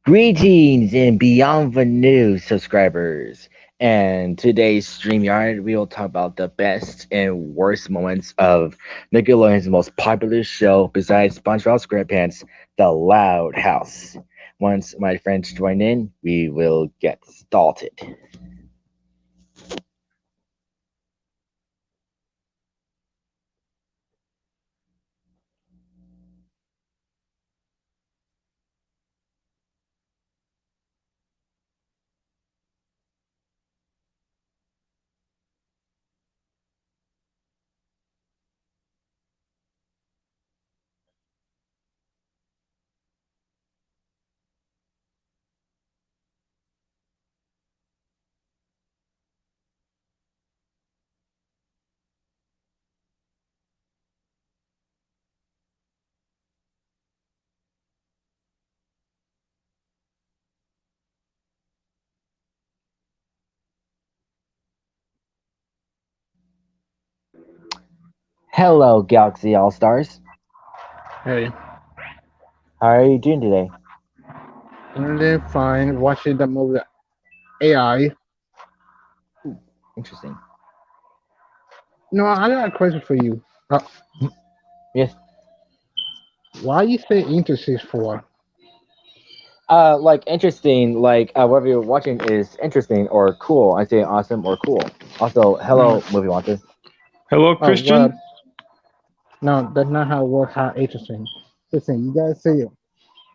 Greetings and bienvenue, subscribers. And today's StreamYard, we will talk about the best and worst moments of Nickelodeon's most popular show besides SpongeBob SquarePants, The Loud House. Once my friends join in, we will get started. Hello, Galaxy All Stars. Hey, How are you doing today? I'm doing fine watching the movie AI. Interesting. No, I got a question for you. Yes. Why you say interesting for? Like interesting, like whatever you're watching is interesting or cool. I say awesome or cool. Also, Uh, hello, movie watcher. Hello, oh, well, Christian. no, that's not how it works. How interesting? Listen, you gotta say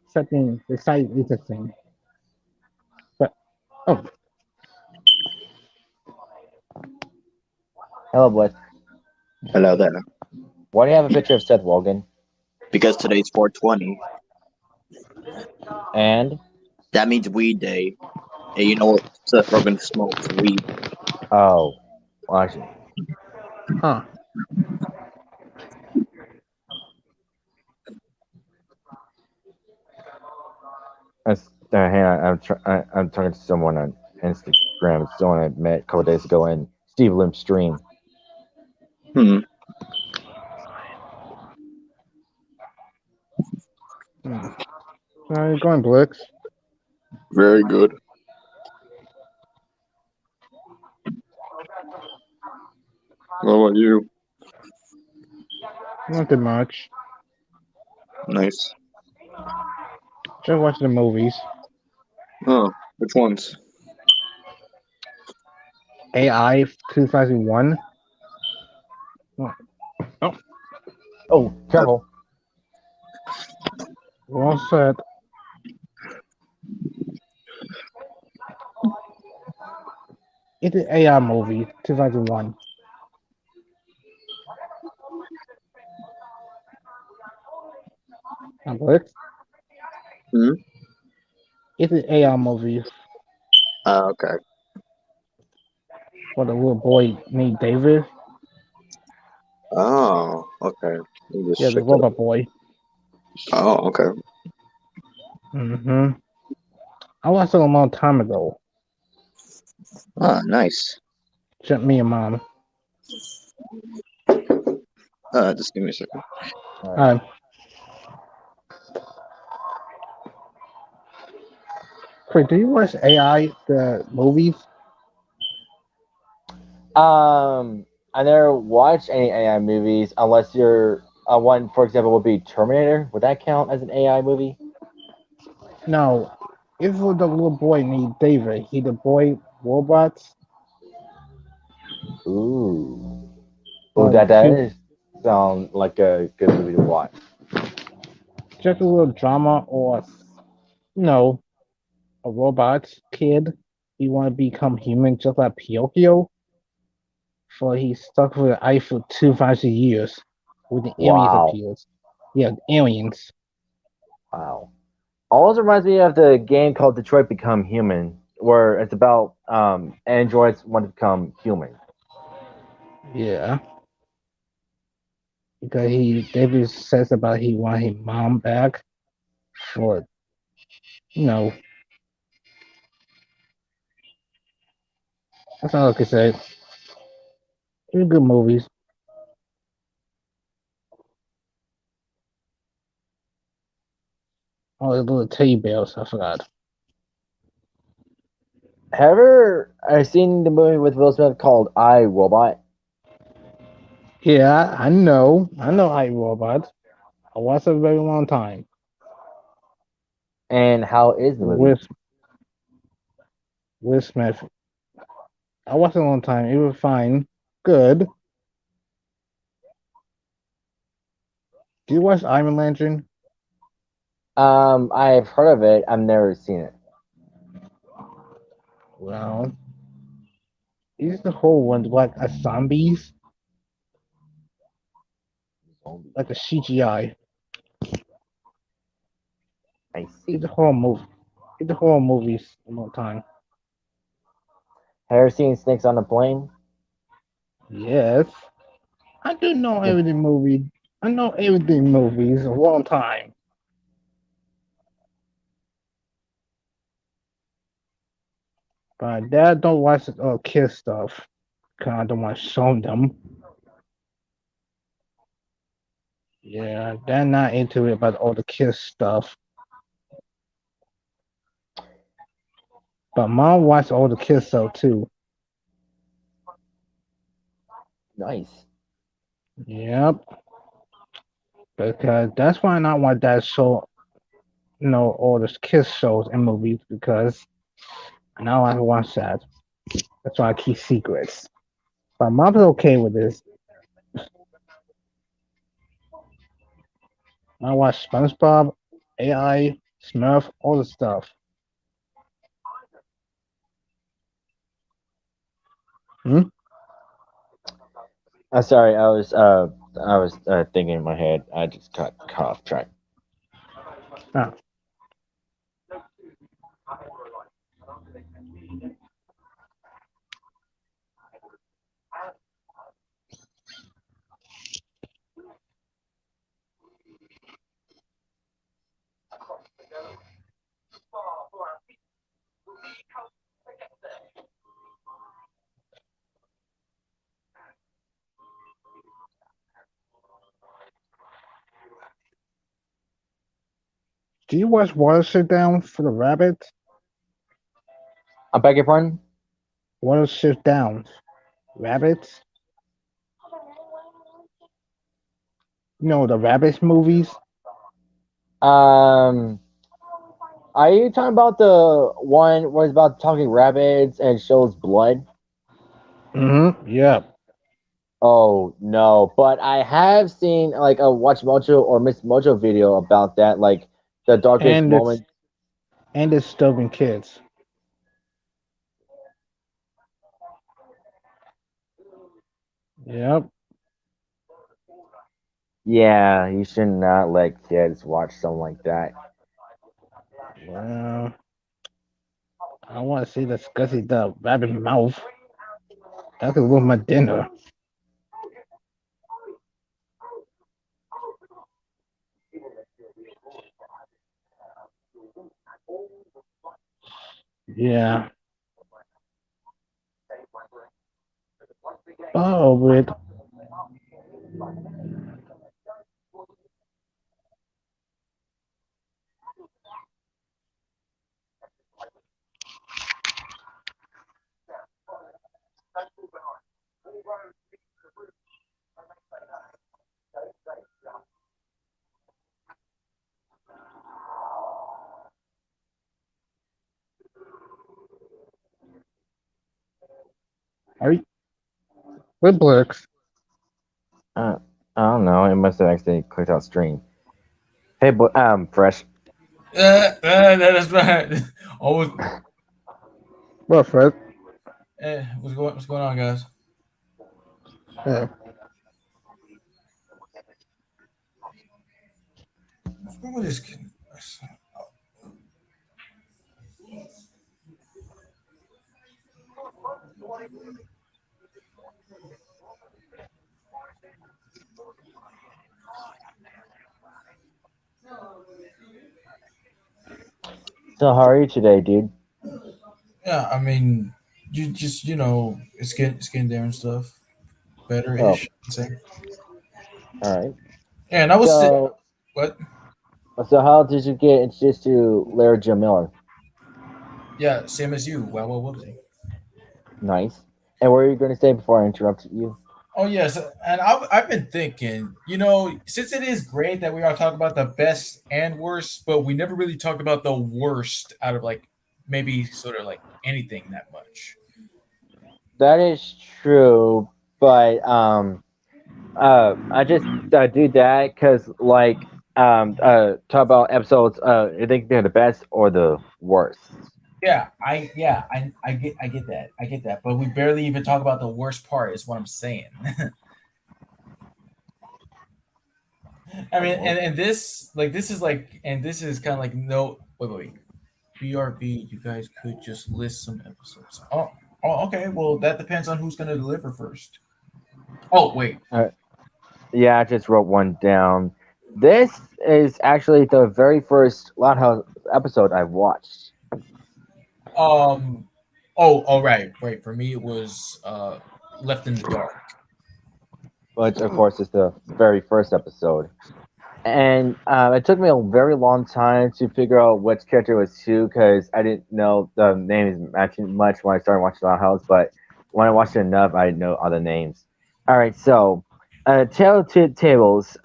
something besides interesting. But oh, Hello, boys. Hello there. Why do you have a picture of Seth Rogen? Because today's 420. And That means weed day. And you know what Seth Rogen smokes? Weed. oh, well, actually, huh? hang on. I'm talking to someone on Instagram. Someone I met a couple days ago in Steve Lim's stream. Hmm. Hmm. How you going, Blix? Very good. What about you? Nothing much. Nice. Just watch the movies. Oh, which ones? AI 2001. Oh, oh, Oh, Uh, careful! well said. It's an AI movie 2001. Blix. hmm? It's an AI movie Okay. for the little boy named David. Oh, okay. Let me just Yeah, the check that. robot boy. Oh, okay. Mm-hmm. I watched it a long time ago. Ah, nice. Just me and mom. Just give me a second. All right. Uh, wait, do you watch AI the movies? I never watched any AI movies unless you're one, for example, would be Terminator. Would that count as an AI movie? No, it's with the little boy named David. He the boy robots. Ooh, ooh, Well, that he is sound like a good movie to watch. just a little drama or no, a robot kid. He want to become human just like Pinocchio. So he's stuck with the ice for 2,000 years. With the aliens Wow. appears. Yeah, aliens. Wow. Always reminds me of the game called Detroit Become Human, where it's about androids want to become human. Yeah, because he David says about he want his mom back for you know that's all I can say. They're good movies. Oh, the little teddy bears. I forgot. Have you ever seen the movie with Will Smith called I Robot? Yeah, I know. I know I Robot. I watched it a very long time. And how is the movie? With Will Smith. I watched it a long time. It was fine. Good. Do you watch Iron Lantern? I've heard of it. I've never seen it. Well, it's the whole one like a zombies, like a CGI. I It's see. a whole movie. It's a whole movies a long time. Have you ever seen Snakes on a Plane? Yes, I do know The- everything movie. I know everything movies a long time. But dad don't watch kids stuff. Cause I don't want to show them. Yeah, they're not into it about all the kids stuff. But mom watched all the kids stuff too. Nice. Yep. Because that's why I not want that show, all the kids shows and movies because I don't want to watch that. That's why I keep secrets. But mom's okay with this. I watch SpongeBob, AI, Smurf, all the stuff. Hmm? Sorry, I was thinking in my head. I just got caught off track. Ah, do you watch Water Sit Down for the rabbit? I beg your pardon. Water Sit Down. Rabbits? The rabbits movies? Um, are you talking about the one where it's about talking rabbits and shows blood? Mm-hmm. Yeah. Oh no, but I have seen like a Watch Mojo or Miss Mojo video about that, like the darkest And it's moment. and it's disturbing kids. Yep. Yeah, you should not let kids watch something like that. Well, I want to see the Scuzzy the rabbit mouth. That could ruin my dinner. Yeah. Oh, with are you with Blix? Uh, I don't know. It must have accidentally clicked out stream. Hey, but fresh. That's right. Always. What Fred? What's going on, guys? Yeah. What's wrong with this kid? So how are you today, dude? Yeah, I mean, you just it's getting there and stuff. Better Oh, ish, I'd say. all right. Yeah, and I was So, what? so how did you get introduced to Lara Joe Miller? Yeah, same as you. Wow, wow, whoopsie. Nice. And what were you going to say before I interrupted you? Oh yes, and I've been thinking, since it is great that we are talking about the best and worst, but we never really talked about the worst out of like maybe sort of like anything that much. That is true, but I just do that because talk about episodes. I think they're the best or the worst. I get that, but we barely even talk about the worst part. Is what I'm saying. I mean, Oh, and this is kind of like no wait. BRB, you guys could just list some episodes. Okay. Well, that depends on who's going to deliver first. Oh, wait. uh, yeah, I just wrote one down. This is actually the very first Loud House episode I watched, Um. Oh, right. For me, it was Left in the Dark. which of course is the very first episode. And it took me a very long time to figure out which character was who because I didn't know the names matching much when I started watching Loud House. But when I watched it enough, I know all the names. All right, so Tale of Two Tables.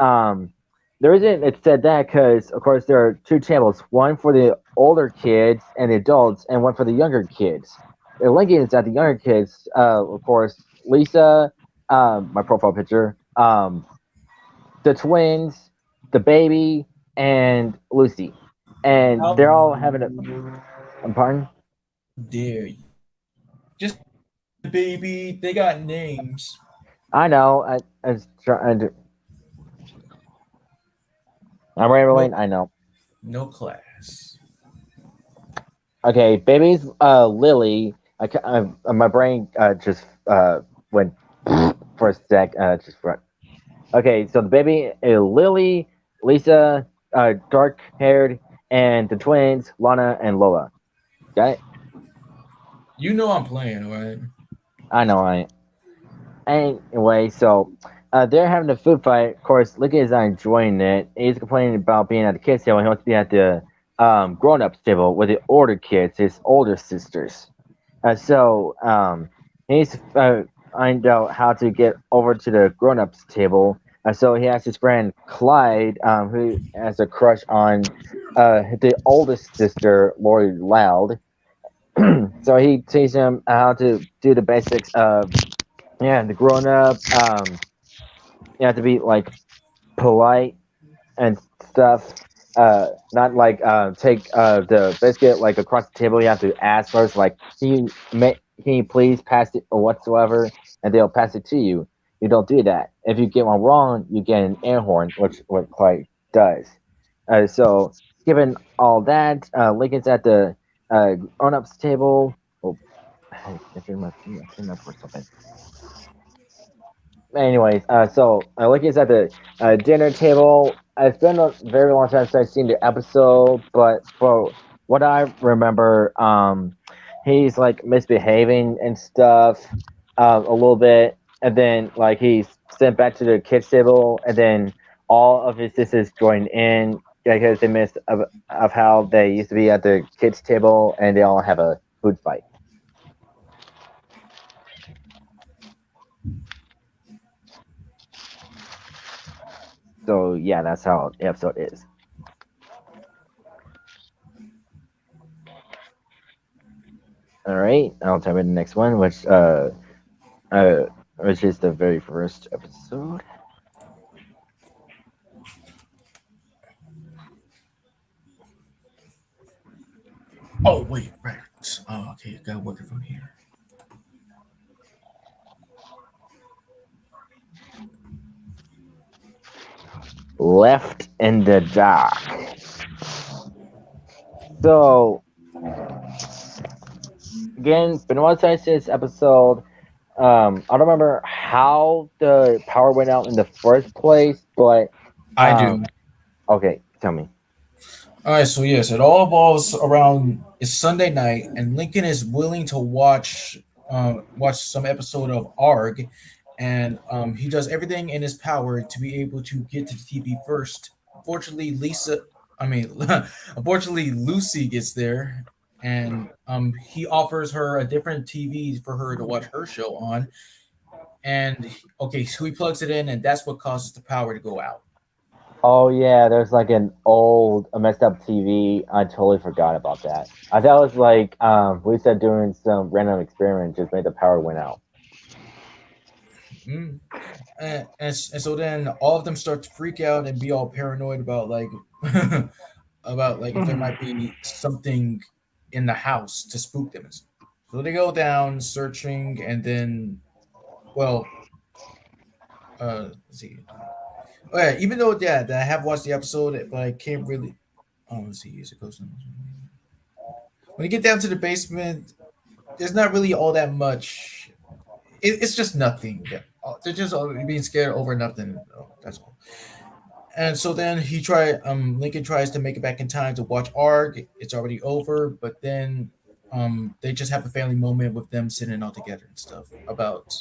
The reason it said that because of course there are two tables, one for the older kids and the adults, and one for the younger kids. The link is that the younger kids, of course, Lisa, my profile picture, the twins, the baby, and Lucy, and How they're all having a. I'm pardon. dare you? Just baby, they got names. I know. I was trying to. I'm No, rambling. I know. no class. Okay, baby's Lily. My brain just went for a sec. Just for. Okay, so the baby is Lily, Lisa, dark haired, and the twins Lana and Lola. Got it. You know I'm playing, right? I know. I Anyway, so they're having a food fight. Of course, Licky is not enjoying it. He's complaining about being at the kids' table. He wants to be at the grown-ups table with the older kids, his older sisters. He needs to find out how to get over to the grown-ups table. So he asks his friend Clyde, who has a crush on the oldest sister, Lori Loud. So he teaches him how to do the basics of the grown up. You have to be like polite and stuff. Not like take the biscuit like across the table. You have to ask first, like, can you please pass it or whatsoever, and they'll pass it to you. You don't do that. If you get one wrong, you get an air horn, which what Clyde does. So given all that, Lincoln's at the grown-ups table. Oh, I turned my for something. Anyways, Lucky's at the dinner table. It's been a very long time since I've seen the episode, but for what I remember, he's like misbehaving and stuff a little bit, and then like he's sent back to the kids table, and then all of his sisters join in because they missed of how they used to be at the kids table, and they all have a food fight. So yeah, that's how the episode is. All right, I'll type in the next one, uh, which is the very first episode. Oh, wait, right. Oh, okay, gotta work it from here. Left in the Dark. So again, been a while since this episode. I don't remember how the power went out in the first place, but I do. okay, tell me. All right, so yes, it all evolves around it's Sunday night, and Lincoln is willing to watch some episode of ARG, and he does everything in his power to be able to get to the TV first. Unfortunately, Lucy gets there, and he offers her a different TV for her to watch her show on. And okay, so he plugs it in, and that's what causes the power to go out. Oh yeah, there's like an old, a messed up TV. I totally forgot about that. I thought it was like Lisa doing some random experiment just made the power went out. Mm. And so then all of them start to freak out and be all paranoid about like about like if there might be something in the house to spook them. So they go down searching, and then well, let's see. Oh yeah, even though yeah, that I have watched the episode, but I can't really. Oh, let's see. Is it goes when you get down to the basement? There's not really all that much. It's just nothing. Yeah. They're just being scared over nothing. Oh, that's all. And so then Lincoln tries to make it back in time to watch Arg. It's already over, but then they just have a family moment with them sitting all together and stuff about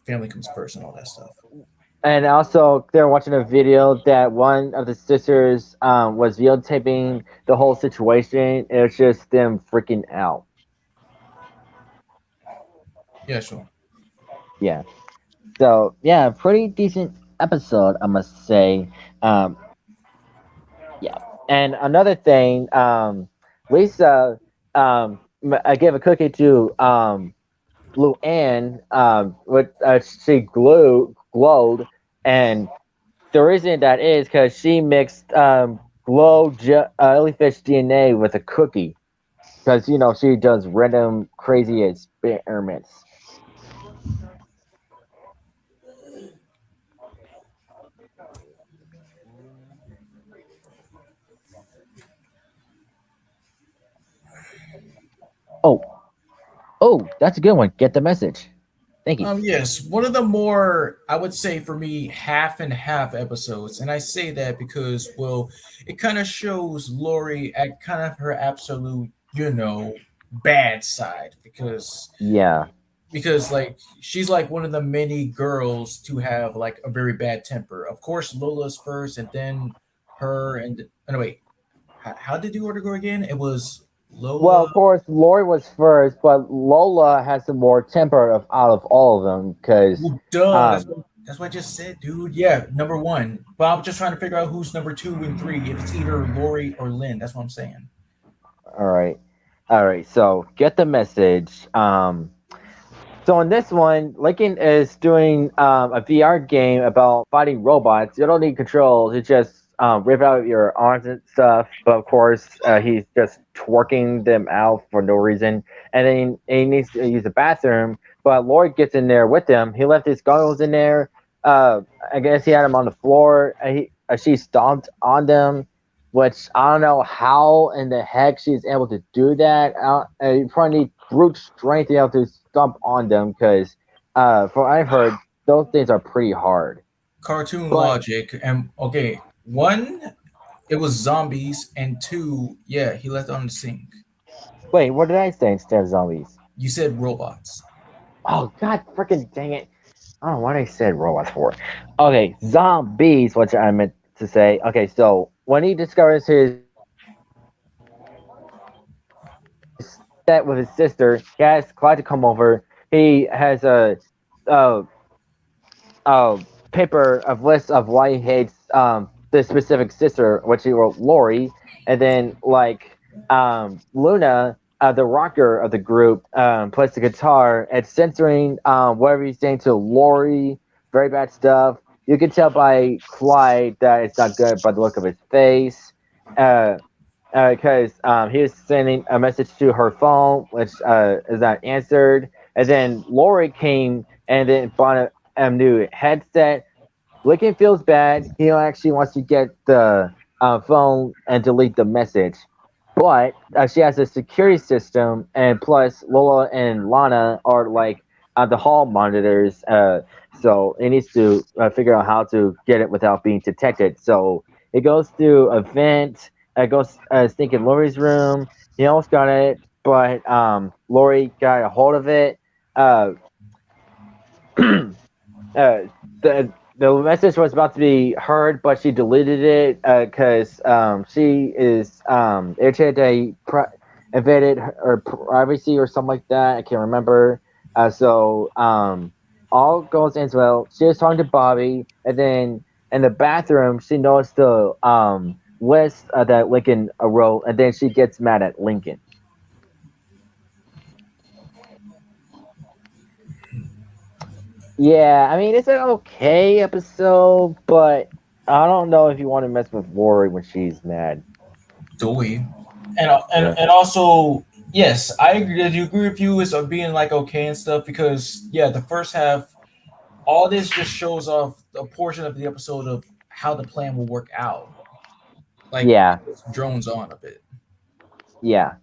family comes first and all that stuff. And also, they're watching a video that one of the sisters was videotaping the whole situation. It was just them freaking out. Yeah, sure. Yeah. So yeah, pretty decent episode, I must say. Um, yeah. And another thing, Lisa, I gave a cookie to Blue Ann, with she glowed, and the reason that is because she mixed jellyfish DNA with a cookie, because she does random crazy experiments. Oh, oh, that's a good one. Get the message. Thank you. Yes, one of the more I would say for me half and half episodes, and I say that because well, it kind of shows Lori at kind of her absolute bad side Yeah. because like she's like one of the many girls to have like a very bad temper. Of course, Lola's first, and then her and oh, no wait, how did the order go again? It was Well, Lola. of course, Lori was first, but Lola has the more temper of out of all of them because, Well, duh. um, That's what I just said, dude. Yeah, number one. But I'm just trying to figure out who's number two and three. If it's either Lori or Lynn, that's what I'm saying. all right, all right. So get the message. So in this one, Lincoln is doing a VR game about fighting robots. You don't need controls. You just rip out your arms and stuff. But of course, he's just twerking them out for no reason. And then he needs to use the bathroom. But Lloyd gets in there with him. He left his goggles in there. Uh, I guess he had them on the floor. She stomped on them, which I don't know how in the heck she's able to do that. You probably need brute strength to be able to stomp on them because, from what I've heard, those things are pretty hard. Cartoon But logic. And okay, one, it was zombies, and two, yeah, he left on the sink. wait, what did I say instead of zombies? You said robots. Oh, god freaking dang it. I don't know what I said robots for. Okay, zombies, what I meant to say. Okay, so when he discovers his set with his sister, he has Clyde to come over. He has a uh, paper of list of why he hates the specific sister, which he wrote Lori, and then like Luna, the rocker of the group, plays the guitar. It's censoring whatever he's saying to Lori. Very bad stuff. You can tell by Clyde that it's not good by the look of his face. Uh, because he was sending a message to her phone, which is not answered. And then Lori came and then bought a new headset. Lincoln feels bad. He actually wants to get the phone and delete the message. But she has a security system, and plus Lola and Lana are like the hall monitors. So it needs to figure out how to get it without being detected. So it goes through a vent. It goes sneak in Lori's room. He almost got it, but Lori got a hold of it. Uh, uh, the the message was about to be heard, but she deleted it because she is irritated they invaded her privacy or something like that. I can't remember. So all goes into well. She was talking to Bobby, and then in the bathroom, she noticed the list that Lincoln wrote, and then she gets mad at Lincoln. Yeah, I mean it's an okay episode, but I don't know if you want to mess with Lori when she's mad. Do we? Yeah. And also, yes, I agree. I do agree with you as of being like okay and stuff because yeah, the first half, all this just shows off a portion of the episode of how the plan will work out. Like Yeah, it just drones on a bit. yeah.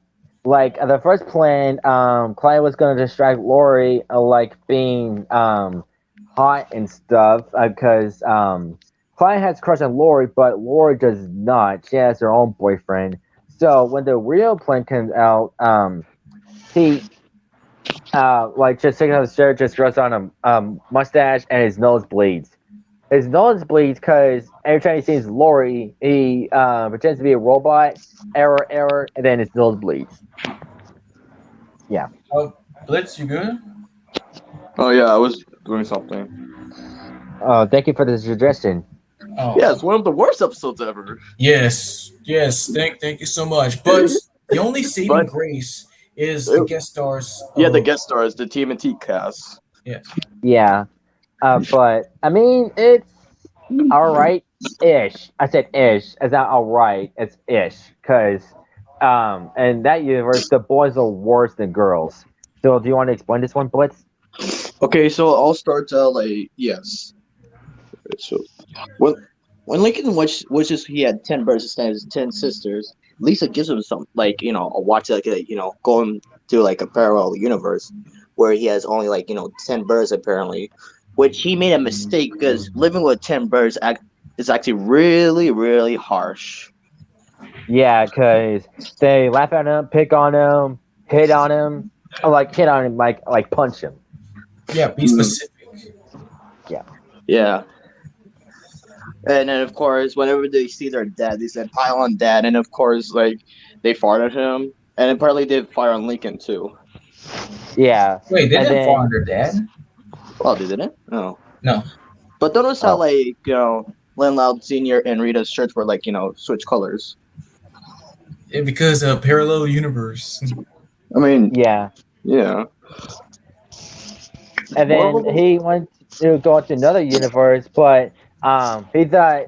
Like the first plan, Clyde was gonna distract Lori, like being hot and stuff, because Clyde has a crush on Lori, but Lori does not. She has her own boyfriend. So when the real plan comes out, he like just taking out the shirt, just draws on a mustache, and his nose bleeds. His nose bleeds because every time he sees Lori, he pretends to be a robot. Error, error, and then his nose bleeds. Yeah. Oh, Blitz, you good? Oh yeah, I was doing something. Thank you for the suggestion. Oh, Yeah, it's one of the worst episodes ever. yes. Thank you so much. But the only saving But grace is the guest stars. yeah, the Of, guest stars, the TMNT cast. yes. Yeah. But I mean, it's all right ish. I said ish. It's not all right. It's ish because in that universe, the boys are worse than girls. So, do you want to explain this one, Blitz? Okay, so I'll start like yes. So when when Lincoln wishes he had 10 brothers instead of his 10 sisters, Lisa gives him some like a watch like going to like a parallel universe where he has only like 10 birds apparently, which he made a mistake because living with 10 birds is actually really harsh. Yeah, because they laugh at him, pick on him, hit on him, or like hit on him, like punch him. Yeah, be Mm, specific. Yeah. yeah. And then of course, whenever they see their dad, they said pile on dad, and of course, like they fart at him, and apparently they fire on Lincoln too. Yeah. Wait, they And didn't fall then under dad? Oh, they didn't? No. No. But notice how oh like Len Loud Senior and Rita's shirts were like switch colors. Because a parallel universe. I mean, yeah. yeah. And then he went to go to another universe, but he thought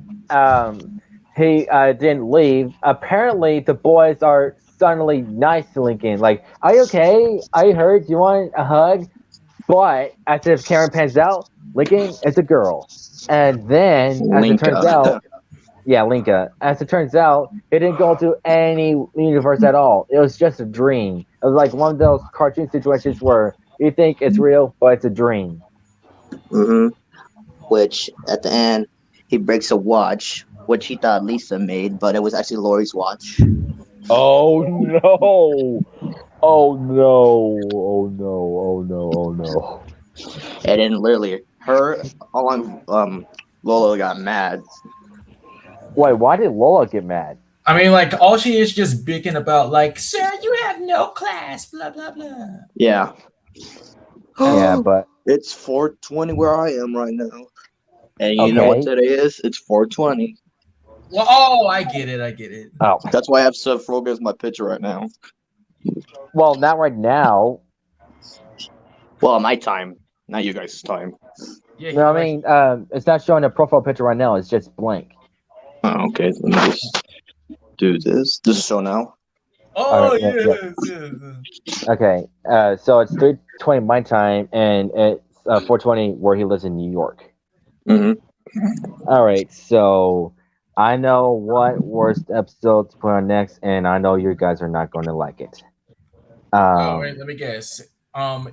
he didn't leave. Apparently, the boys are suddenly nice to Lincoln. Like, are you okay? Are you hurt? Do you want a hug? But as if Karen pans out, Lincoln is a girl. And then, as it turns Linka. out, yeah, Linka. As it turns out, it didn't go to any universe at all. It was just a dream. It was like one of those cartoon situations where you think it's real, but it's a dream. hmm Which at the end he breaks a watch, which he thought Lisa made, but it was actually Lori's watch. Oh no! Oh no! Oh no! Oh no! Oh no! And then literally her along Lola got mad. Wait, why did Lola get mad? I mean, like, all she is just bigging about, like, sir, you have no class, blah, blah, blah. Yeah. Yeah, but It's 4:20 where I am right now. And you know what okay. today is? It's 4:20. Well, oh, I get it. Oh, That's why I have Seth Rogen as my picture right now. well, not right now. Well, my time, not you guys' time. Yeah, No, I like, mean, it's not showing a profile picture right now. It's just blank. Oh, okay, let me just do this. This is show now. oh, Alright, yeah. yes. Okay. So it's 3:20 my time, and it's 4:20 where he lives in New York. hmm All right. So I know what worst episode to put on next, and I know you guys are not going to like it. Oh, wait, Um. let me guess.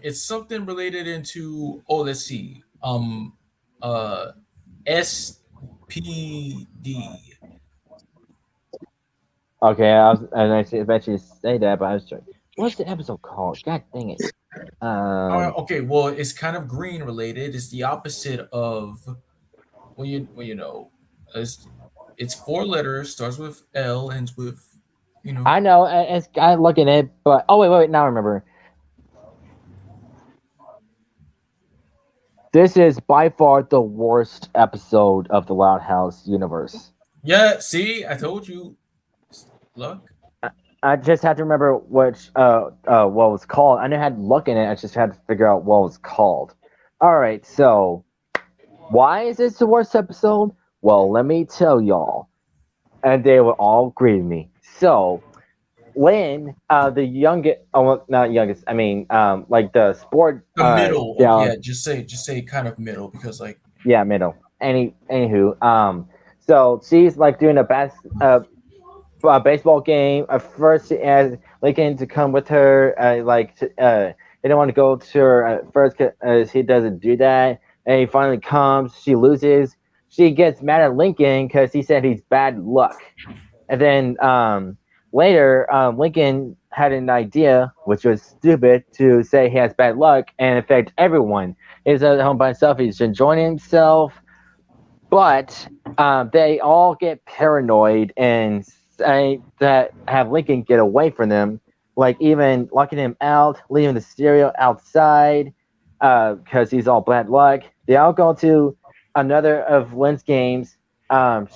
It's something related into, oh, let's see. Uh, SPD. Okay. And I should eventually say that, but I was trying. What's the episode called? God dang it. Okay, well, it's kind of green related. It's the opposite of well, it's, it's four letters, starts with L, ends with, you know. I know, it's I looking at it, but oh wait, now I remember. This is by far the worst episode of the Loud House universe. Yeah, see, I told you. Luck. I just had to remember what was called. I know I had to look in it. I just had to figure out what was called. All right, so why is this the worst episode? Well, let me tell y'all, and they will all agree with me. So Lynn, the youngest, oh, well, not youngest. I mean, like the sport, The middle. Oh, down, yeah, just say kind of middle because like yeah, middle. Anywho, so she's like doing baseball game. At first, she asked Lincoln to come with her. They don't want to go to her at first because he doesn't do that. And he finally comes. She loses. She gets mad at Lincoln because he said he's bad luck. And then later, Lincoln had an idea, which was stupid, to say he has bad luck and affect everyone. He's at home by himself. He's enjoying himself. But they all get paranoid and say that have Lincoln get away from them, like even locking him out, leaving the stereo outside because he's all bad luck. They all go to another of Lynn's games.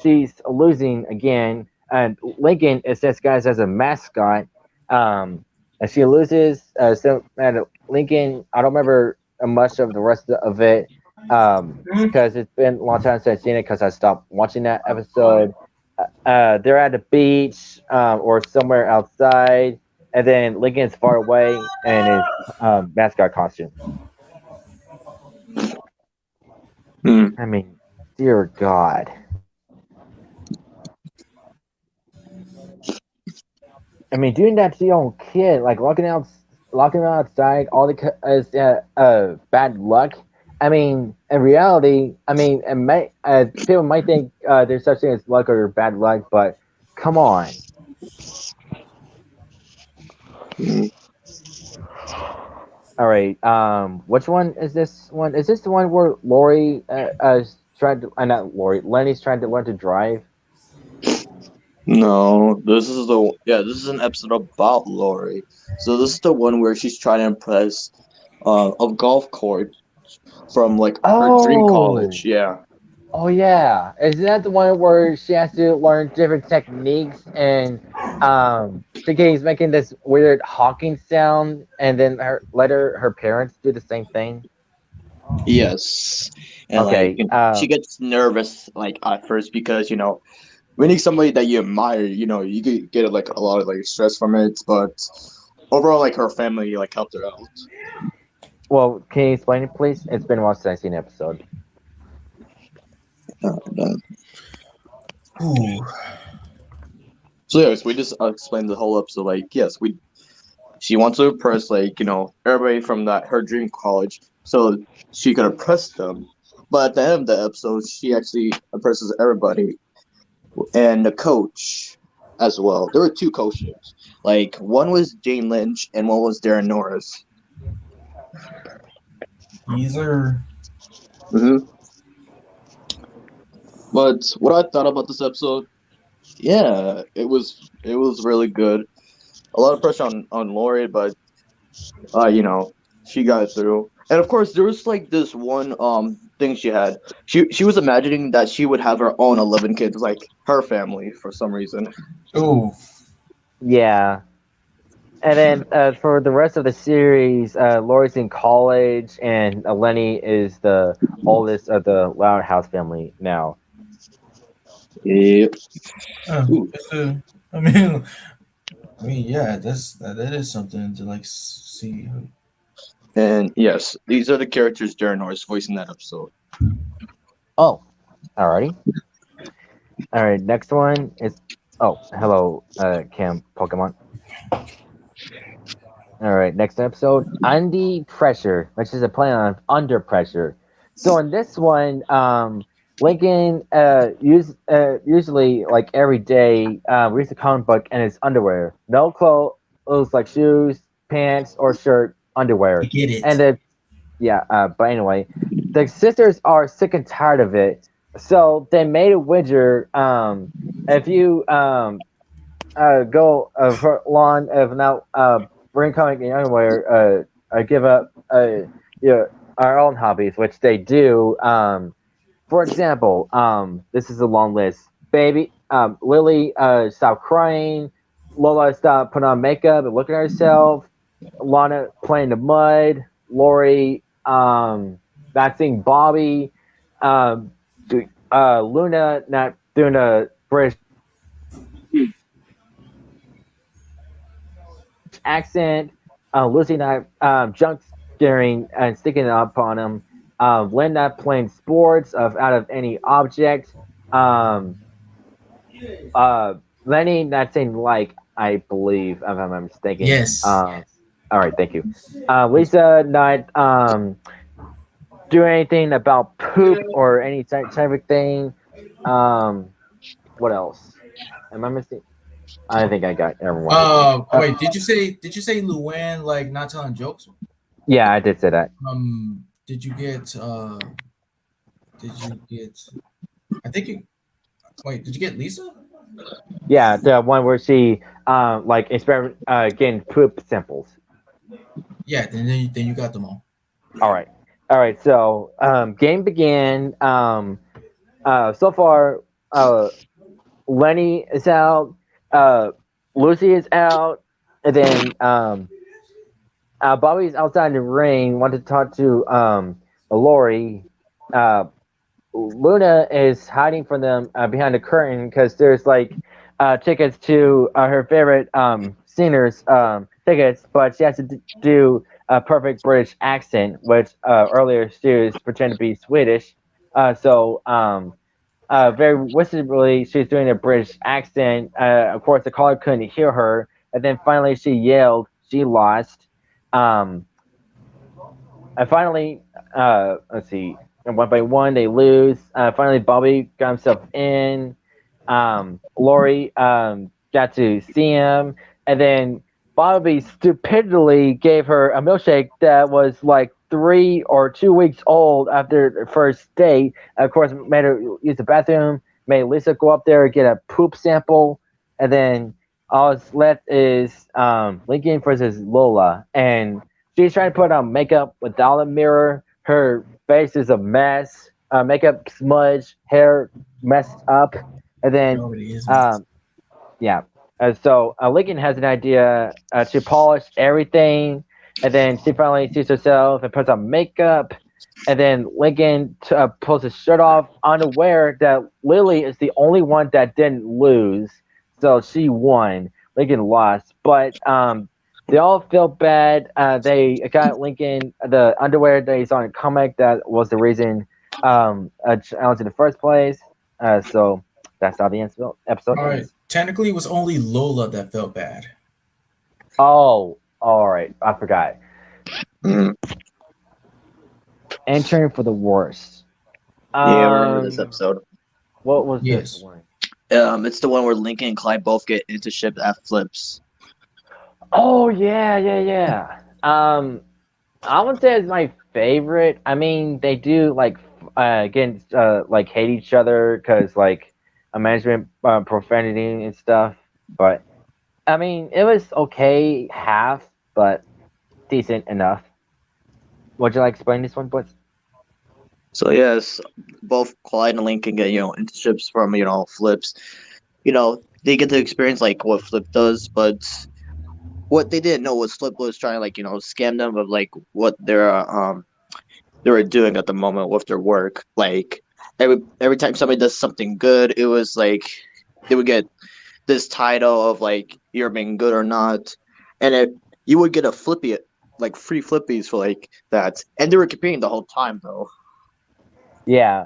She's losing again, and Lincoln is this guy's as a mascot. And she loses. And Lincoln, I don't remember much of the rest of it because it's been a long time since I've seen it because I stopped watching that episode. They're at the beach or somewhere outside, and then Lincoln's far away and his mascot costume. Hmm. I mean, dear God. I mean, doing that to your own kid, like locking him outside, all the is bad luck. I mean, in reality, I mean, people might think there's such thing as luck or bad luck, but come on. All right. Which one is this one? Is this the one where Lori is trying to? Not Lori. Lenny's trying to learn to drive. No, this is an episode about Lori. So this is the one where she's trying to impress a golf court from like her dream Oh. college. Yeah. Oh yeah. Is that the one where she has to learn different techniques and she keeps making this weird hawking sound and then her parents do the same thing? Yes. And Okay. she gets nervous like at first because winning somebody that you admire, you could get like a lot of like stress from it, but overall like her family like helped her out. Well, can you explain it please? It's been a while since I've seen the episode. ooh. So yes, we just explained the whole episode. Like yes, she wants to impress like everybody from that her dream college, so she could impress them. But at the end of the episode, she actually impresses everybody and the coach as well. There were two coaches. Like one was Jane Lynch and one was Darren Norris. These are hmm But what I thought about this episode, yeah, it was really good. A lot of pressure on Lori, but she got it through. And of course, there was like this one thing she had. She was imagining that she would have her own 11 kids, like her family, for some reason. ooh. Yeah. And then for the rest of the series, Lori's in college, and Lenny is the oldest of the Loud House family now. Yep. Ooh. It's I mean, yeah, that is something to like see. And yes, these are the characters Darren Norris voiced in that episode. Oh, alrighty. All right, next one is. Oh, hello, Cam Pokemon. All right, next episode, Under Pressure, which is a play on Under Pressure. So in this one, Lincoln usually like every day reads a comic book in his underwear, no clothes like shoes, pants, or shirt, underwear. I get it. And the but anyway, the sisters are sick and tired of it, So they made a wager. If you go for long of now bring comic in underwear, give up your our own hobbies, which they do. For example, this is a long list. Baby, Lily, stop crying. Lola, stop putting on makeup and looking at herself. Lana playing the mud. Lori, not seeing Bobby. Um, Luna not doing a British accent. Lucy not junk staring and sticking up on him. Lynn not playing sports out of any object. Um, uh, Lenny not saying like I believe if I'm not mistaken. Yes. All right, thank you. Lisa not doing anything about poop or any type of thing. Um, what else? Am I missing? I think I got everyone. Wait, did you say Luann like not telling jokes? Yeah, I did say that. Did you get did you get I think you wait, did you get Lisa? Yeah, the one where she like experiment getting poop samples. Yeah, then you got them all. All right, all right. So game began. So far, Lenny is out. Uh, Lucy is out, and then Bobby's outside the ring. Want to talk to Lori. Uh, Luna is hiding from them behind the curtain because there's like tickets to her favorite singers tickets, but she has to do a perfect British accent, which earlier she was pretending to be Swedish. Very wistfully, she's doing a British accent. Of course, the caller couldn't hear her, and then finally she yelled, "She lost." Um, and finally, let's see, and one by one they lose. Finally, Bobby got himself in. Lori got to see him, and then Bobby stupidly gave her a milkshake that was like 3 or 2 weeks old after their first date. Of course, made her use the bathroom, made Lisa go up there and get a poop sample, and then all that's left is Lincoln versus Lola, and she's trying to put on makeup without a mirror. Her face is a mess. Makeup smudge, hair messed up, and It then already is. um, yeah. Lincoln has an idea to polish everything, and then she finally sees herself and puts on makeup, and then Lincoln pulls his shirt off, unaware that Lily is the only one that didn't lose, so she won. Lincoln lost, but they all feel bad. They got Lincoln the underwear that he's on a comic that was the reason challenge in the first place. So that's how the episode All right. ends. Technically, it was only Lola that felt bad. Oh, all right. I forgot. Mhm. Entering for the worst. Yeah, I remember this Um, episode. what was this Yes. one? It's the one where Lincoln and Clyde both get into ship at flips. Oh yeah, yeah, yeah. I would say it's my favorite. I mean, they do like against like hate each other because like a management profanity and stuff. But I mean, it was okay, half, but decent enough. Would you like to explain this one, please? So yes, both Clyde and Lincoln get into ships from flips. They get to experience like what Flip does, but what they didn't know was Flip was trying to like scam them of like what they were doing at the moment with their work. Like every time somebody does something good, it was like they would get this title of like you're being good or not, and you would get a flippy like free flippies for like that, and they were competing the whole time though. Yeah.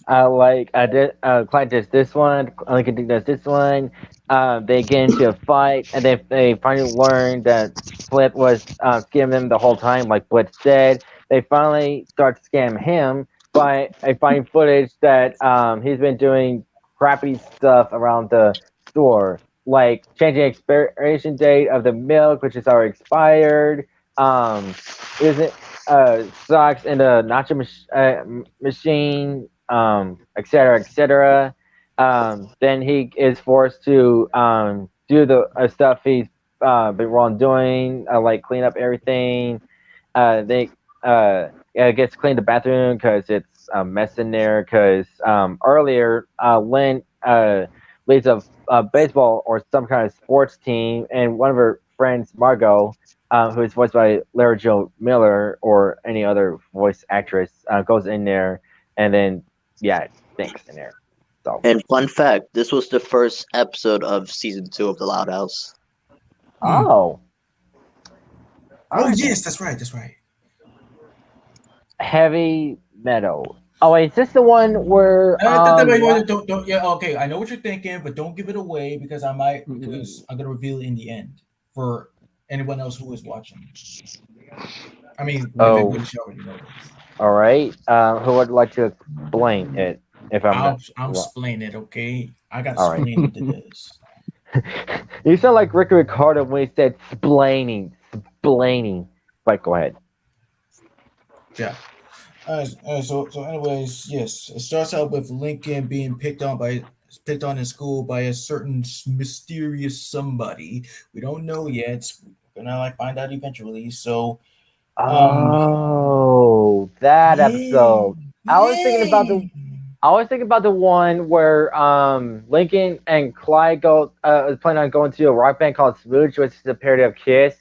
Like I did, Clyde does this one, Lincoln does this one. They get into a fight, and they finally learn that Flip was scamming them the whole time, like Blitz said. They finally start to scam him by finding footage that he's been doing crappy stuff around the store, like changing expiration date of the milk, which is already expired. Isn't socks in the nacho machine, etc., etc. Then he is forced to do the stuff he's been wrong doing, like clean up everything. They gets to clean the bathroom because it's a mess in there. Because earlier, Lynn leads a baseball or some kind of sports team, and one of her friends, Margot, who is voiced by Lara Jo Miller or any other voice actress, goes in there, and then yeah, it stinks in there. So And fun fact, this was the first episode of season 2 of The Loud House. Hmm. oh, all Oh right then. yes, that's right. That's right. Heavy metal. Oh, wait, is this the one where Wait, wait, don't. Yeah, okay. I know what you're thinking, but don't give it away because I'm gonna reveal it in the end for anyone else who is watching. I mean, Oh, everybody should already know this. all right. Who would like to explain it? If I'm not I'm wrong. explaining it, okay? I got All right. explained to this. You sound like Ricky Ricardo when he said "splaining, splaining." But go ahead. Yeah. So anyways, yes, it starts out with Lincoln being picked on in school by a certain mysterious somebody. We don't know yet. We're gonna like find out eventually. So, um, Oh, that yeah, episode. I was thinking about yeah. the. I was thinking about the one where Lincoln and Clyde go was planning on going to a rock band called Smooch, which is a parody of Kiss,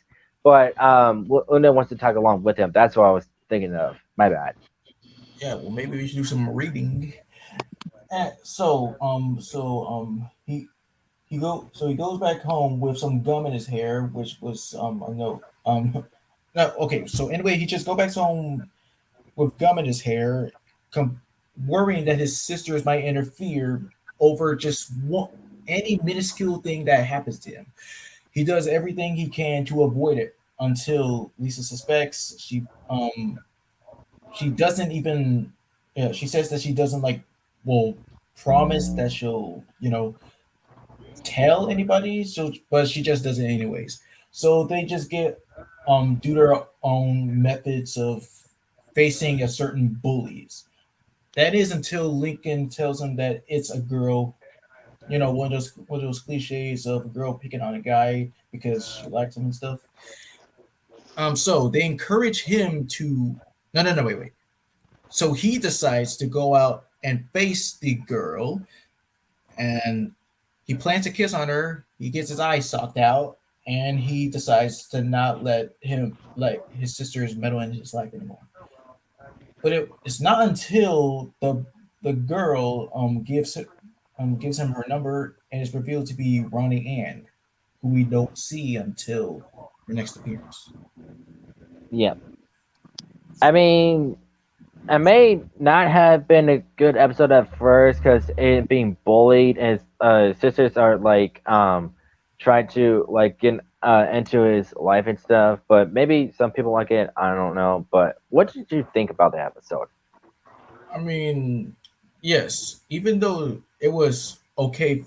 but Una wants to tag along with him. That's what I was thinking of. My bad. Yeah, well, maybe we should do some reading. He goes back home with some gum in his hair, which was a note. No, okay. So anyway, he just go back home with gum in his hair, com- worrying that his sisters might interfere over just any minuscule thing that happens to him. He does everything he can to avoid it until Lisa suspects. She doesn't even. Yeah, she says that she doesn't well promise that she'll tell anybody. So, but she just does it anyways. So they just get do their own methods of facing a certain bullies. That is until Lincoln tells him that it's a girl. One of those cliches of a girl picking on a guy because she likes him and stuff. So they encourage him to. No, wait. So he decides to go out and face the girl, and he plants a kiss on her. He gets his eye socked out, and he decides to not let his sisters meddle in his life anymore. But it's not until the girl gives him her number, and it's revealed to be Ronnie Ann, who we don't see until her next appearance. Yeah. I mean, it may not have been a good episode at first because it being bullied and his sisters are like trying to like get into his life and stuff. But maybe some people like it. I don't know. But what did you think about the episode? I mean, yes, even though it was okay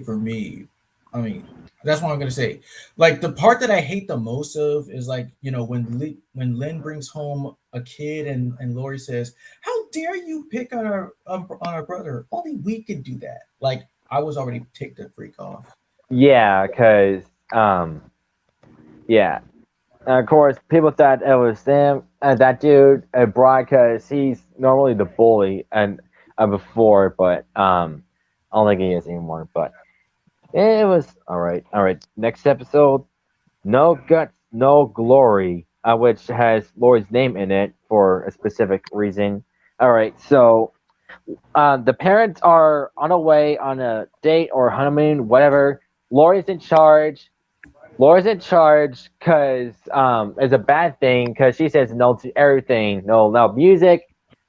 for me, I mean, that's what I'm gonna say. Like the part that I hate the most of is when Lynn brings home a kid and Lori says, "How dare you pick on our brother? Only we can do that." Like I was already ticked the freak off. Yeah, because yeah, of course, people thought it was them, that dude, Brian, because he's normally the bully and before, but I don't think he is anymore. But it was all right. All right, next episode, No Guts, No Glory, which has Lori's name in it for a specific reason. All right, so the parents are on a way on a date or honeymoon, whatever. Lori's in charge. Laura's in charge because it's a bad thing because she says no to everything. No, no music,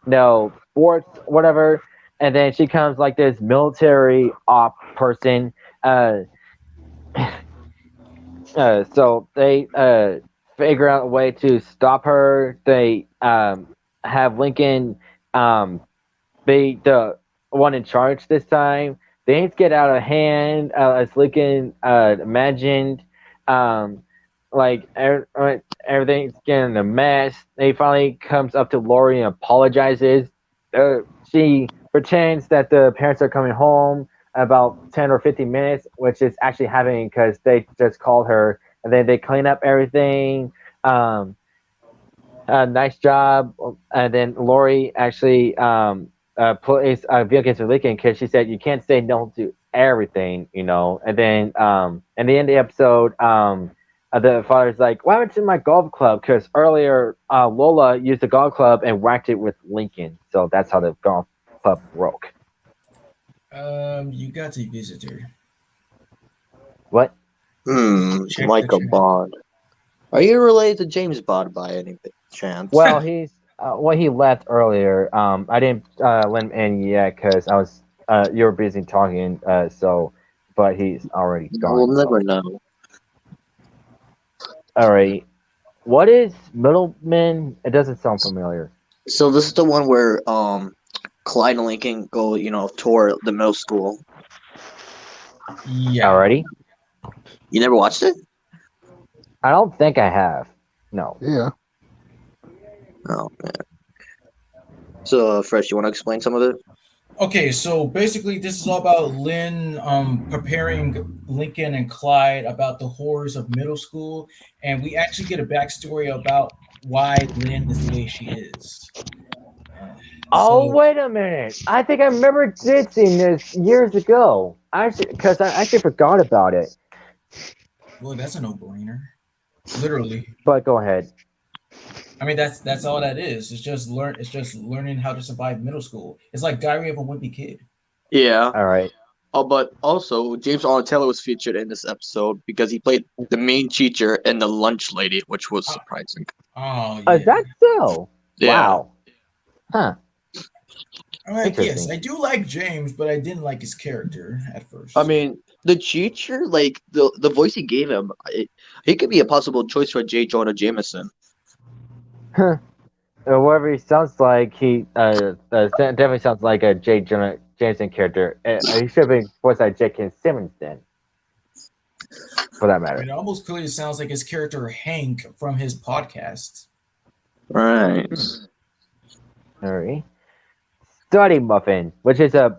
no sports, whatever. And then she comes like this military op person. Uh, so they figure out a way to stop her. They have Lincoln um, be the one in charge this time. Things get out of hand as Lincoln imagined. Um, everything's getting a mess. He finally comes up to Lori and apologizes. She pretends that the parents are coming home in about 10 or 15 minutes, which is actually happening because they just called her, and then they clean up everything. Um, nice job. And then Lori actually plays video games with Lincoln because she said you can't say no to everything, you know. And then in the end of the episode, the father's like, "Why haven't you in my golf club?" Because earlier Lola used the golf club and whacked it with Lincoln, so that's how the golf club broke. You got a visitor. What? Check the Micah chat. Bond. Are you related to James Bond by any chance? Well, he's he left earlier. I didn't let him in yet because I was you were busy talking. So, but he's already we'll gone. never So. know. All right. What is Middleman? It doesn't sound familiar. So this is the one where Clyde and Lincoln go, tour the middle school. Yeah. Alrighty. You never watched it? I don't think I have. No. Yeah. Oh man. So Fresh, you want to explain some of it? Okay, so basically, this is all about Lynn preparing Lincoln and Clyde about the horrors of middle school, and we actually get a backstory about why Lynn is the way she is. Oh, So, wait a minute. I think I remember did seeing this years ago. Because I actually forgot about it. well, that's a no-brainer. Literally, But go ahead. I mean that's all that is. It's just learning how to survive middle school. It's like Diary of a Wimpy Kid. Yeah. All right. Oh, but also James Arnold Taylor was featured in this episode because he played the main teacher and the lunch lady, which was surprising. Oh yeah. Is that so? Yeah. Wow. Huh. All right, yes, Interesting. I do like James, but I didn't like his character at first. I mean, the teacher, like the voice he gave him, he could be a possible choice for J. Jonah Jameson. Whatever he sounds like, he definitely sounds like a J. Jonah Jameson character. He should have been voiced by J.K. Simmons then, for that I matter. mean, it almost clearly sounds like his character Hank from his podcast. Right. Alright. Study Muffin, which is a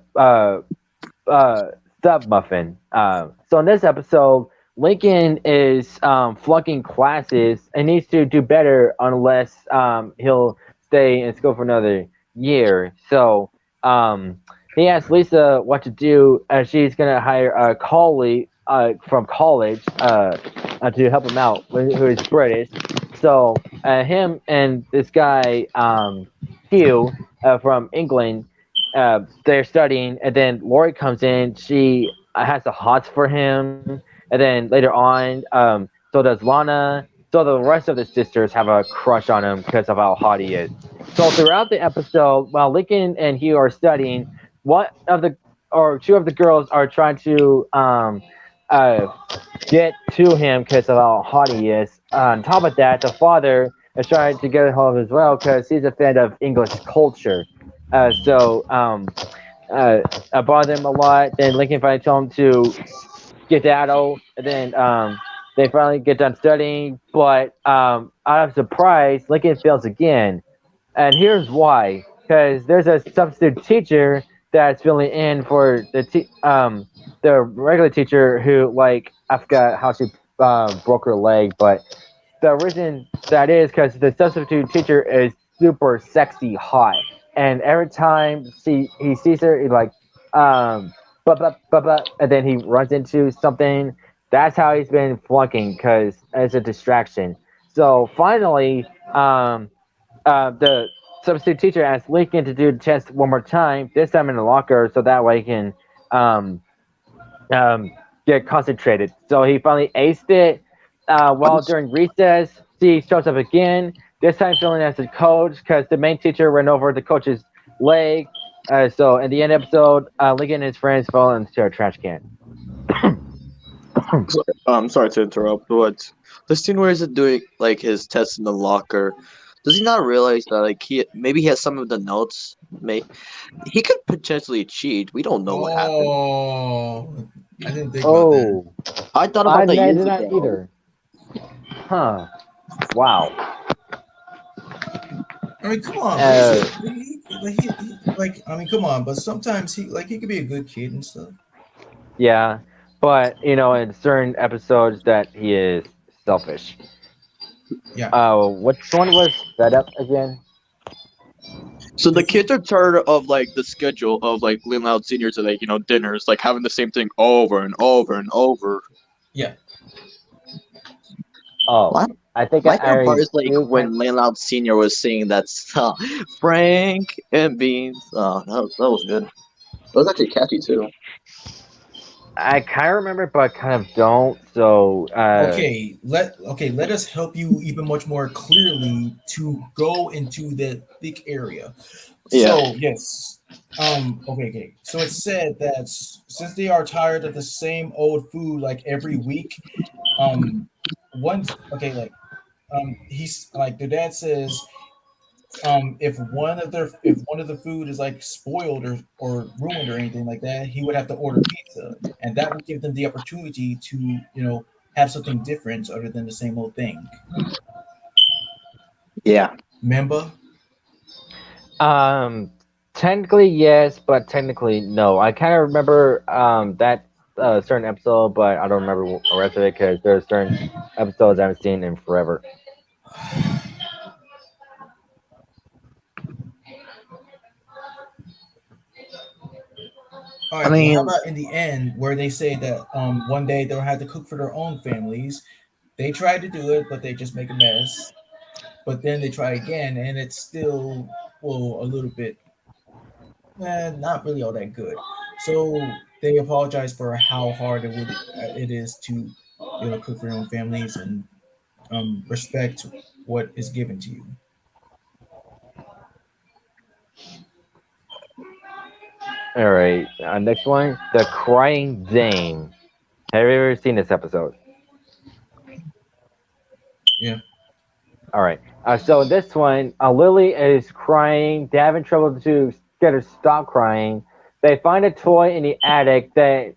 sub muffin. So in this episode, Lincoln is flunking classes and needs to do better unless he'll stay in school for another year. So he asks Lisa what to do. She's gonna hire a colleague from college to help him out, who is British. So him and this guy Hugh from England, they're studying, and then Lori comes in. She has the hots for him, and then later on, so does Lana. So the rest of the sisters have a crush on him because of how hot he is. So throughout the episode, while Lincoln and Hugh are studying, two of the girls are trying to get to him because of how hot he is. On top of that, the father is trying to get a hold of him as well because he's a fan of English culture. I bother him a lot. Then Lincoln finally told him to skedaddle, and then they finally get done studying. But out of surprise, Lincoln fails again, and here's why: because there's a substitute teacher that's filling in for the regular teacher who, like, I forgot how she broke her leg, but the reason that is because the substitute teacher is super sexy hot, and every time he sees her, he's like, and then he runs into something. That's how he's been flunking because it's a distraction. So finally, the substitute teacher asked Lincoln to do the test one more time, this time in the locker, so that way he can get concentrated. So he finally aced it. While during recess, he shows up again. This time filling as a coach because the main teacher ran over the coach's leg. So in the end episode, Lincoln and his friends fall into a trash can. I'm sorry to interrupt, but the scene where he's doing like his test in the locker, does he not realize that like he has some of the notes? He could potentially cheat. We don't know what happened. Oh, I didn't think about that. Oh, I thought I about that years did not ago. either. Huh. Wow. I mean, come on, but Uh, I mean, come on, but sometimes he could be a good kid and stuff. yeah, but in certain episodes that he is selfish. Yeah. Which one was that up again? So the kids are tired of like the schedule of like Lin Loud seniors and like dinners, like having the same thing over and over and over. Yeah. Oh, My I think my favorite part I is like do kind. when Lin Loud Senior was singing that song, Frank and Beans. Oh, that was good. It was actually catchy too. I kind of remember, but kind of don't. So, Let us help you even much more clearly to go into the thick area. Yeah, So yes, okay. So it's said that since they are tired of the same old food like every week, um, once like he's like their dad says if one of the food is like spoiled or ruined or anything like that, he would have to order pizza, and that would give them the opportunity to have something different other than the same old thing. yeah. Remember? um, technically yes, but technically no. I kind of remember that certain episode, but I don't remember the rest of it because there's certain episodes I haven't seen in forever. All I right. Well, how mean, about in the end where they say that one day they'll have to cook for their own families? They tried to do it, but they just make a mess. But then they try again, and it's still well a little bit not really all that good. So they apologize for how hard it is to cook for your own families and respect what is given to you. All right, next one, the Crying Zane. Have you ever seen this episode? Yeah. All right. So this one, Lily is crying. They having trouble to get her to stop crying. They find a toy in the attic that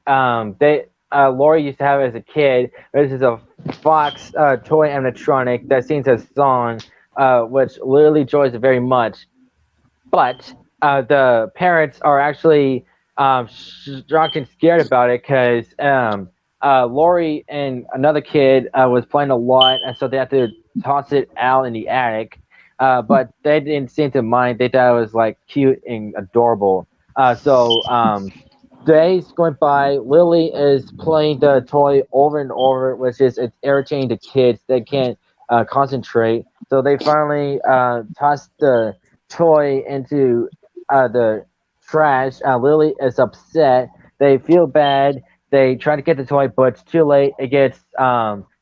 Lori used to have as a kid. This is a Fox toy animatronic that sings a song, which Lily enjoys very much. But the parents are actually shocked and scared about it because Lori and another kid was playing a lot, and so they had to toss it out in the attic. But they didn't seem to mind. They thought it was like cute and adorable. So days going by, Lily is playing the toy over and over, which is it's irritating the kids. They can't concentrate. So they finally toss the toy into the trash. Lily is upset. They feel bad. They try to get the toy, but it's too late. It gets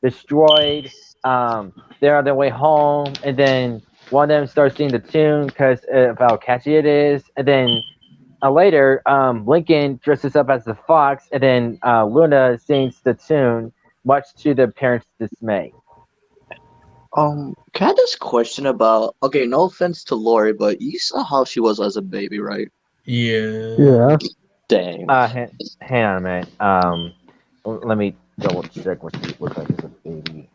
destroyed. They're on their way home, and then one of them starts singing the tune because of how catchy it is. And then later, Lincoln dresses up as the fox, and then Luna sings the tune, much to the parents' dismay. can I just question about? Okay, no offense to Lori, but you saw how she was as a baby, right? Yeah. Yeah. Dang. Hang on a minute. Let me double check what she looks like as a baby.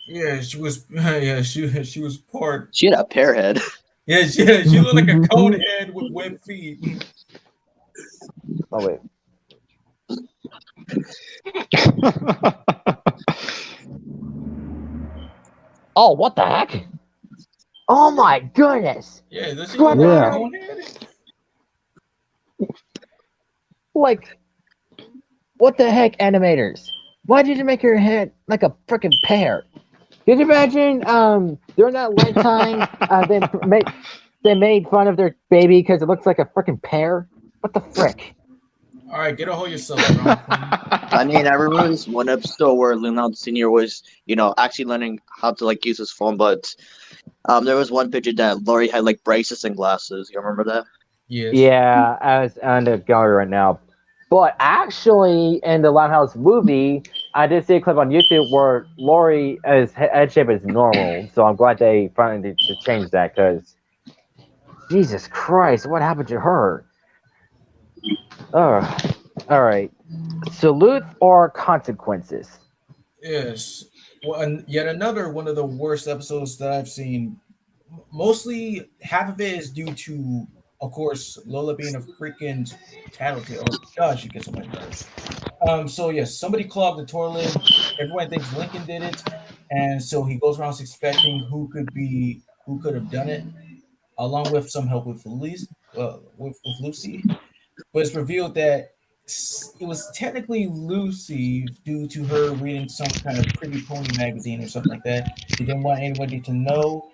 Yeah, she was. Yeah, she was part. She had a pear head. Yeah, she looked like a cone head with web feet. Oh wait. Oh, what the heck? Oh my goodness! Yeah, does she What look like a Yeah. cone head? Like, what the heck, animators? Why did you make your head like a freaking pear? Could you imagine? During that lifetime, they made fun of their baby because it looks like a freaking pear. What the frick? All right, get a hold of yourself, drama queen. I mean, I remember this one episode where Lin Loud Senior was, actually learning how to like use his phone, but there was one picture that Lori had like braces and glasses. You remember that? Yes. Yeah, I was on the gallery right now. But actually, in the Loud House movie, I did see a clip on YouTube where Lori's head shape is normal. So I'm glad they finally did change that because Jesus Christ, what happened to her? Oh, all right. Salute or consequences? Yes. Well, and yet another one of the worst episodes that I've seen mostly half of it is due to, of course, Lola being a freaking tattletale. Oh God, she gets on my nerves. So yes, somebody clogged the toilet. Everyone thinks Lincoln did it, and so he goes around suspecting who could have done it, along with some help with with Lucy. But it's revealed that it was technically Lucy due to her reading some kind of Pretty Pony magazine or something like that. She didn't want anybody to know,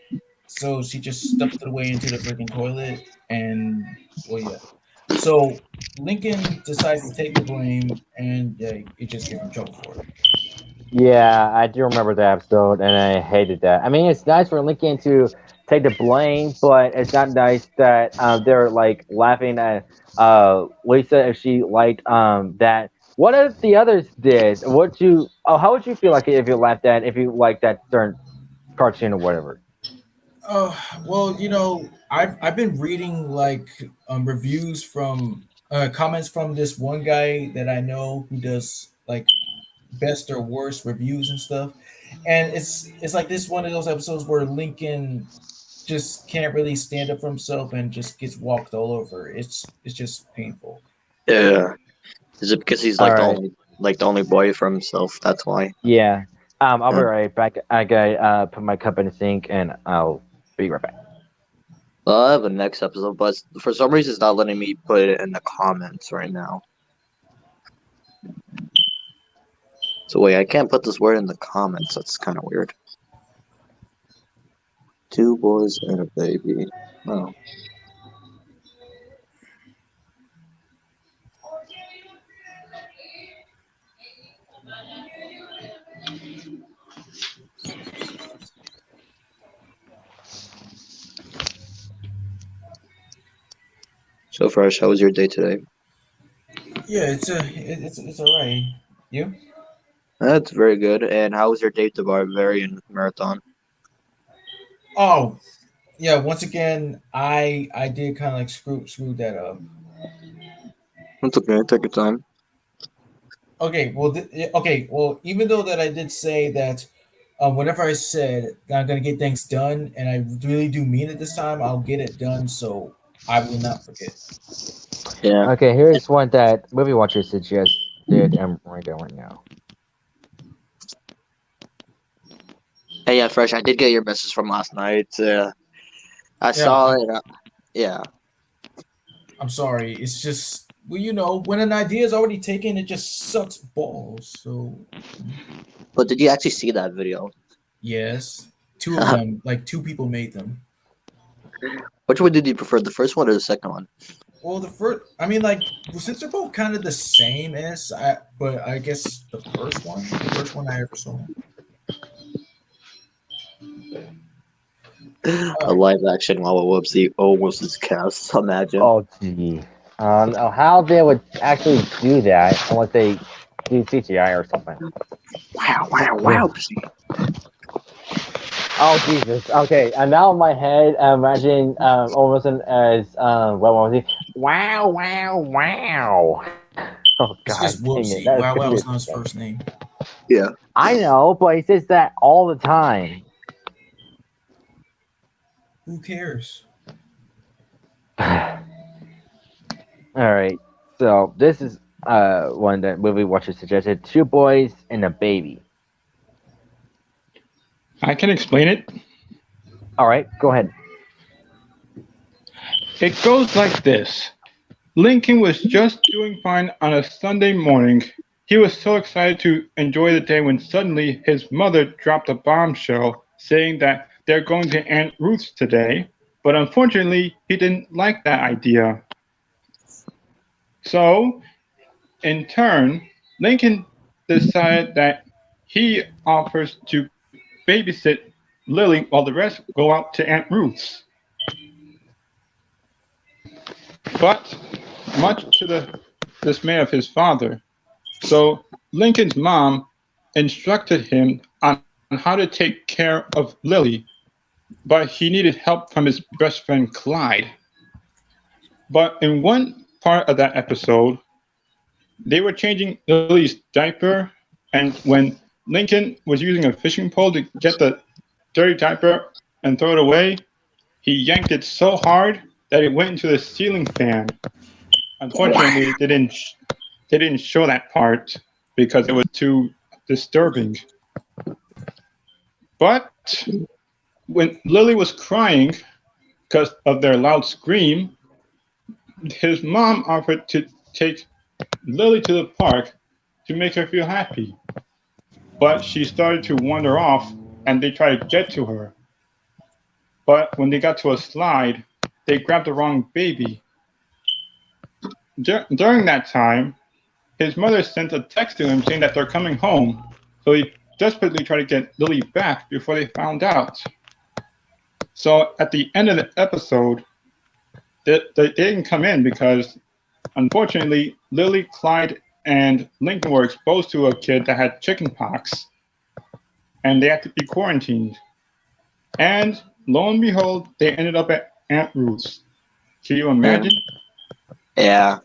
so she just stuffed it away into the freaking toilet. And well, yeah. So Lincoln decides to take the blame, and yeah, it just gets in trouble for it. Yeah, I do remember that episode, and I hated that. I mean, it's nice for Lincoln to take the blame, but it's not nice that they're like laughing at Lisa if she liked that. What if the others did? Would you? Oh, how would you feel like if you laughed at if you liked that certain cartoon or whatever? Oh well, I've been reading like reviews from comments from this one guy that I know who does like best or worst reviews and stuff, and it's like this one of those episodes where Lincoln just can't really stand up for himself and just gets walked all over. It's just painful. Yeah. Is it because he's All right. the only boy for himself? That's why. Yeah. I'll be Yeah. right back. I gotta put my cup in the sink, and I'll be right back. Well, I have a next episode, but for some reason, it's not letting me put it in the comments right now. So wait, I can't put this word in the comments. That's kind of weird. Two boys and a baby. Oh. So Fresh, how was your day today? Yeah, it's alright. You? That's very good. And how was your day to Barbarian Marathon? Oh yeah. Once again, I did kind of like screw that up. That's okay. Take your time. Okay, well, even though that I did say that, whenever I said that I'm gonna get things done, and I really do mean it this time, I'll get it done. So I will not forget. Yeah. Okay, here's one that movie watchers suggested. I'm right there right now. Hey, yeah, Fresh. I did get your message from last night. I Yeah, saw it. Yeah. I'm sorry. It's just, well, when an idea is already taken, it just sucks balls. So But did you actually see that video? yes, two of them, like two people made them. Which one did you prefer, the first one or the second one? Well, the first, I mean, like, since they're both kind of the same as, but I guess the first one I ever saw. A live action Wawa Whoopsie almost is cast. Imagine. Oh, gee. I don't know how they would actually do that unless they do CGI or something. Wow, wow, wow. Oh, Jesus. Okay, and now in my head, I'm imagining almost as, what was he? Wow, wow, wow. Oh, It's God just dang it. Whoopsie. That is Wow, Wow gonna is be not his first name. Yeah. I know, but he says that all the time. Who cares? All right. So this is one that movie watcher suggested: two boys and a baby. I can explain it. All right, go ahead. It goes like this. Lincoln was just doing fine on a Sunday morning. He was so excited to enjoy the day when suddenly his mother dropped a bombshell saying that they're going to Aunt Ruth's today, but unfortunately he didn't like that idea. So, in turn, Lincoln decided that he offers to babysit Lily while the rest go out to Aunt Ruth's. But much to the dismay of his father, so Lincoln's mom instructed him on how to take care of Lily, but he needed help from his best friend Clyde. But in one part of that episode, they were changing Lily's diaper, and when Lincoln was using a fishing pole to get the dirty diaper and throw it away, he yanked it so hard that it went into the ceiling fan. Unfortunately, they didn't show that part because it was too disturbing. But when Lily was crying because of their loud scream, his mom offered to take Lily to the park to make her feel happy. But she started to wander off and they tried to get to her. But when they got to a slide, they grabbed the wrong baby. During that time, his mother sent a text to him saying that they're coming home. So he desperately tried to get Lily back before they found out. So at the end of the episode, they didn't come in because, unfortunately, Lily, Clyde, and Lincoln were exposed to a kid that had chickenpox, and they had to be quarantined. And lo and behold, they ended up at Aunt Ruth's. Can you imagine? Yeah.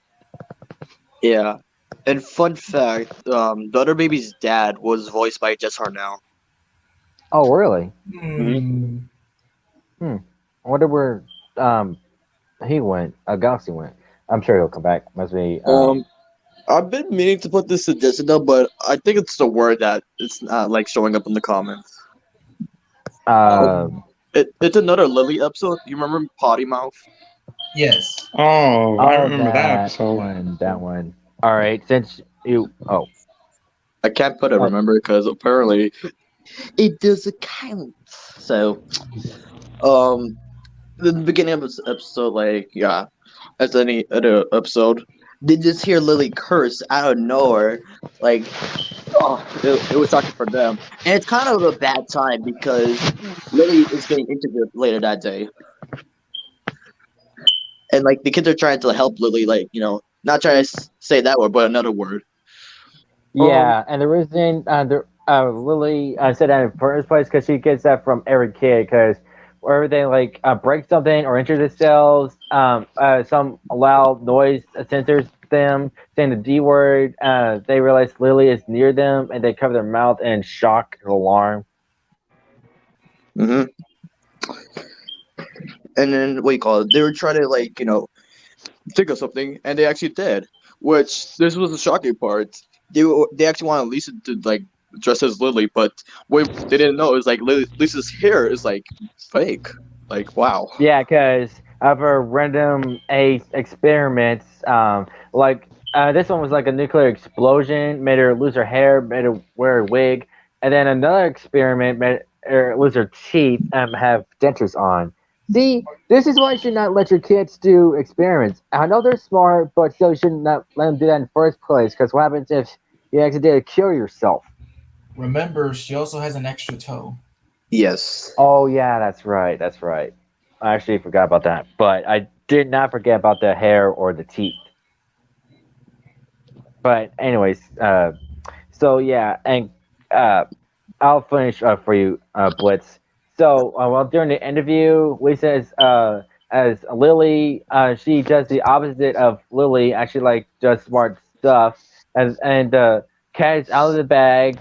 Yeah. And fun fact, the other baby's dad was voiced by Jess Harnell. Oh, really? Hmm. I wonder where he went. Galaxy went. I'm sure he'll come back. Must be. I've been meaning to put this suggestion down, but I think it's the word that it's not like showing up in the comments. It's another Lily episode. You remember Potty Mouth? Yes. Oh, I Oh, remember that episode. That one. All right. Since you. Oh. I can't put it remember because apparently it doesn't count. So, the beginning of this episode, like, yeah, as any other episode, they just hear Lily curse out of nowhere. Like, oh, it was shocking for them. And it's kind of a bad time because Lily is getting interviewed later that day. And, like, the kids are trying to help Lily, like, not trying to say that word, but another word. Yeah, and the reason Lily said that in the first place because she gets that from every kid because wherever they like break something or injure themselves, some loud noise censors them saying the D word. They realize Lily is near them and they cover their mouth in shock and alarm. Mm-hmm. And then what do you call it? They were trying to think of something, and they actually did. Which this was the shocking part. They actually wanted Lisa to dress as Lily, but what they didn't know is Lisa's hair is fake. Like, wow. Yeah, because of her random experiments, this one was like a nuclear explosion, made her lose her hair, made her wear a wig, and then another experiment made her lose her teeth and have dentures on. See, this is why you should not let your kids do experiments. I know they're smart, but still you should not let them do that in the first place, because what happens if you accidentally kill yourself? Remember, she also has an extra toe. Yes. Oh, yeah, that's right, that's right. I actually forgot about that, but I did not forget about the hair or the teeth. But anyways, so yeah, and I'll finish for you, Blitz. So well, during the interview, Lisa is as Lily, she does the opposite of Lily. Actually, like does smart stuff, and cat is out of the bag.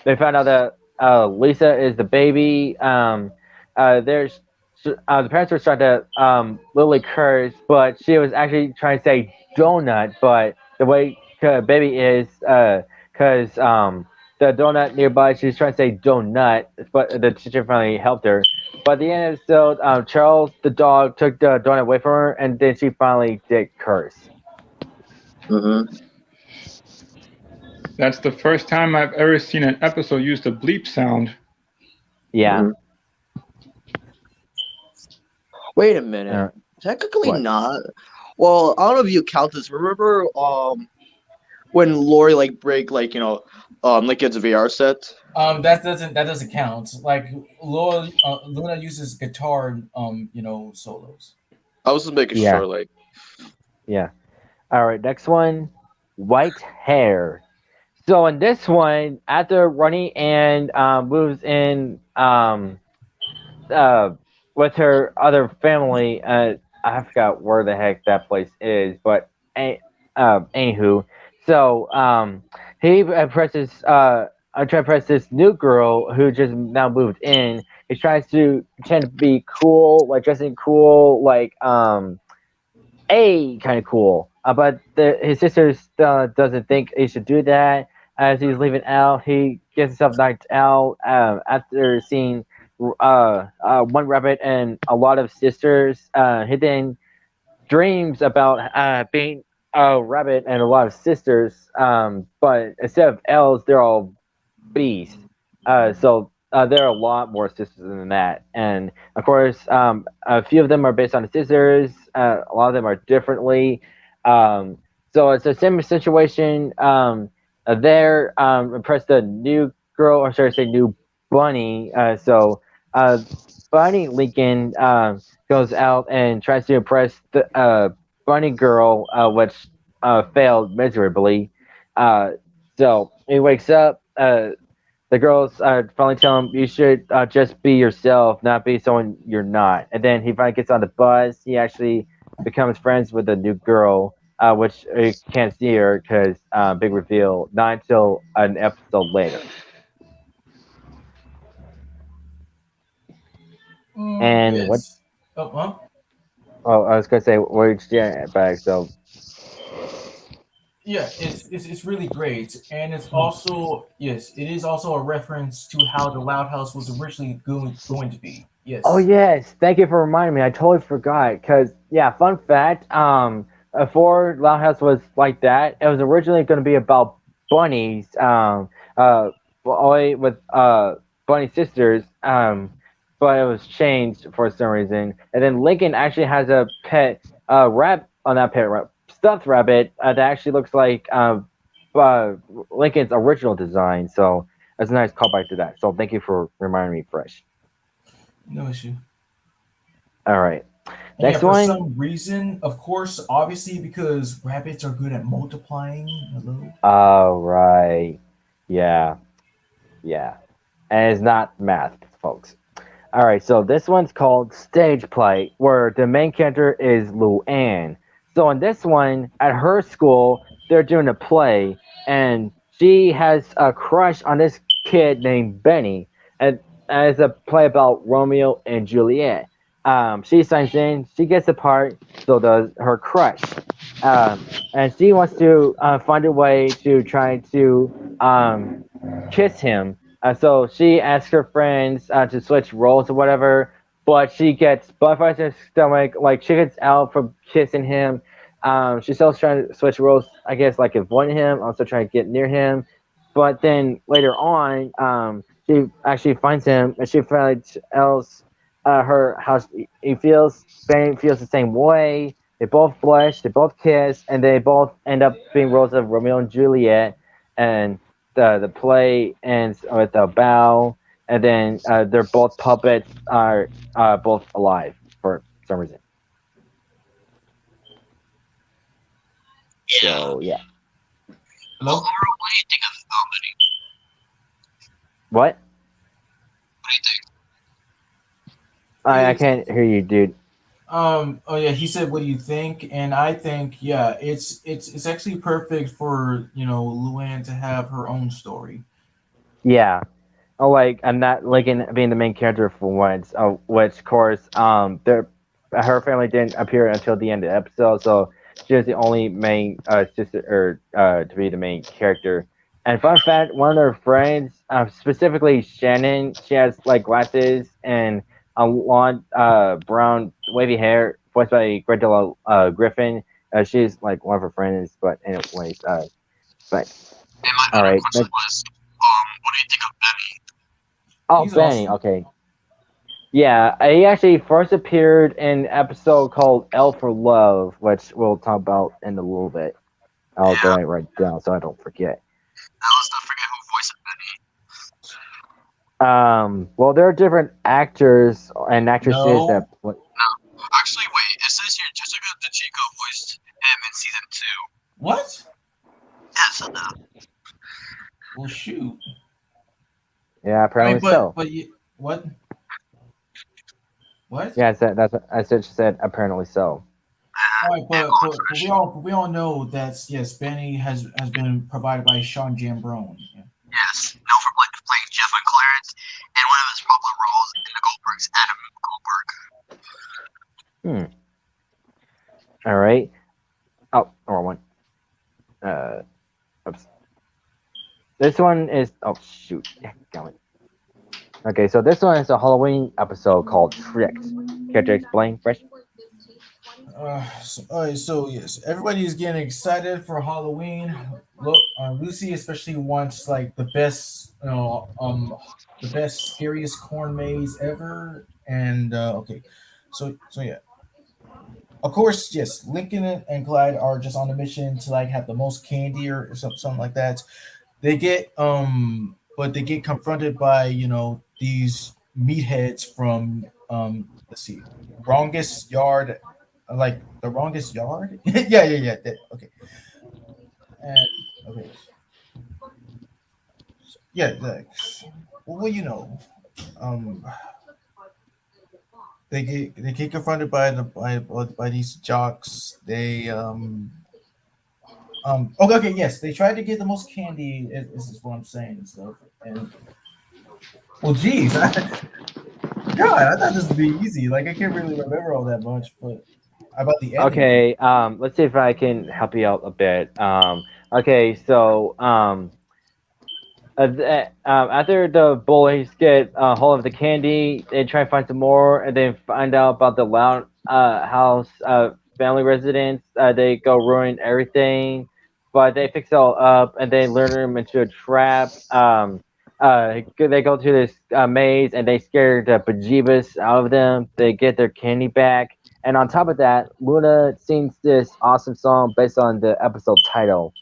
They found out that Lisa is the baby. There's the parents were trying to Lily curse, but she was actually trying to say donut. But the way baby is, because the donut nearby, she's trying to say donut, but the teacher finally helped her. But at the end of the episode, Charles the dog took the donut away from her, and then she finally did curse. Mm-hmm. That's the first time I've ever seen an episode use the bleep sound. Yeah. Mm-hmm. Wait a minute. Technically What? not. Well, I don't know if you count this. Remember when Lori break Lincoln's VR set? That doesn't count. Like Luna uses guitar, solos. I was just making Yeah. sure. Yeah. All right. Next one, white hair. So in this one, after Ronnie and moves in with her other family, I forgot where the heck that place is, but anywho, so he presses I try to press this new girl who just now moved in he tries to pretend to be cool, like dressing cool, like kind of cool. But his sister doesn't think he should do that. As he's leaving out, he gets himself knocked out after seeing one rabbit and a lot of sisters. He then dreams about being a rabbit and a lot of sisters. But instead of elves, they're all beasts. So there are a lot more sisters than that, and of course, a few of them are based on the sisters. A lot of them are differently. Um, so it's a similar situation. There, impress the new girl, or should I say, new bunny. Uh, Bunny Lincoln goes out and tries to impress the bunny girl, which failed miserably. Uh, so he wakes up. The girls finally tell him you should just be yourself, not be someone you're not. And then he finally gets on the bus. He actually becomes friends with a new girl, which you can't see her because big reveal, not until an episode later. And what? Yes. Oh, huh? Oh, I was gonna say we're yeah, back. So Yeah, it's really great, and it's also yes, it is also a reference to how the Loud House was originally going to be. oh Yes. yes, thank you for reminding me. I totally forgot. Cause yeah, fun fact. Before Loud House was like that, it was originally going to be about bunnies. Only with bunny sisters. But it was changed for some reason. And then Lincoln actually has a pet not pet rabbit, stuffed rabbit that actually looks like uh Lincoln's original design. So that's a nice callback to that. So thank you for reminding me fresh. No issue. All right. And yeah, Next for one. some reason, of course, obviously because rabbits are good at multiplying. Hello. All right. Yeah. Yeah. And it's not math, folks. All right. So this one's called Stage Play, where the main character is Luann. So in this one, at her school, they're doing a play, and she has a crush on this kid named Benny, and it's a play about Romeo and Juliet. She signs in, she gets the part, so does her crush, and she wants to find a way to try to kiss him. So she asks her friends to switch roles or whatever, but she gets butterflies in her stomach, like she gets out from kissing him. She's still trying to switch roles, I guess, like avoiding him, also trying to get near him. But then later on, she actually finds him, and she finally tells her how he feels. Benny feels the same way. They both blush, they both kiss, and they both end up being roles of Romeo and Juliet. And the play ends with a bow, and then they're both puppets are both alive for some reason. Yeah. So yeah. Hello. Overall, what do you think of the comedy? What? What do you think? I can't hear you, dude. Oh yeah, he said, "What do you think?" And I think, yeah, it's actually perfect for Luann to have her own story. Yeah. Oh, like I'm not liking being the main character for once. Which, of course, her family didn't appear until the end of the episode, so she was the only main sister or to be the main character. And fun fact, one of their friends, specifically Shannon, she has like glasses and a long brown wavy hair, voiced by Greta Griffin. She's like one of her friends, but anyways, but And my all other right. question was, what do you think of Benny? Oh, He's Benny. awesome. Okay. Yeah, he actually first appeared in an episode called L for Love, which we'll talk about in a little bit. I'll go ahead and write it down so I don't forget. Now let's not forget who voiced Benny. Well, there are different actors and actresses No. that. No, actually, wait. It says here Jessica DeChico voiced him in season 2. What? Yeah, it said that. Well, shoot. Yeah, apparently so. But what? What? Yeah, I said she said apparently so. All right, but we all know that yes, Benny has been provided by Sean Jambrone. Yeah. Yes, known for playing Jeff and Clarence, and one of his popular roles in the Hmm. All right. Oh, wrong one. Uh, oops. This one is. Oh shoot. Yeah, going. Okay, so this one is a Halloween episode called Tricked. Care to explain, Fresh? So yes, everybody is getting excited for Halloween. Look, Lucy especially wants like the best scariest corn maze ever. And okay, so yeah, of course, yes, Lincoln and Clyde are just on a mission to like have the most candy or something like that. But they get confronted by these meatheads from let's see, wrongest yard, like the wrongest yard. Yeah. Okay, and okay, yeah, well, um, they get confronted by these jocks. Okay, yes, they tried to get the most candy. Is what I'm saying and stuff. And well, geez, God, I thought this would be easy. Like I can't really remember all that much, but about the ending. Okay. Let's see if I can help you out a bit. Okay. So after the boys get a hold of the candy, they try to find some more, and then find out about the loud house family residence. They go ruin everything, but they fix it all up, and they lure them into a trap. They go to this maze, and they scare the bejeebus out of them. They get their candy back, and on top of that, Luna sings this awesome song based on the episode title.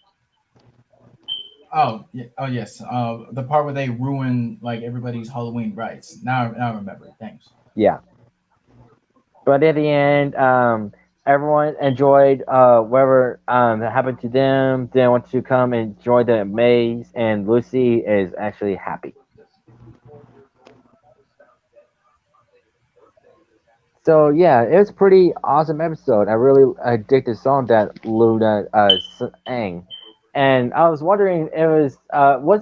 Oh, yeah, oh yes, the part where they ruin like everybody's Halloween rights. Now I remember. Thanks. Yeah. But at the end, everyone enjoyed whatever happened to them. They want to come and enjoy the maze, and Lucy is actually happy. So yeah, it was a pretty awesome episode. I really dig the song that Luna sang, and I was wondering, was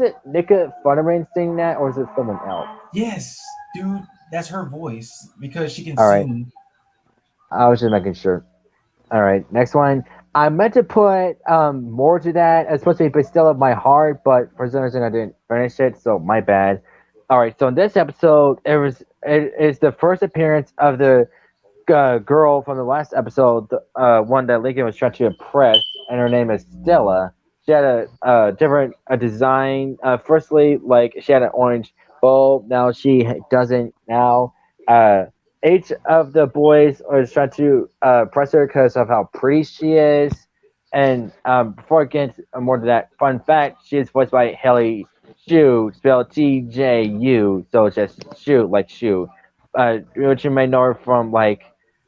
it Nika Futterman singing that, or was it someone else? Yes, dude, that's her voice because she can All right, sing. I was just making sure. All right, next one. I meant to put more to that. It's supposed to be still of my heart, but for some reason I didn't finish it, so my bad. All right, so in this episode, it is the first appearance of the girl from the last episode, the one that Lincoln was trying to impress, and her name is Stella. She had a different design. Firstly, like she had an orange bow. Now she doesn't. Now, uh, each of the boys was trying to press her because of how pretty she is. And before I get into more to that, fun fact: she is voiced by Haley Shu, spelled Tju. So it's just Shu, like Shu. Which you may know her from like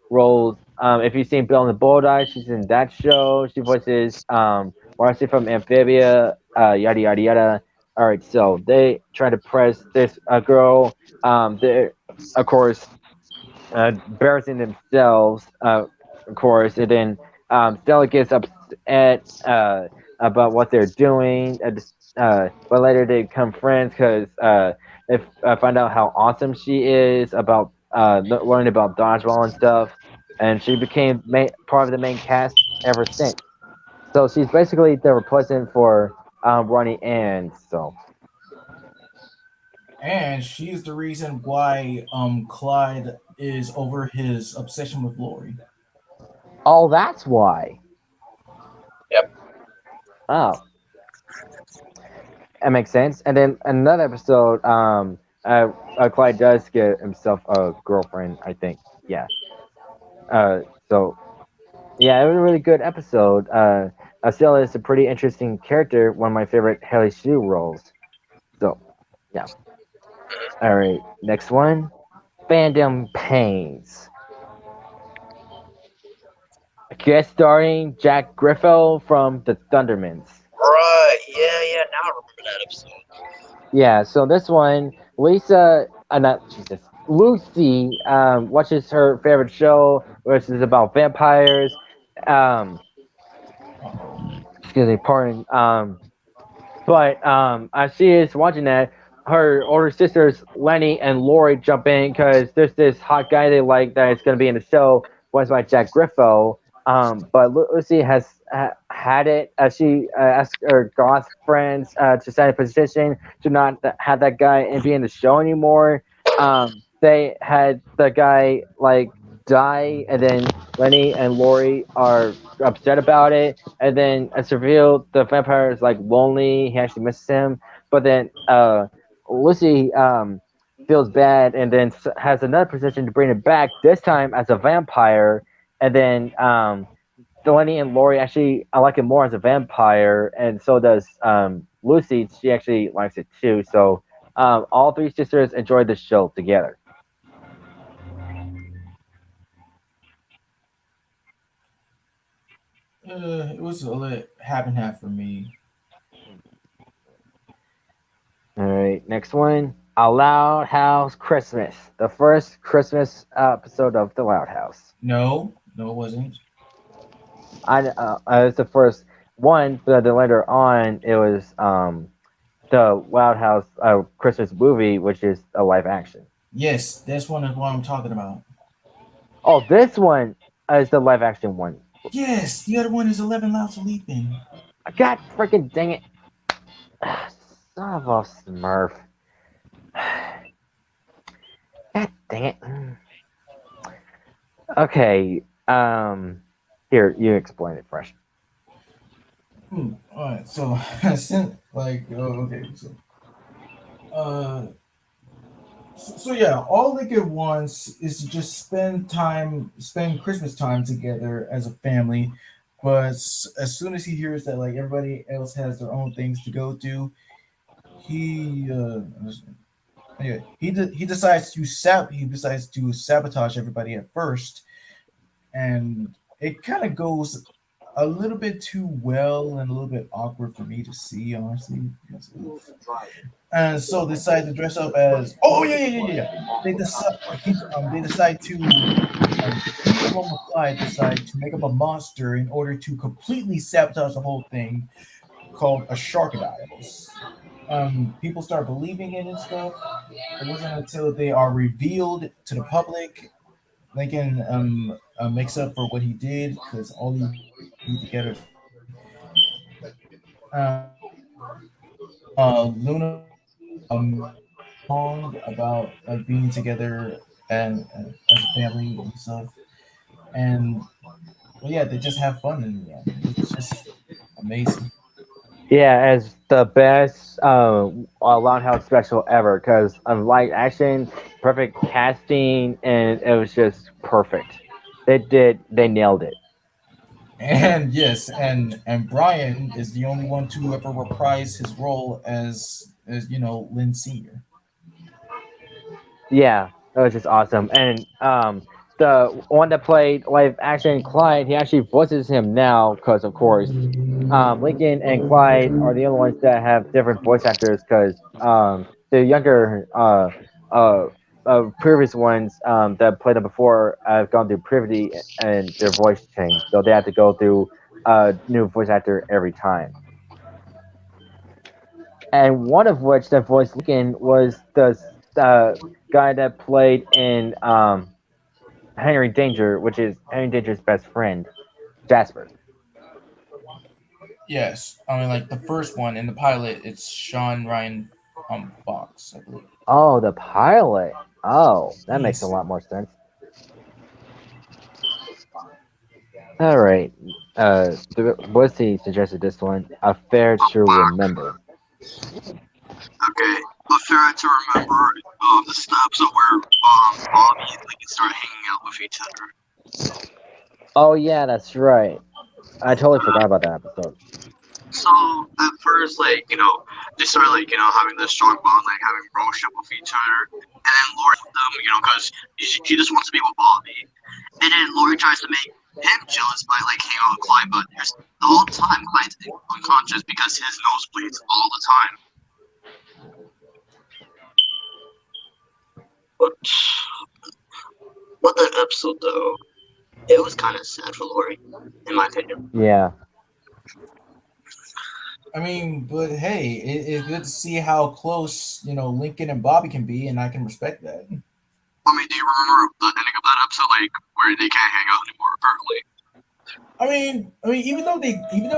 roles. If you've seen Bill and the Bulldogs, she's in that show. She voices Marcy from Amphibia, yada yada yada. All right, so they try to press this girl. They're of course embarrassing themselves, of course, and then Stella gets upset about what they're doing. But later they become friends because they find out how awesome she is about learning about dodgeball and stuff, and she became part of the main cast ever since. So she's basically the replacement for Ronnie Ann. So And she's the reason why Clyde is over his obsession with Lori. oh, that's why. Yep. Oh, that makes sense. And then another episode, Clyde does get himself a girlfriend, I think. Yeah. So yeah, it was a really good episode. Stella is a pretty interesting character, one of my favorite Haley Sue roles. So yeah. All right, next one, Fandom Pains. Guest starring Jack Griffo from the Thundermans. Right. Yeah. Now I remember that episode. Yeah, so this one, Lisa, not Jesus, Lucy, watches her favorite show, which is about vampires. Um, excuse me, pardon. But as she is watching that, her older sisters Lenny and Lori jump in because there's this hot guy they like that is going to be in the show. voiced by Jack Griffo. But Lucy has had it. She asked her goth friends to sign a petition to not have that guy and be in the show anymore. They had the guy like die, and then Lenny and Lori are upset about it. And then it's revealed the vampire is like lonely. He actually misses him. But then Lucy feels bad, and then has another position to bring it back. This time as a vampire, and then Delaney and Lori actually I like it more as a vampire, and so does Lucy. She actually likes it too. So all three sisters enjoyed the show together. It was a half and half for me. All right, next one. A Loud House Christmas, the first Christmas episode of The Loud House. No, no, it wasn't. It's the first one, but then later on it was the Loud House Christmas movie, which is a live action. Yes, that's one is what I'm talking about. Oh, this one is the live action one. Yes, the other one is 11 Loud Sleeping. God freaking dang it! Son of a Smurf. God dang it. Okay. Here, you explain it, Fresh. All right, so since okay, uh, so yeah, all Lincoln wants is to just spend Christmas time together as a family. But as soon as he hears that like everybody else has their own things to go do, he yeah, he decides to sabotage everybody at first, and it kind of goes a little bit too well and a little bit awkward for me to see, honestly. And so they decide to dress up as they decide to he along with Clyde decide to make up a monster in order to completely sabotage the whole thing called a Sharkadiles. People start believing it and stuff. It wasn't until they are revealed to the public Lincoln makes up for what he did because all he need together. Luna song about like being together and as a family and stuff. And well, yeah, they just have fun in the end. It's just amazing. Yeah, as the best Loud House special ever because of light action, perfect casting, and it was just perfect. They nailed it. And yes, and Brian is the only one to ever reprise his role as Lynn Senior. Yeah, that was just awesome. And the one that played live action Clyde, he actually voices him now because, of course, Lincoln and Clyde are the only ones that have different voice actors because the younger previous ones that played them before have gone through puberty and their voice changed, so they had to go through a new voice actor every time. And one of which that voiced Lincoln was the uh, guy that played in Henry Danger, which is Henry Danger's best friend, Jasper. Yes, I mean like the first one in the pilot, it's Sean Ryan Fox, I believe. Oh, the pilot. Oh, that makes a Yes. lot more sense. All right. Boise suggested this one. A fair to remember. Okay, but fair to remember this is the episode where Bobby and Lincoln start hanging out with each other. Oh yeah, that's right. I totally forgot about that episode. So at first, they start having this strong bond, like having broship with each other, and then Lori, because she just wants to be with Bobby, and then Lori tries to make him jealous by hanging out with Clyde, but there's the whole time Clyde's unconscious because his nose bleeds all the time. But that episode though, it was kind of sad for Lori, in my opinion. Yeah. I mean, but hey, it's good to see how close Lincoln and Bobby can be, and I can respect that. I mean, do you remember the ending of that episode, like where they can't hang out anymore? Apparently. Even though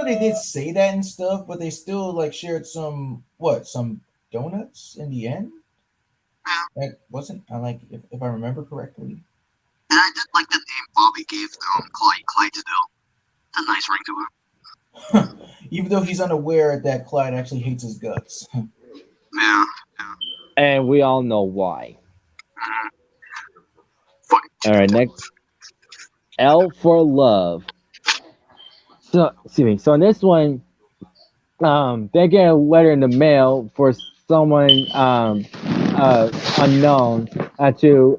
they did say that and stuff, but they still like shared some donuts in the end. Yeah. That wasn't I like if I remember correctly. And I did like the name Bobby gave Clydesdale. It's a nice ring to it. Even though he's unaware that Clyde actually hates his guts. Yeah. And we all know why. Funny. All right, next. L for love. So, excuse me. So in this one, they get a letter in the mail for someone unknown to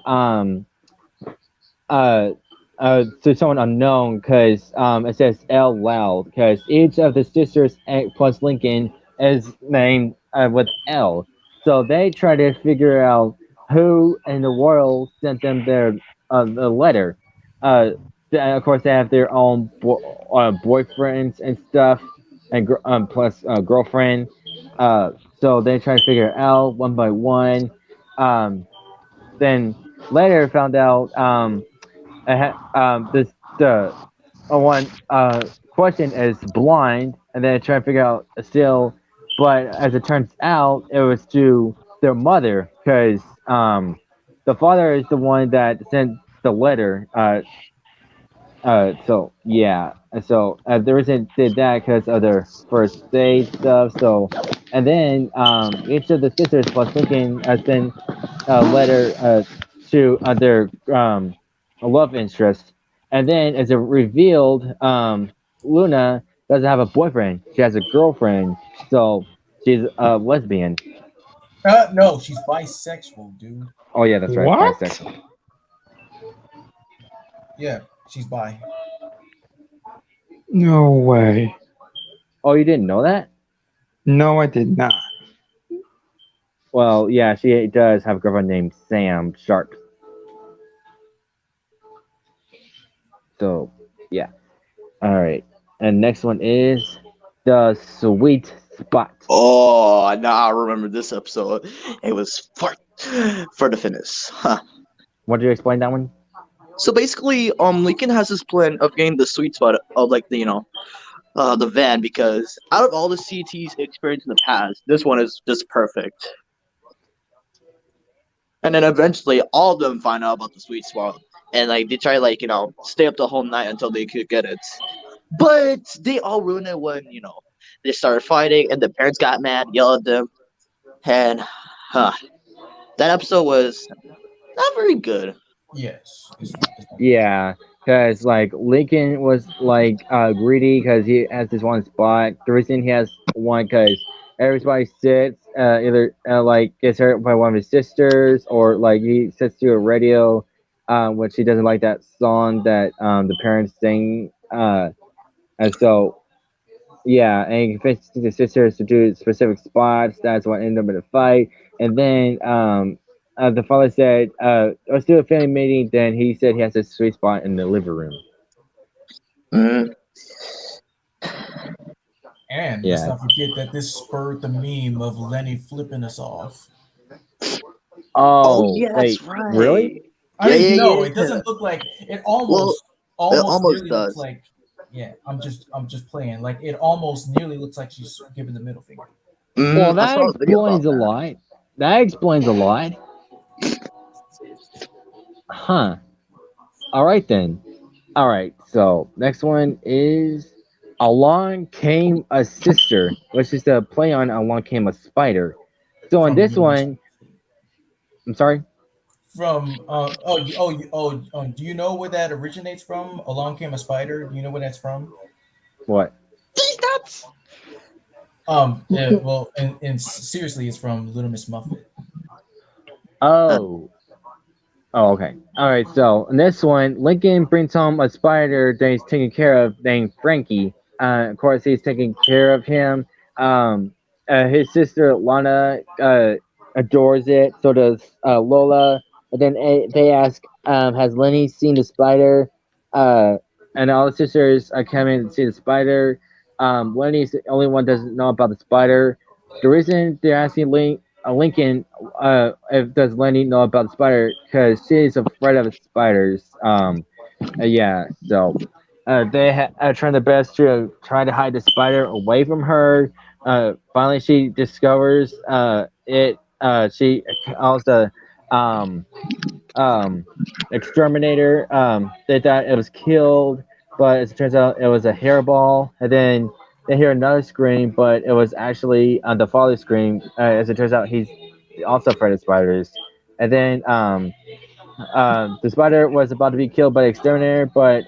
someone unknown because it says L loud because each of the sisters plus Lincoln is named with L. So they try to figure out who in the world sent them the letter. Of course, they have their own boyfriends and stuff, and plus girlfriend. So they try to figure it out one by one. Then later found out this the one question is blind, and then try to figure out still. But as it turns out, it was to their mother because the father is the one that sent the letter. So yeah, and so the reason did that because of their first date stuff. So, and then each of the sisters plus Lincoln sent a letter to their love interest, and then as it revealed, Luna doesn't have a boyfriend; she has a girlfriend. So she's a lesbian. No, she's bisexual, dude. Oh yeah, that's right. What? Bisexual. Yeah, she's bi. No way. Oh, you didn't know that? No, I did not. Well, yeah, she does have a girlfriend named Sam Sharp. So, yeah. All right. And next one is the sweet spot. Oh, now I remember this episode. It was for the fitness. Huh. Want to explain that one? So basically, Lincoln has this plan of getting the sweet spot of like the van because out of all the CTs experienced in the past, this one is just perfect. And then eventually, all of them find out about the sweet spot, and like they try stay up the whole night until they could get it. But they all ruin it when they started fighting, and the parents got mad, yelled at them, and that episode was not very good. Yes. Yeah, because like Lincoln was like greedy because he has this one spot. The reason he has one because everybody sits either like gets hurt by one of his sisters or like he sits to a radio, which he doesn't like that song that the parents sing. And so yeah, and he convinces the sisters to do specific spots. That's what ended up in a fight. And then the father said, let's do a family meeting. Then he said he has a sweet spot in the living room. Mm. And let's Yeah. not forget that this spurred the meme of Lenny flipping us off. Oh, yeah, wait, that's right. really? I mean, no, yeah. it doesn't look like it. Well, almost Nearly does. looks like. Yeah, I'm just playing. Like it almost nearly looks like she's giving the middle finger. Well, I that saw a video about explains a that. lot. That explains a lot. Huh. All right then. All right. So next one is Along Came a Sister, which is the play on Along Came a Spider. So in From this Little Miss- one, I'm sorry. From do you know where that originates from? Along Came a Spider. Do you know where that's from? What? These nuts. Well, and seriously, it's from Little Miss Muffet. Oh. Oh, okay. All right. So in this one, Lincoln brings home a spider that he's taking care of, named Frankie. Of course, he's taking care of him. His sister Lana adores it. So does Lola. And then they ask, "Has Lenny seen the spider?" And all the sisters come in to see the spider. Lenny's the only one that doesn't know about the spider. The reason they're asking Lincoln if does Lenny know about the spider because she's afraid of spiders. Yeah, so trying their best to try to hide the spider away from her. Finally, she discovers it. She calls the um, um, exterminator. They thought it was killed, but as it turns out, it was a hairball. And then they hear another scream, but it was actually the father's scream. As it turns out, he's also afraid of spiders. And then the spider was about to be killed by the exterminator, but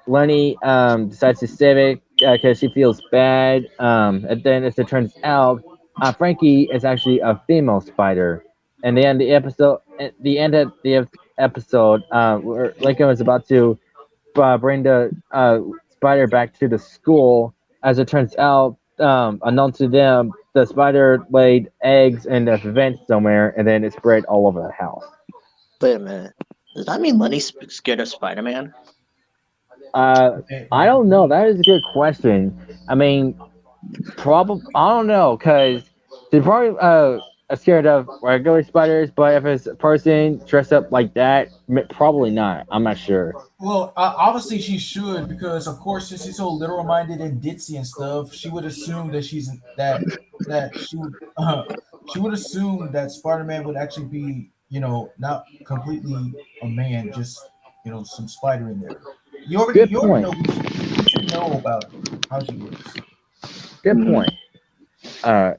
Lenny decides to save it because she feels bad. And then, as it turns out, Frankie is actually a female spider. And at the end of the episode, where Lincoln was about to bring the spider back to the school. As it turns out, unknown to them, the spider laid eggs in a vent somewhere, and then it spread all over the house. Wait a minute. Does that mean Lenny's scared of Spider Man? Uh, I don't know. That is a good question. I mean, probably I don't know because they're probably scared of regular spiders, but if it's a person dressed up like that, probably not. I'm not sure. Well, obviously she should because, of course, since she's so literal-minded and ditzy and stuff, she would assume that that she would assume that Spider-Man would actually be, not completely a man, just some spider in there. Good You already point. know you should know about how she is. Good point.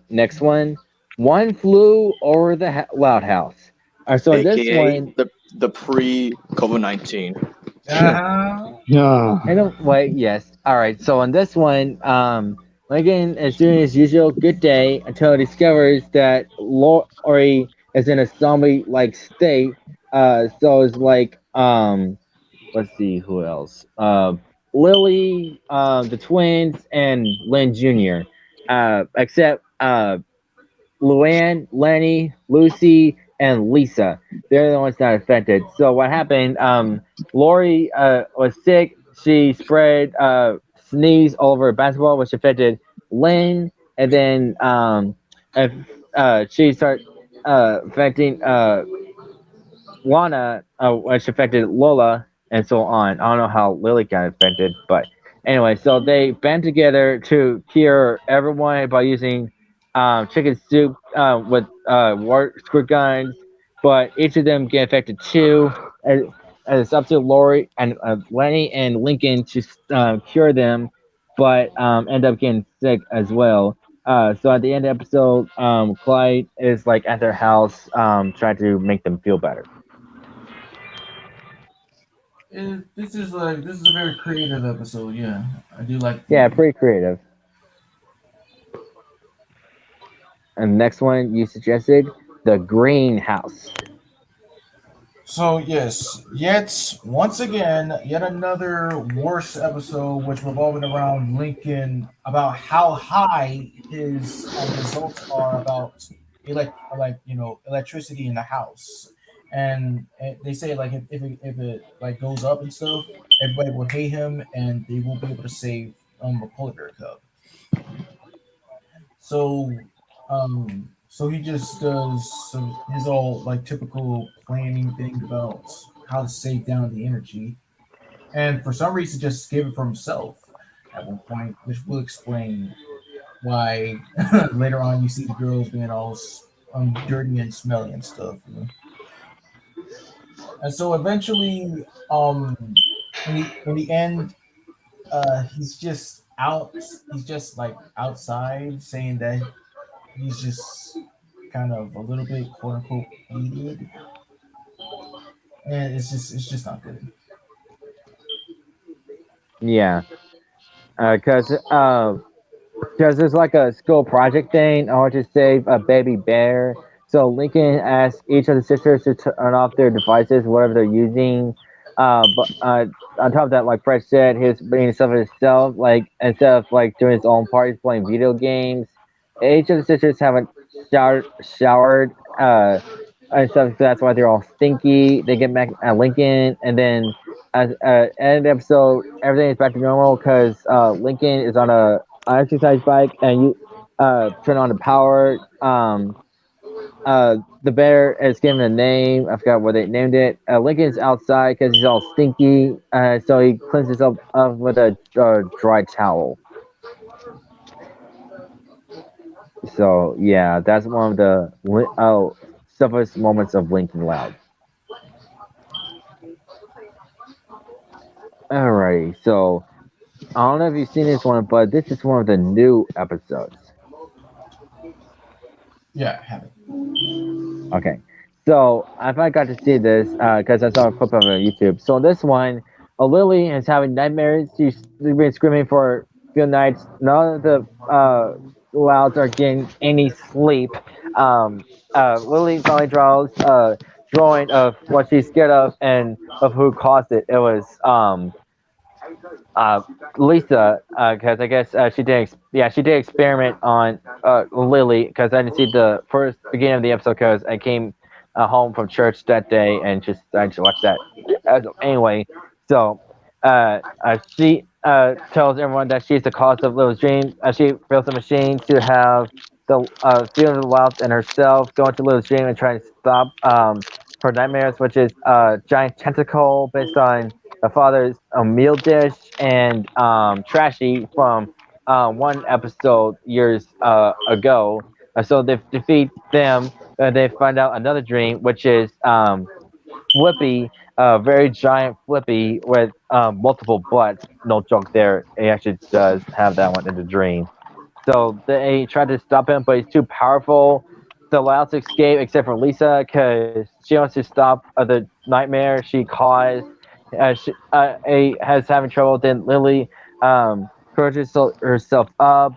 Next one. One flew over the loud house. So in this AKA one, the pre COVID-19. Uh-huh. Yeah. I don't wait. Yes. All right. So on this one, Lincoln is doing his usual good day until he discovers that Lori is in a zombie-like state. So it's like let's see who else. Lily, the twins, and Lynn Jr. Except Luann, Lenny, Lucy, and Lisa. They're the ones not affected. So what happened? Lori was sick. She spread sneeze all over a basketball, which affected Lynn, and then if, she started affecting Lana, which affected Lola, and so on. I don't know how Lily got affected, but anyway, so they band together to cure everyone by using chicken soup with squirt guns, but each of them get affected too. And it's up to Lori and Lenny and Lincoln to cure them, but end up getting sick as well. So at the end of the episode, Clyde is like at their house, trying to make them feel better. This is a very creative episode. Yeah, I do like Yeah, the. pretty creative. And the next one you suggested, the greenhouse. So yes, yet once again, yet another worse episode, which revolving around Lincoln about how high his results are about electricity in the house, and they say like if it like goes up and stuff, everybody will hate him and they won't be able to save a polar bear cub. So he just does his all like typical planning thing about how to save down the energy, and for some reason just gave it for himself at one point, which will explain why later on you see the girls being all dirty and smelly and stuff. And so eventually, in the end, he's just out. He's just like outside saying that he's just kind of a little bit quote unquote heated, and it's just not good. Yeah, because there's like a school project thing or to save a baby bear. So Lincoln asked each of the sisters to turn off their devices, whatever they're using. But on top of that, like Fred said, he was bringing stuff for himself, like instead of like doing his own parties playing video games. Each of the sisters haven't showered and stuff. So that's why they're all stinky. They get back at Lincoln, and then as end of the episode, everything is back to normal because Lincoln is on a exercise bike, and you turn on the power. the bear is given a name. I forgot what they named it. Lincoln's outside because he's all stinky. So he cleans himself up with a dry towel. So yeah, that's one of the toughest moments of Lincoln Loud. Alrighty, so I don't know if you've seen this one, but this is one of the new episodes. Yeah, have it. Okay, so I finally got to see this because I saw a clip of it on YouTube. So this one, Lily is having nightmares. She's been screaming for a few nights. None of the Louds are getting any sleep. Um, Lily finally draws a drawing of what she's scared of and of who caused it. It was uh, Lisa, because I guess she did experiment on Lily because I didn't see the first beginning of the episode because I came home from church that day and just decided to watch that. Anyway, so she tells everyone that she's the cause of Lily's dream. She built a machine to have the feeling of the wild and herself go into Lily's dream and try to stop her nightmares, which is a giant tentacle based on a father's meal dish and Trashy from one episode years ago. So they defeat them. They find out another dream, which is Flippy, very giant Flippy with multiple butts. No joke there. He actually does have that one in the dream. So they try to stop him, but he's too powerful. The Louds escape, except for Lisa, because she wants to stop the nightmare she caused. Has having trouble. Then Lily purges herself up.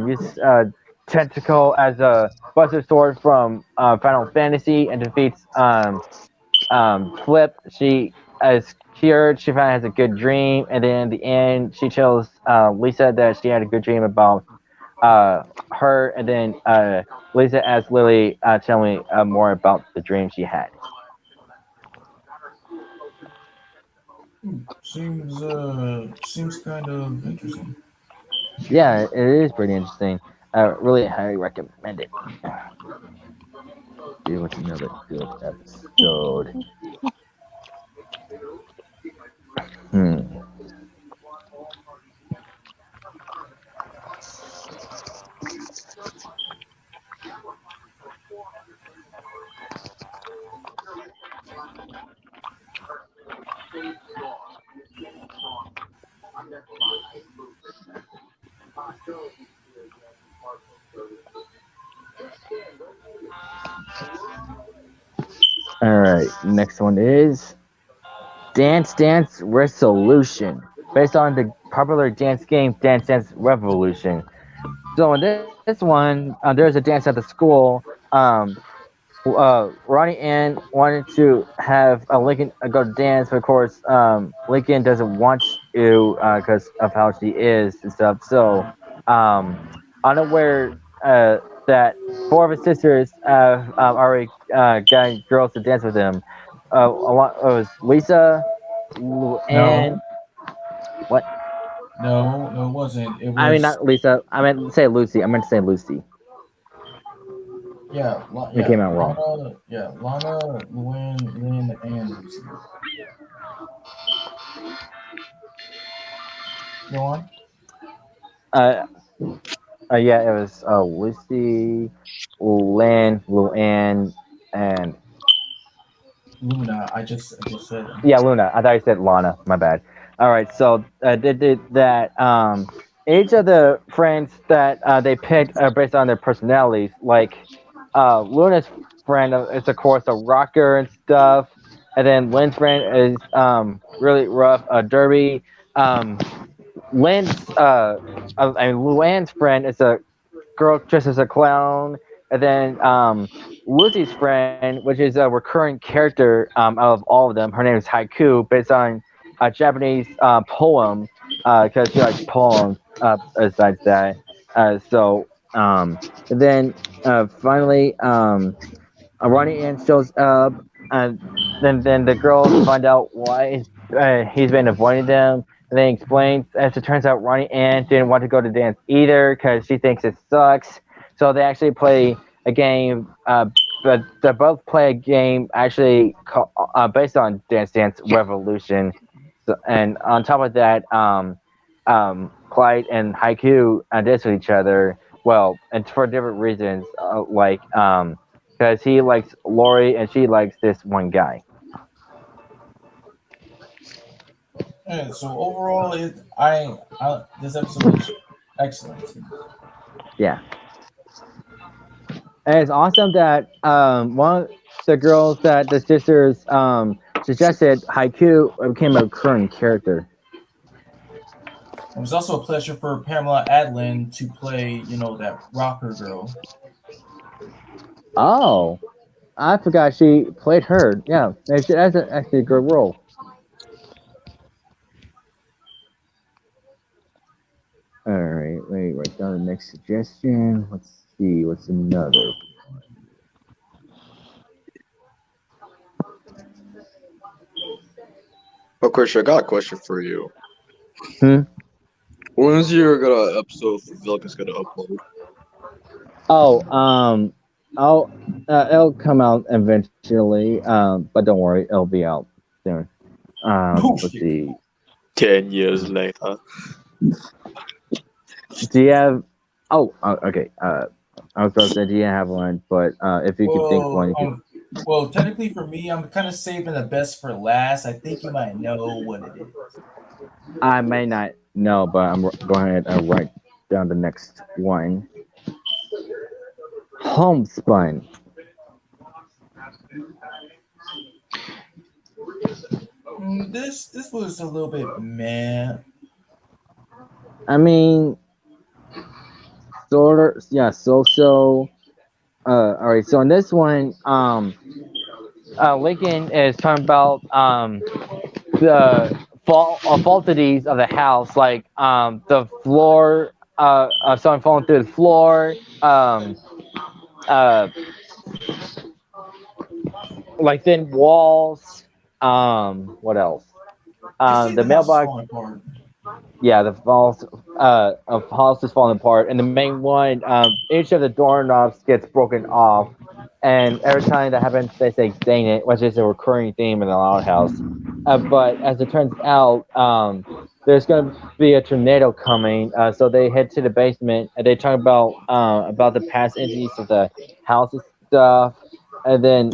Uses Tentacle as a Buster Sword from Final Fantasy and defeats Flip. She is cured. She finally has a good dream, and then in the end, she tells Lisa that she had a good dream about her, and then Lisa asks Lily, "Tell me more about the dream she had." Seems kind of interesting. Yeah, it is pretty interesting. Really highly recommend it. See what's another good episode. Hmm. All right, next one is Dance Dance Resolution, based on the popular dance game Dance Dance Revolution. So in this one, there's a dance at the school. Ronnie Ann wanted to have Lincoln go to dance, but of course, Lincoln doesn't want to because of how she is and stuff. So, unaware that four of his sisters already got girls to dance with him. It was Lisa, No, and what? no, it wasn't. It I mean, was not Lisa. I meant to say Lucy. I meant to say Lucy. It came out wrong. Lana, Luann, Lynn, and Lucy. Go on. Uh, yeah, it was Lucy, Lynn, Luann, and Luna. I just said. yeah, Luna. I thought you said Lana. My bad. All right, so they did that. Each of the friends that they picked are based on their personalities. Like Luna's friend is of course a rocker and stuff, and then Lynn's friend is really rough, Derby. Um, Lynn's I mean Luann's friend is a girl dressed as a clown, and then Lucy's friend, which is a recurring character out of all of them. Her name is Haiku, based on a Japanese poem, because she likes poems. Besides that, and then finally, Ronnie Ann shows up, and then the girls find out why he's been avoiding them. And then explains, as it turns out, Ronnie Ann didn't want to go to dance either because she thinks it sucks. So they actually play a game but they both play a game actually based on Dance Dance Revolution. So, and on top of that, Clyde and Haiku dance with each other. Well, and for different reasons, because he likes Lori and she likes this one guy. Yeah, so overall, I this episode was excellent. Yeah. And it's awesome that one of the girls that the sisters suggested, Haiku, became a recurring character. It was also a pleasure for Pamela Adlin to play, that rocker girl. Oh, I forgot she played her. Yeah, and that's actually a good role. All right, let me write down the next suggestion. Let's see, what's another? Of course, I got a question for you. Hmm? When's your episode for Vilga's gonna upload? Oh, it'll come out eventually. But don't worry, it'll be out soon. Let's shit. see. 10 years later. Do you have? Oh, okay. I was going to say, do you have one? But if you could think one, you could. Well, technically for me, I'm kind of saving the best for last. I think you might know what it is. I may not know, but I'm going ahead and write down the next one. Homespun. This was a little bit meh. I mean, sort of, yeah, so. All right, so in this one, Lincoln is talking about the faultities of the house, like the floor, someone falling through the floor, uh, like thin walls. What else? The mailbox. Yeah, the house is falling apart, and the main one, each of the doorknobs gets broken off, and every time that happens, they say "dang it," which is a recurring theme in the Loud House. But as it turns out, there's going to be a tornado coming, so they head to the basement and they talk about the past injuries of the house and stuff, and then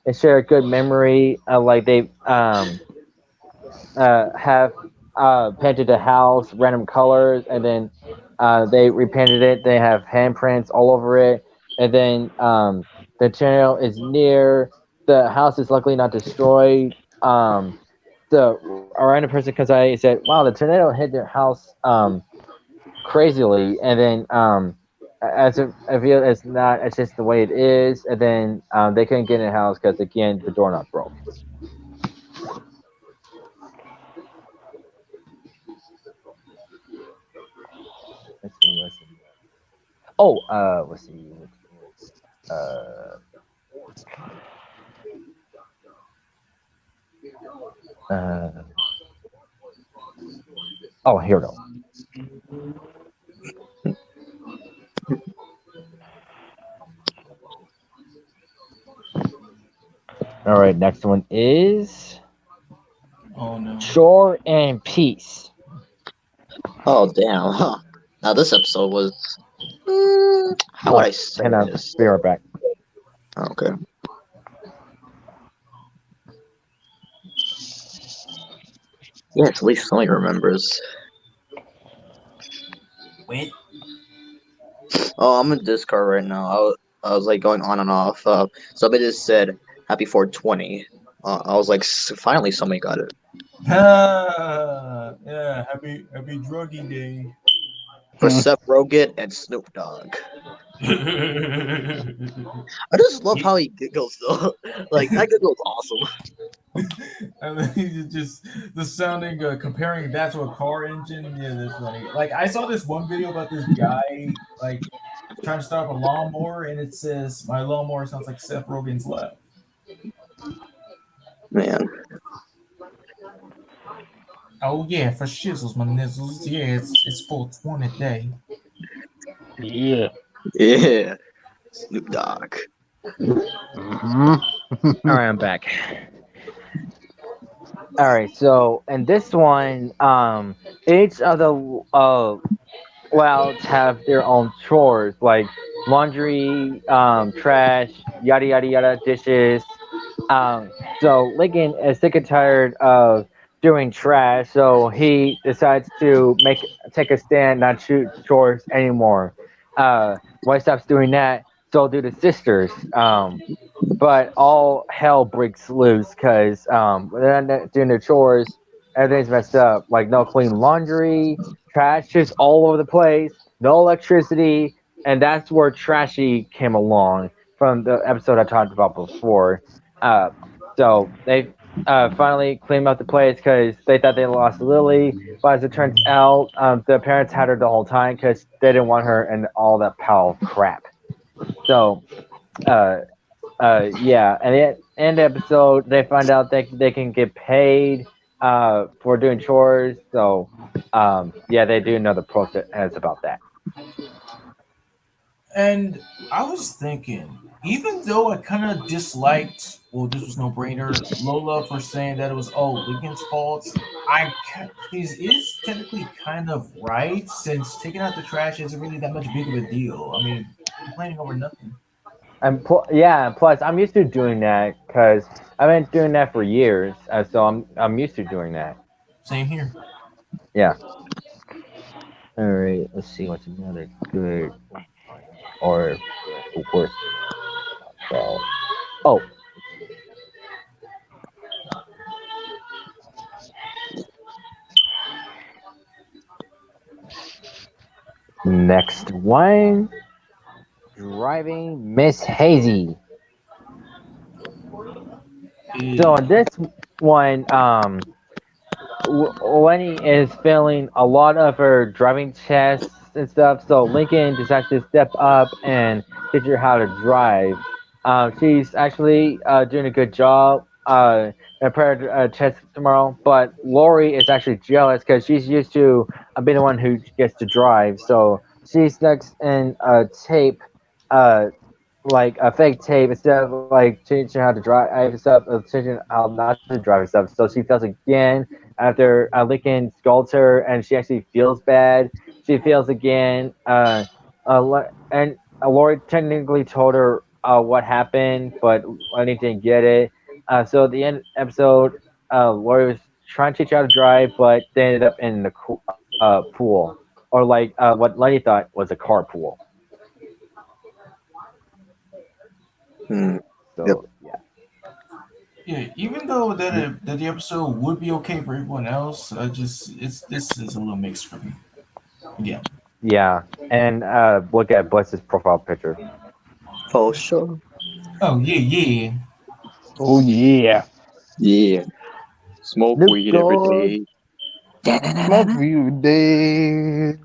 they share a good memory, like they have painted the house random colors, and then they repainted it. They have handprints all over it, and then the tornado is near. The house is luckily not destroyed. The a random person comes out and said, "Wow, the tornado hit their house crazily," and then as I feel it's not. It's just the way it is, and then they couldn't get in the house because again the doorknob broke. Let's see. Oh, let's see. Uh, uh, oh, here we go. All right, next one is Oh no. Shore and Peace. Oh damn! Huh. Now this episode was. How would I say And this? be right back. Okay. Yes, at least somebody remembers. Wait. Oh, I'm in Discord right now. I was like going on and off. Somebody just said happy 420. I was like, finally somebody got it. Yeah, happy druggy day. For Seth Rogen and Snoop Dogg. I just love how he giggles though. Like that giggle's awesome. I mean, just the sounding, comparing that to a car engine. Yeah, that's funny. Like I saw this one video about this guy like trying to start up a lawnmower, and it says, "My lawnmower sounds like Seth Rogen's laugh." Man. Oh yeah, for shizzles, my nizzles. Yeah, it's 420 day. Yeah. Yeah. Snoop Dogg. Mhm. All right, I'm back. All right, so in this one, each of the louds have their own chores like laundry, trash, yada yada yada, dishes. Um, so Lincoln is sick and tired of doing trash, so he decides to make take a stand, not shoot chores anymore. When he stops doing that, so do the sisters. But all hell breaks loose because when they're not doing their chores, everything's messed up. Like no clean laundry, trash just all over the place, no electricity, and that's where Trashy came along from the episode I talked about before. Uh, so they finally cleaned up the place because they thought they lost Lily, but as it turns out, the parents had her the whole time because they didn't want her in all that pile of crap. So. Uh, yeah, and at the end of the episode, they find out they can get paid for doing chores. So, yeah, they do know the process about that. And I was thinking, even though I kind of disliked, well, this was no brainer, Lola for saying that it was all Lincoln's fault, she is technically kind of right since taking out the trash isn't really that much big of a deal. I mean, complaining over nothing. Yeah, and plus I'm used to doing that because I've been doing that for years. So I'm used to doing that. Same here. Yeah. All right. Let's see what's another good or worst. So, oh, next one, driving Miss Hazy. So in this one, Lenny is failing a lot of her driving tests and stuff. So Lincoln decides to step up and teach her how to drive. She's actually doing a good job. Prepared test tomorrow, but Lori is actually jealous because she's used to being the one who gets to drive. So she snucks in a tape, uh, like a fake tape instead of like teaching how to drive stuff, teaching how not to drive and stuff. So she fails again after Lincoln scolds her, and she actually feels bad. She fails again, and Lori technically told her what happened, but Lenny didn't get it. So at the end of the episode, Lori was trying to teach her how to drive, but they ended up in the pool, or like what Lenny thought was a carpool. Hmm. Yep. So yeah. Yeah, even though that the episode would be okay for everyone else, I just it's this is a little mixed for me. Again. Yeah, and look at Bless's profile picture. For sure. Oh yeah, yeah. Oh yeah. Yeah. Smoke Snoop weed every Dogg. day. Love you, day. Hey,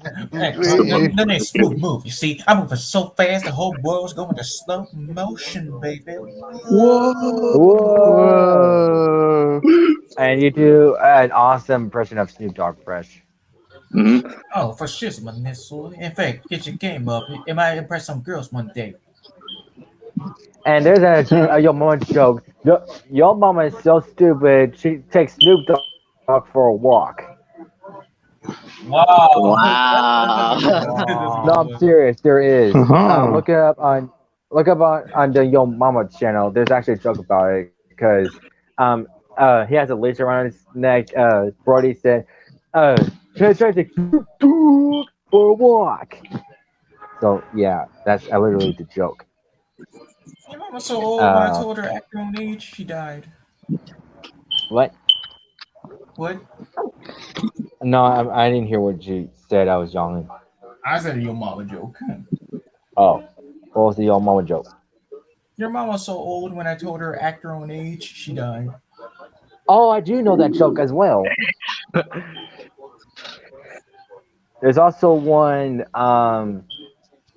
that ain't smooth move. You see, I'm moving so fast, the whole world's going to slow motion, baby. Whoa. Whoa! Whoa. And you do an awesome impression of Snoop Dogg Fresh. Hmm. Oh, for sure, my missile. In fact, get your game up. It might impress some girls one day. And there's a your mama joke. Your mama is so stupid. She takes Snoop Dogg for a walk. Wow. Wow. No, I'm serious. There is. Uh-huh. Look up on the Yo Mama channel. There's actually a joke about it because um he has a leash around his neck. Brody said, try to Snoop Dogg for a walk. So yeah, that's literally the joke. Your mom was so old when I Uh, told her at her own age she died. what? What? No, I didn't hear what you said. I was yawning. I said your mama joke. Oh, what was the Yo Mama joke? Your mom was so old when I told her at her own age she died. Oh, I do know that joke as well. There's also one.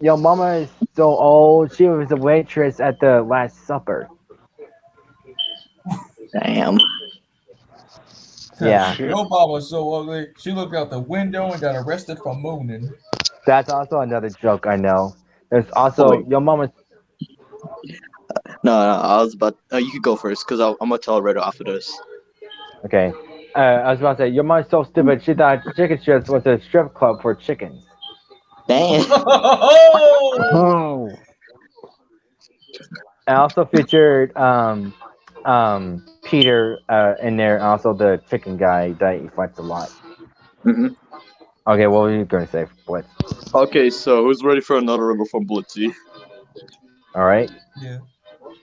Yo, Mama is so old. She was a waitress at the Last Supper. Damn. Yeah, Shit. Your mom was so ugly. She looked out the window and got arrested for mooning. that's also another joke I know. There's Oh also wait. Yo Mama. No, I was about. You could go first because I'm gonna tell a riddle after this. Okay. I was about to say, your mom's so stupid. She thought chicken strips was a strip club for chickens. Dang. Oh! Oh, I also featured Peter in there, and also the chicken guy that he fights a lot. Mhm. Okay, what were you going to say, Blitz? Okay, so who's ready for another riddle from Blitzy? All right. Yeah.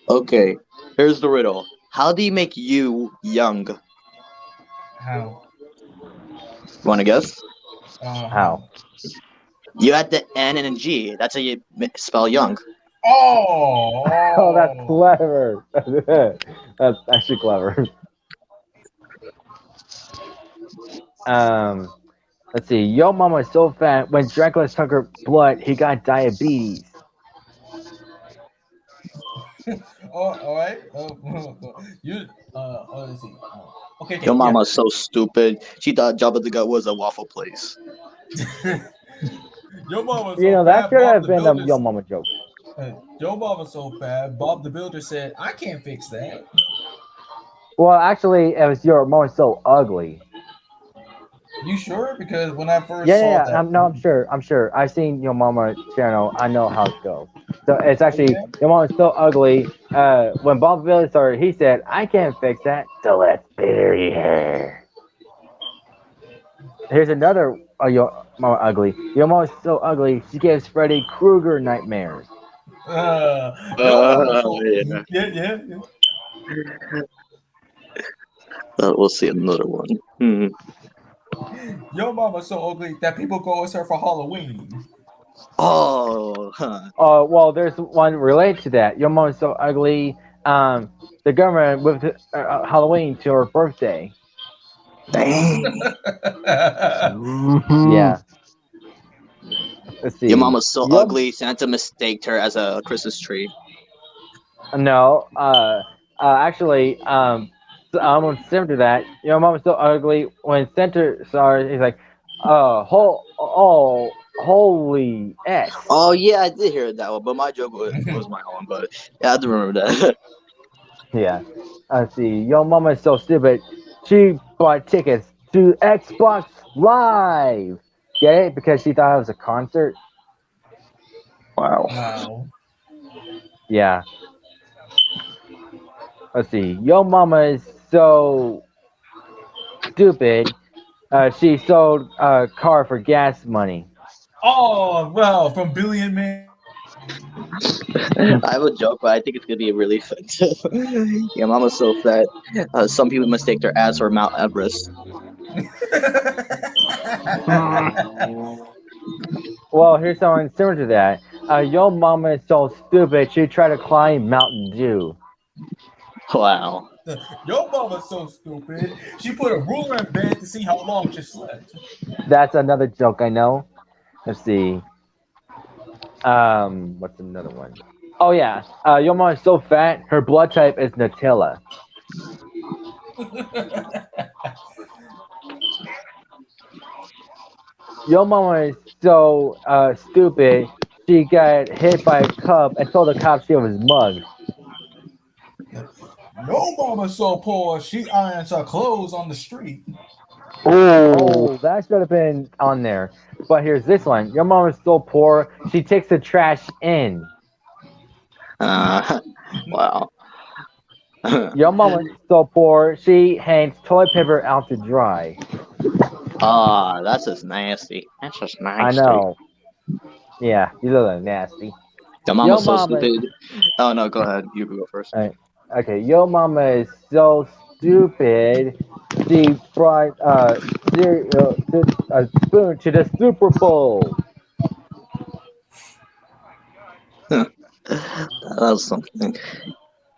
Okay, here's the riddle. How do you make you young? How? Want to guess? How? You add the N and a G. That's how you spell young. Oh! Oh, that's clever. That's actually clever. Let's see. Yo mama is so fat. When Dracula took her blood, he got diabetes. All right. You. Let's see. Okay. Your Yeah. mama's so stupid. She thought Jabba the Hutt was a waffle place. Your mama's You so know, that fat. could Bob have the been a Builder. yo mama joke. Your mama's so fat. Bob the Builder said, "I can't fix that." Well, actually, it was your mama's so ugly. You sure? Because when I first Yeah, saw yeah, yeah. that, No, I'm sure. I'm sure. I've seen your mama channel. I know how it goes. So it's actually okay. your mama's so ugly. When Bob Village started, he said, "I can't fix that, so let's bury her." Here's another. Your mama ugly. Your mama's so ugly. She gives Freddy Krueger nightmares. Your mama's so Yeah. yeah. We'll see another one. Your mama's so ugly that people go as her for Halloween. Oh, huh. Well, there's one related to that. Your mom's so ugly. The government moved Halloween to her birthday. Dang. mhm. Yeah. Let's see. Your mama's so Your ugly. Santa mistaked her as a Christmas tree. no. Actually, similar to that. Your mom's so ugly. When Santa saw her, he's like, holy s. Oh yeah, I did hear that one, but my joke was my own. But yeah, I do remember that. Yeah. Let's see. Your mama is so stupid. She bought tickets to Xbox Live. Get it? Because she thought it was a concert. Wow. Wow. Yeah. Let's see. Your mama is so stupid. She sold a car for gas money. Oh well, from Billion Man. I have a joke, but I think it's gonna be really offensive. Your mama's so fat. Some people mistake their ass for Mount Everest. Well, here's something similar to that. Your mama is so stupid. She tried to climb Mountain Dew. Wow. Your mama's so stupid. She put a ruler in bed to see how long she slept. That's another joke I know. Let's see. What's another one? Oh yeah. Your mom is so fat. Her blood type is Nutella. Your mama is so stupid. She got hit by a cub and told the cops she was mugged. Your mama's so poor she irons her clothes on the street. Oh, that should have been on there. But here's this one. Your mom is so poor. She takes the trash in. Wow. Your mama is so poor. She hangs toilet paper out to dry. Ah, that's just nasty. That's just I nasty. know. Yeah, you look nasty. Your mama's so mama- stupid. Oh no, go ahead. You can go first. Okay, your mama is so stupid. She brought cereal a spoon to the Super Bowl. That was something.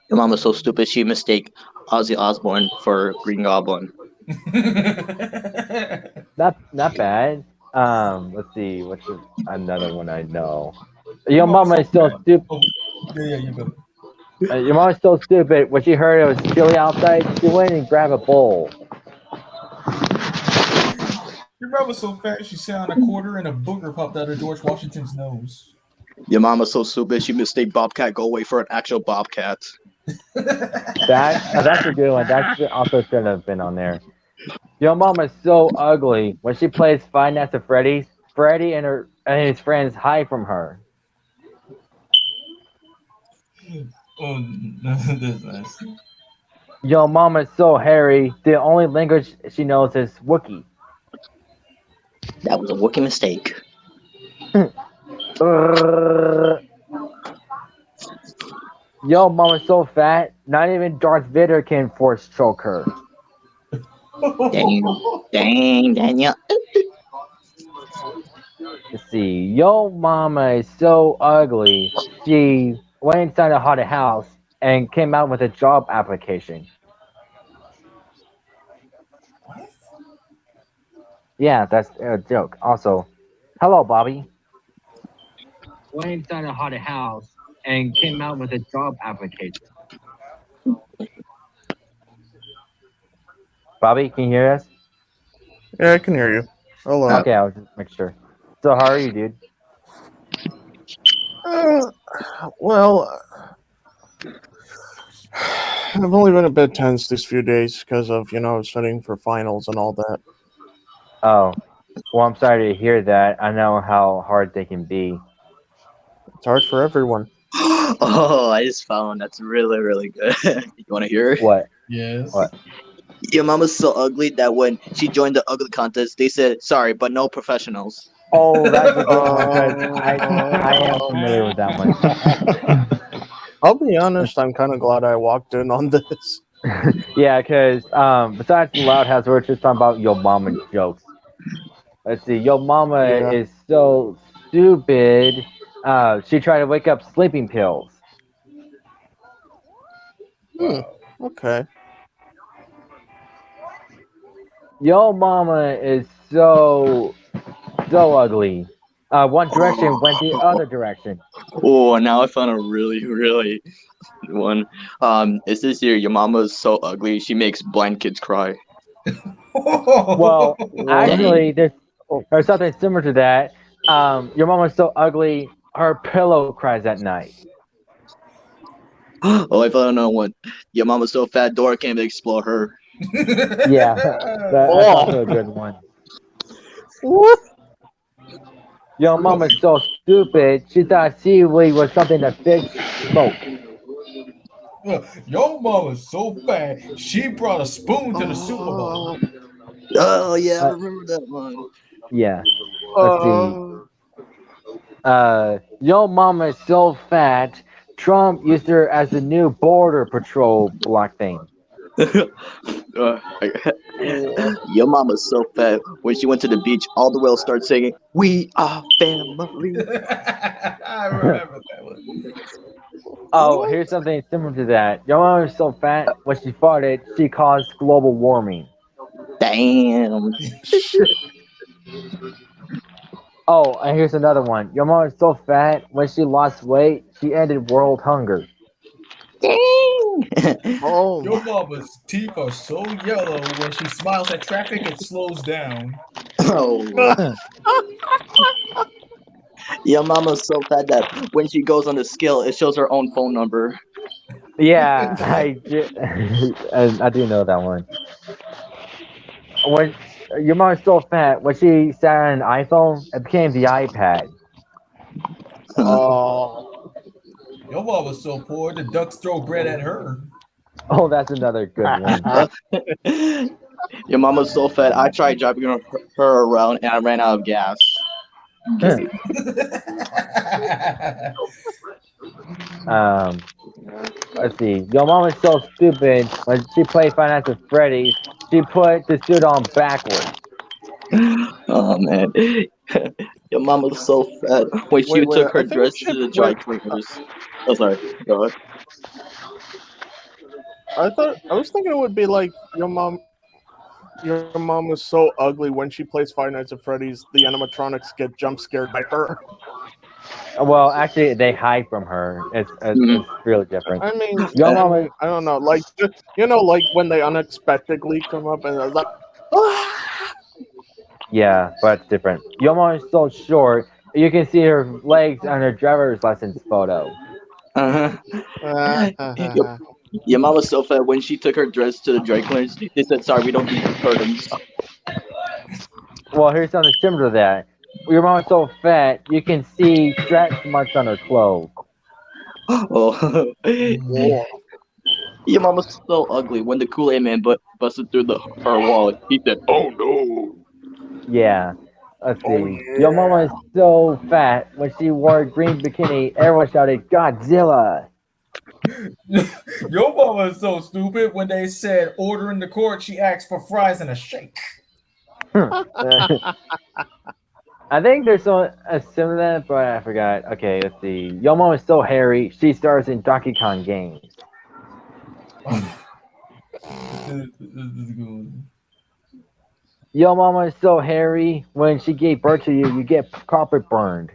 Your mama's so stupid she mistake Ozzy Osbourne for Green Goblin. Not bad. Let's see. What's another one I know? Your mama is so stupid. Oh, yeah, you go. Your mom is so stupid. When she heard it was chilly outside, she went and grabbed a bowl. Your mama's so fat she sat on a quarter and a booger popped out of George Washington's nose. Your mama's so stupid she mistake Bobcat Goldway for an actual Bobcat. That's a good one. That also should have been on there. Your mom is so ugly. When she plays Five Nights at Freddy's, Freddy and his friends hide from her. Oh, that's nice. Your mom is so hairy. The only language she knows is Wookiee. That was a Wookiee mistake. Yo, mom is so fat. Not even Darth Vader can force choke her. Dang, Daniel. Let's see. Yo, mama is so ugly. She went inside a haunted house and came out with a job application. What? Yeah, that's a joke. Also, hello, Bobby. Went inside a haunted house and came out with a job application. Bobby, can you hear us? Yeah, I can hear you. Hello. Okay, I was just make sure. So, how are you, dude? Well, I've only been a bit tense these few days because of, studying for finals and all that. Oh, well, I'm sorry to hear that. I know how hard they can be. It's hard for everyone. Oh, I just found that's really, really good. You want to hear it? What? Yes. What? Your mama's so ugly that when she joined the ugly contest, they said, sorry, but no professionals. Oh, that's a good one. 'Cause I am familiar with that one. I'll be honest, I'm kind of glad I walked in on this. Yeah, because besides the Loud House, we're just talking about Yo Mama jokes. Let's see. Yo Mama Yeah. is so stupid. She tried to wake up sleeping pills. Okay. Yo Mama is so ugly. One Direction went the other direction. Oh, now I found a really, really good one. It's this year. Your mama's so ugly, she makes blind kids cry. Well, actually, there's something similar to that. Your mama's so ugly, her pillow cries at night. Oh, I found another one. Your mama's so fat, Dora can't even explore her. Yeah, that's also a good one. What? Your mama's so stupid, she thought seaweed was something to fix smoke. Your mama's so fat, she brought a spoon to the Super Bowl. Oh, yeah, I remember that one. Yeah. Let's see. Yo mama is so fat, Trump used her as the new border patrol block thing. Your mama's so fat. When she went to the beach, all the whales started singing, "We are family." I remember that one. Oh, here's something similar to that. Your mama is so fat, when she farted, she caused global warming. Damn. Oh, and here's another one. Your mom is so fat, when she lost weight, she ended world hunger. Dang. Oh, Your mama's teeth are so yellow when she smiles at traffic it slows down. Oh. Your mama's so fat that when she goes on the scale, it shows her own phone number. Yeah, I do know that one. When your mom is so fat, when she sat on an iPhone, it became the iPad. oh, Your mama's so poor the ducks throw bread at her. Oh, that's another good one. Your mama's so fat. I tried driving her around and I ran out of gas. Let's see. Your mom is so stupid. When she played Five Nights at Freddy's, she put the suit on backwards. Oh man. Your mama's so fat. When she Wait, took her I think dress we to should- the dry cleaners. Oh, sorry. Go ahead. I was thinking it would be like your mom is so ugly when she plays Five Nights at Freddy's, the animatronics get jump scared by her. Well, actually, they hide from her. It's really different. I mean, Your mama, I don't know, like like when they unexpectedly come up and it's like, ah! yeah, but it's different. Your mom is so short, You can see her legs on her driver's license photo. Your, your mom was so fat when she took her dress to the dry cleaners. They said, "Sorry, we don't need curtains." Well, here's something similar to that. Your mom is so fat, you can see stretch marks on her clothes. Oh, Whoa. your mom was so ugly when the Kool-Aid man busted through her wall. He said, "Oh no." Yeah. Let's Oh see. Your mama is yeah. so fat when she wore a green bikini, everyone shouted Godzilla. Your mama is so stupid. When they said order in the court, she asked for fries and a shake. I think there's some similar to that, but I forgot. Okay, let's see. Your mom is so hairy, she stars in Donkey Kong games. Your mama is so hairy, when she gave birth to you, you get carpet burned.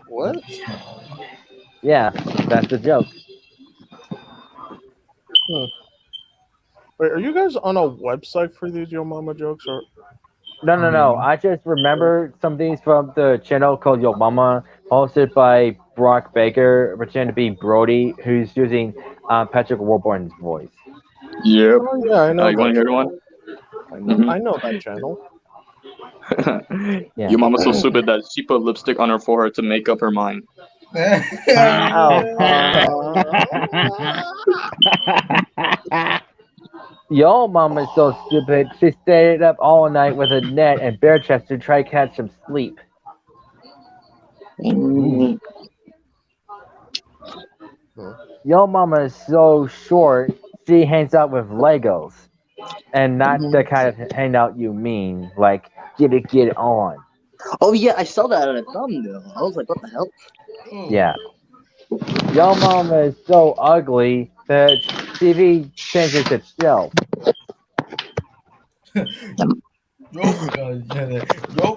What? Yeah, that's the joke. Wait, are you guys on a website for these Yo Mama jokes or? No. I just remember some things from the channel called Yo Mama, hosted by Brock Baker, pretending to be Brody, who's using Patrick Warburton's voice. Yep. Oh yeah, I know. You want to hear one? I know that channel. Yeah. Your mom was so stupid that she put lipstick on her forehead to make up her mind. Yo mama is so stupid, she stayed up all night with a net and bare chest to try to catch some sleep. Yo mama is so short, she hangs out with Legos. And not the kind of hangout you mean, like get it on. Oh yeah, I saw that on a thumbnail. I was like, what the hell? Yeah. Yo mama is so ugly that TV changes itself. Your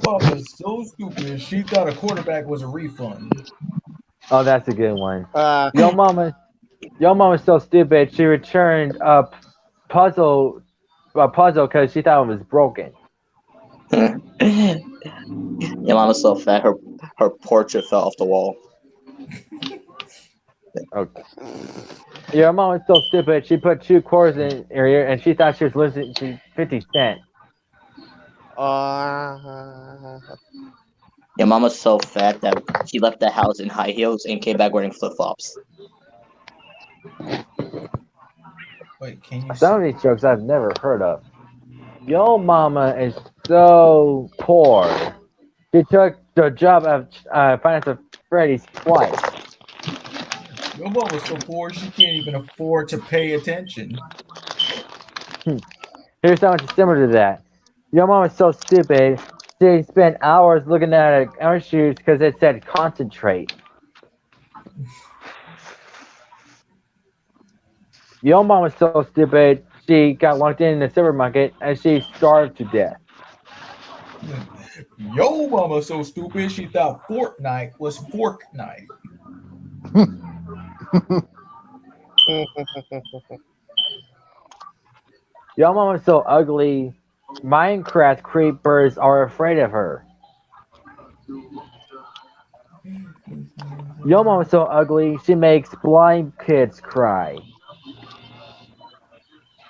mama is so stupid. She thought a quarterback was a refund. Oh, that's a good one. Yo mama is so stupid. She returned puzzle because she thought it was broken. Your mom was so fat, her portrait fell off the wall. Okay. Your mom is so stupid. She put 2 quarters in her ear and she thought she was listening to 50 Cent. Your mom was so fat that she left the house in high heels and came back wearing flip flops. Wait, can you? Some of these jokes I've never heard of. Yo mama is so poor. She took the job of Finance of Freddy's twice. Your mom was so poor she can't even afford to pay attention. Here's something similar to that. Your mom is so stupid. She spent hours looking at her shoes because it said concentrate. Your mom was so stupid. She got locked in the supermarket and she starved to death. Yo mama so stupid she thought Fortnite was fork night. Your mom is so ugly. Minecraft creepers are afraid of her. Your mom is so ugly. She makes blind kids cry.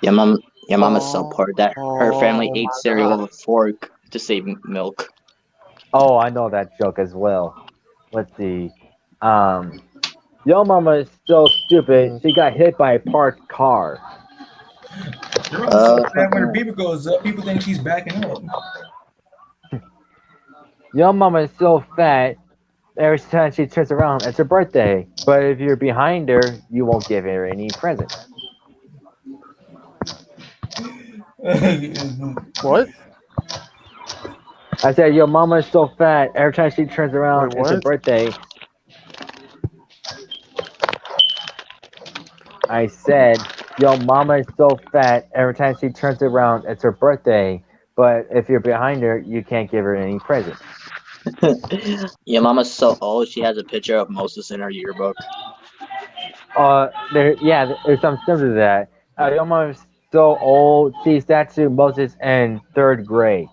Your mom is so poor that her family ate cereal with a fork to save milk. Oh, I know that joke as well. Let's see. Your mama is so stupid. She got hit by a parked car. Your mama's so fat when her beaver goes up, people think she's backing up. Your mama is so fat. Every time she turns around, it's her birthday. But if you're behind her, you won't give her any presents. What? I said your mama is so fat. Every time she turns around, Wait, it's her what? birthday. I said your mama is so fat. Every time she turns around, it's her birthday. But if you're behind her, you can't give her any presents. Your mama's so old she has a picture of Moses in her yearbook. There's something similar to that. Your mama is so old. She sat to Moses in third grade.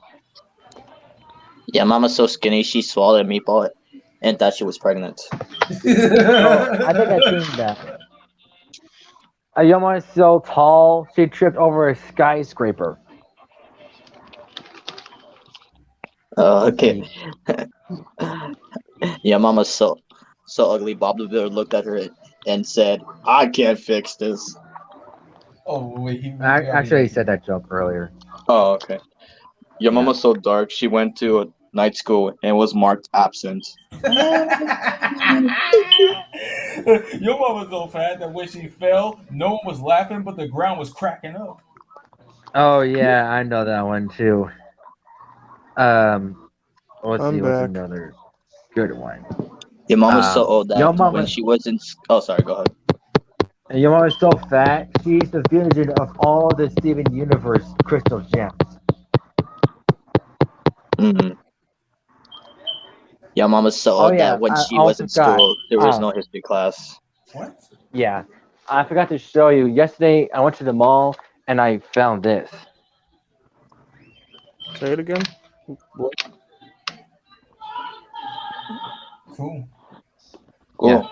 Yeah, Mama's so skinny she swallowed a meatball and thought she was pregnant. Oh, I think I've seen that. Your mom is so tall. She tripped over a skyscraper. Okay. Yeah, Mama's so ugly. Bob the Builder looked at her and said, "I can't fix this." Oh wait, I actually said that joke earlier. Oh, okay. Your Yeah. Mama's so dark. She went to a night school and was marked absent. Your mom was so fat that when she fell, no one was laughing, but the ground was cracking up. Oh yeah, I know that one too. Let's I'm see what's back. another good one. Your mom was so old Your that mom when was she was in. Oh, sorry. Go ahead. your mom is so fat. She's the fusion of all the Steven Universe crystal gems. Mm-hmm. Your mom was so Oh old yeah, that when I she was also in forgot. school, there was no history class. What? Yeah, I forgot to show you. Yesterday, I went to the mall and I found this. Say it again. What? Cool. Cool.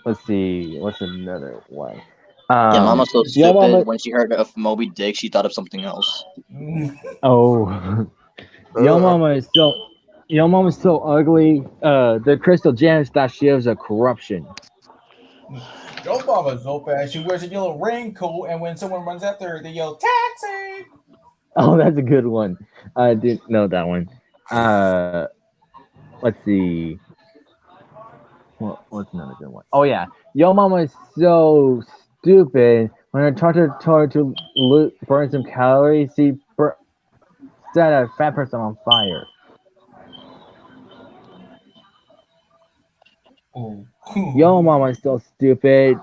Let's see. What's another one? Yeah, Mama's so Your stupid. mama. When she heard of Moby Dick, she thought of something else. Oh, your mama is so. Your mom is so ugly. The crystal gems that she was a corruption. Your mama's so fat. She wears a yellow raincoat, and when someone runs after her, they yell "taxi." Oh, that's a good one. I didn't know that one. Let's see. What's another good one? Oh yeah, your mama is so stupid. When I told her to burn some calories, she set a fat person on fire. Oh. Your mama is so stupid.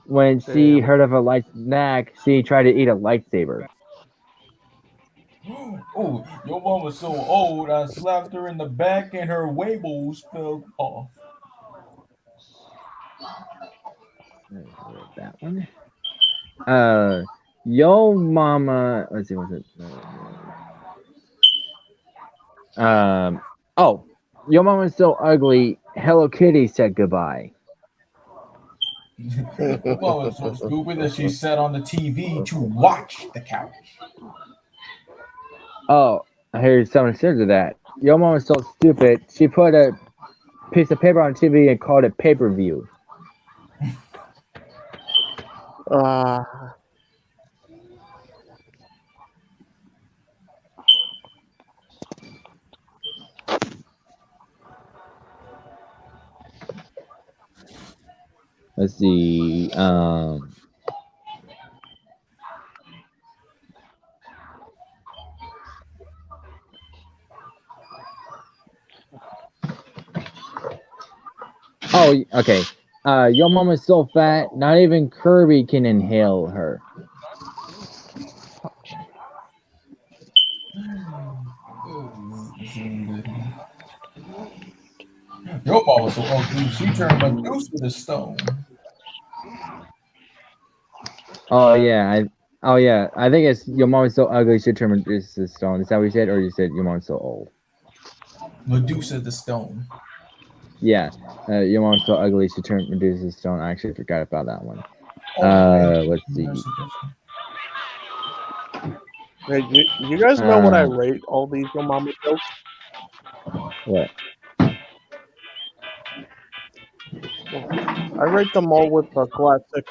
When she Damn. heard of a light snack, she tried to eat a lightsaber. Oh, your mom was so old, I slapped her in the back and her Weibo's fell off. That one. Yo mama. Let's see, what's it? Oh, your mama is so ugly. Hello Kitty said goodbye. Your mom was so stupid that she sat on the TV to watch the couch. Oh, I hear someone said to that. Your mom is so stupid. She put a piece of paper on TV and called it pay per view. Let's see. Oh, okay. Your mom is so fat, not even Kirby can inhale her. Your mom was so ugly, she turned Medusa to stone. Oh yeah, I think it's your mom is so ugly she turned into stone. Is that what you said, or you said your mom's so old? Medusa the stone. Yeah, your mom's so ugly she turned Medusa to stone. I actually forgot about that one. Let's see. Hey, you guys know what I rate all these Your Mama jokes? What? I rate them all with a classic.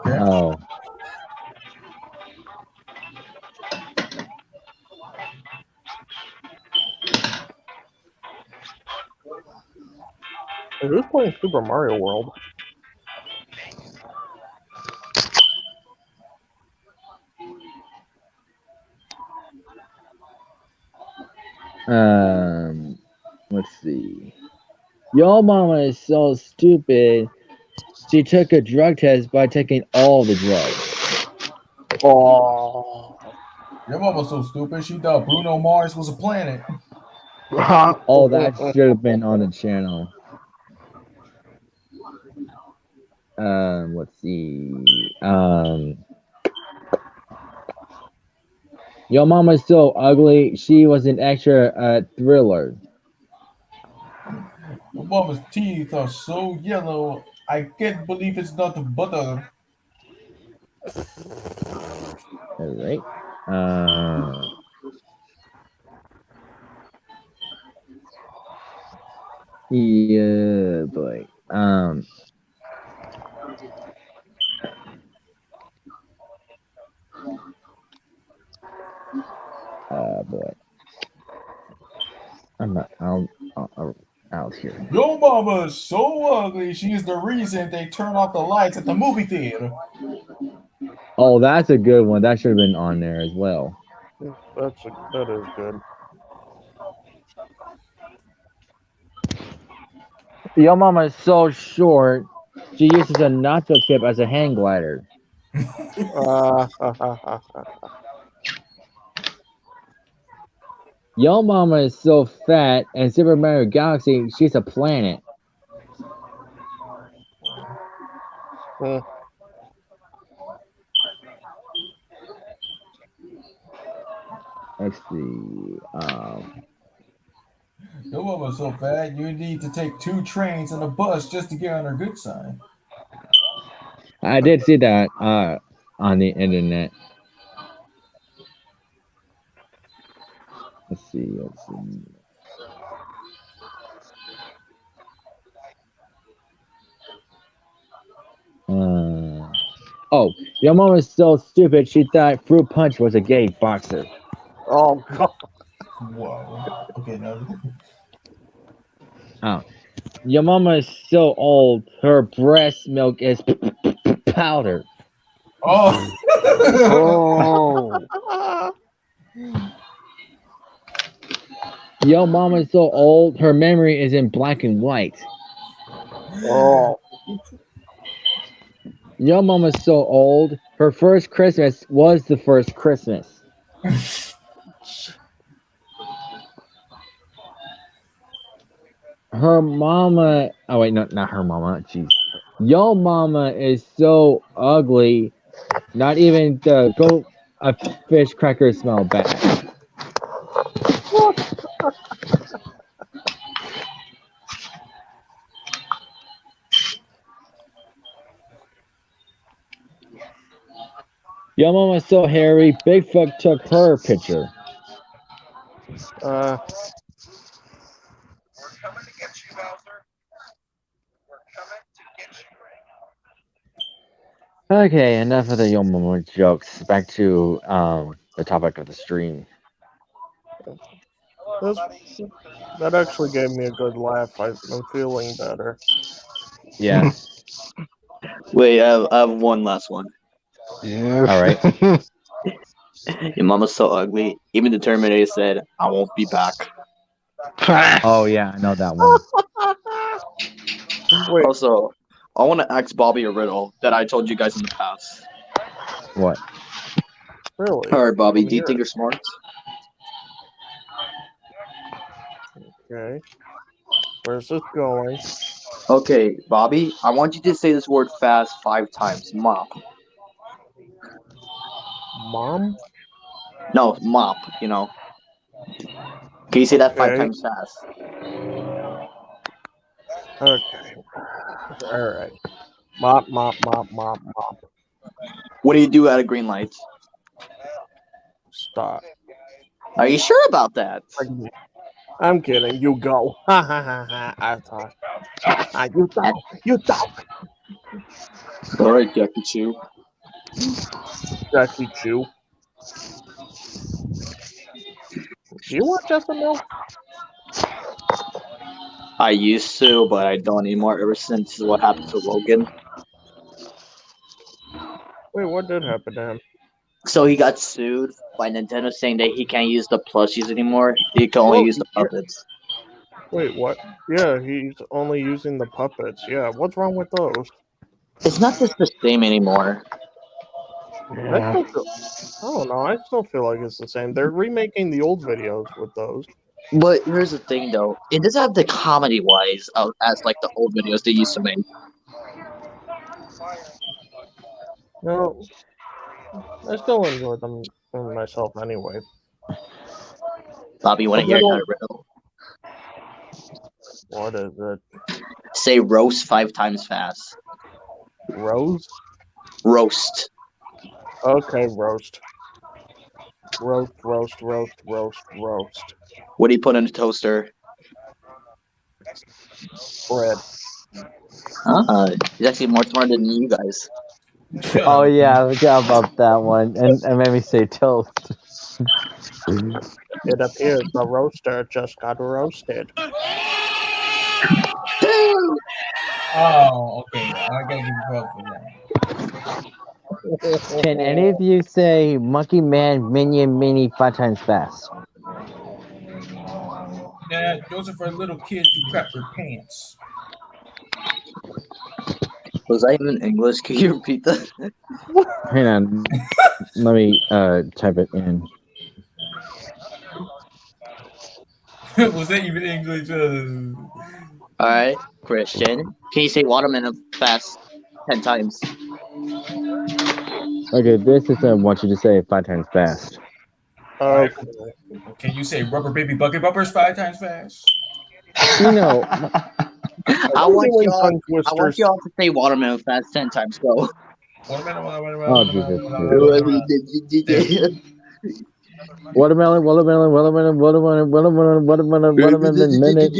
Oh. Hey, who's playing Super Mario World? Let's see. Your mama is so stupid. She took a drug test by taking all the drugs. Oh. Your mom was so stupid, she thought Bruno Mars was a planet. Oh, that should have been on the channel. Let's see. Your mama's so ugly. She was an extra thriller. Your mama's teeth are so yellow. I can't believe it's not butter. All right. Uh, yeah, boy. Boy. I'm not out here. Your mama is so ugly. She's the reason they turn off the lights at the movie theater. Oh, that's a good one. That should have been on there as well. That is good. Your mama is so short. She uses a nacho chip as a hang glider. Your mama is so fat, and Super Mario Galaxy, she's a planet. Let's see. Your mama's so fat, you need to take 2 trains and a bus just to get on her good side. I did see that on the internet. Let's see. Oh, your mom is so stupid. She thought Fruit Punch was a gay boxer. Oh God. Wow. Okay, now. Oh, your mama is so old. Her breast milk is powder. Oh. Oh. Your mama is so old. Her memory is in black and white. Oh. Your mama's so old. Her first Christmas was the first Christmas. Her mama. Oh wait, no, not her mama. Jeez. Your mama is so ugly. Not even the a fish cracker smell bad. Your mama's so hairy. Bigfoot took her picture. Uh. Okay, enough of the Yo Mama jokes. Back to the topic of the stream. That actually gave me a good laugh. I'm feeling better. Yeah. Wait, I have one last one. Yeah. All right. Your mama's so ugly. Even the Terminator said, "I won't be back." Oh yeah, I know that one. Wait, Also, I want to ask Bobby a riddle that I told you guys in the past. What? really? All right, Bobby, I'm do you here. think you're smart? Okay. Where's this going? Okay, Bobby, I want you to say this word fast 5 times. Mop. Mom? No, mop, you know. Can you say that 5 Okay. times fast? Okay. Alright. Mop, mop, mop, mop, mop. What do you do at a green light? Stop. Are you sure about that? I'm kidding. You go. Ha ha ha ha. I thought. You talk. You talk. All right, Jackie Chu. Jackie Chu. Do you watch SNL? I used to, but I don't anymore ever since what happened to Logan. Wait, what did happen to him? So he got sued by Nintendo saying that he can't use the plushies anymore. He can only Oh, use the puppets. Wait, what? Yeah, he's only using the puppets. Yeah, what's wrong with those? It's not just the same anymore. I don't know. I still feel like it's the same. They're remaking the old videos with those. But here's the thing, though. It doesn't have the comedy-wise as like the old videos they used to make. No, I still enjoy them myself anyway. Bobby, you want A to hear little. another riddle? What is it? Say roast 5 times fast. Rose? Roast. Okay, roast. Roast, roast, roast, roast, roast. What do you put in a toaster? Bread. He's actually more smart than you guys. Oh yeah, I forgot about that one, and it made me say toast. It appears the roaster just got roasted. Oh, okay. I gotta give you props for that. Can any of you say Monkey Man Minion Mini 5 times fast? Yeah, those are for little kids to crap their pants. Was that even English? Can you repeat that? Hang on, let me type it in. Was that even English? Alright, Christian. Can you say watermelon fast 10 times? Okay, this is I want you to say 5 times fast. Okay. Can you say rubber baby bucket bumpers 5 times fast? You know, I want Doing y'all. tongue I want twisters. y'all to say watermelon fast 10 times. Go. Oh, Jesus. Watermelon, watermelon, watermelon, watermelon, watermelon, watermelon, watermelon, minute.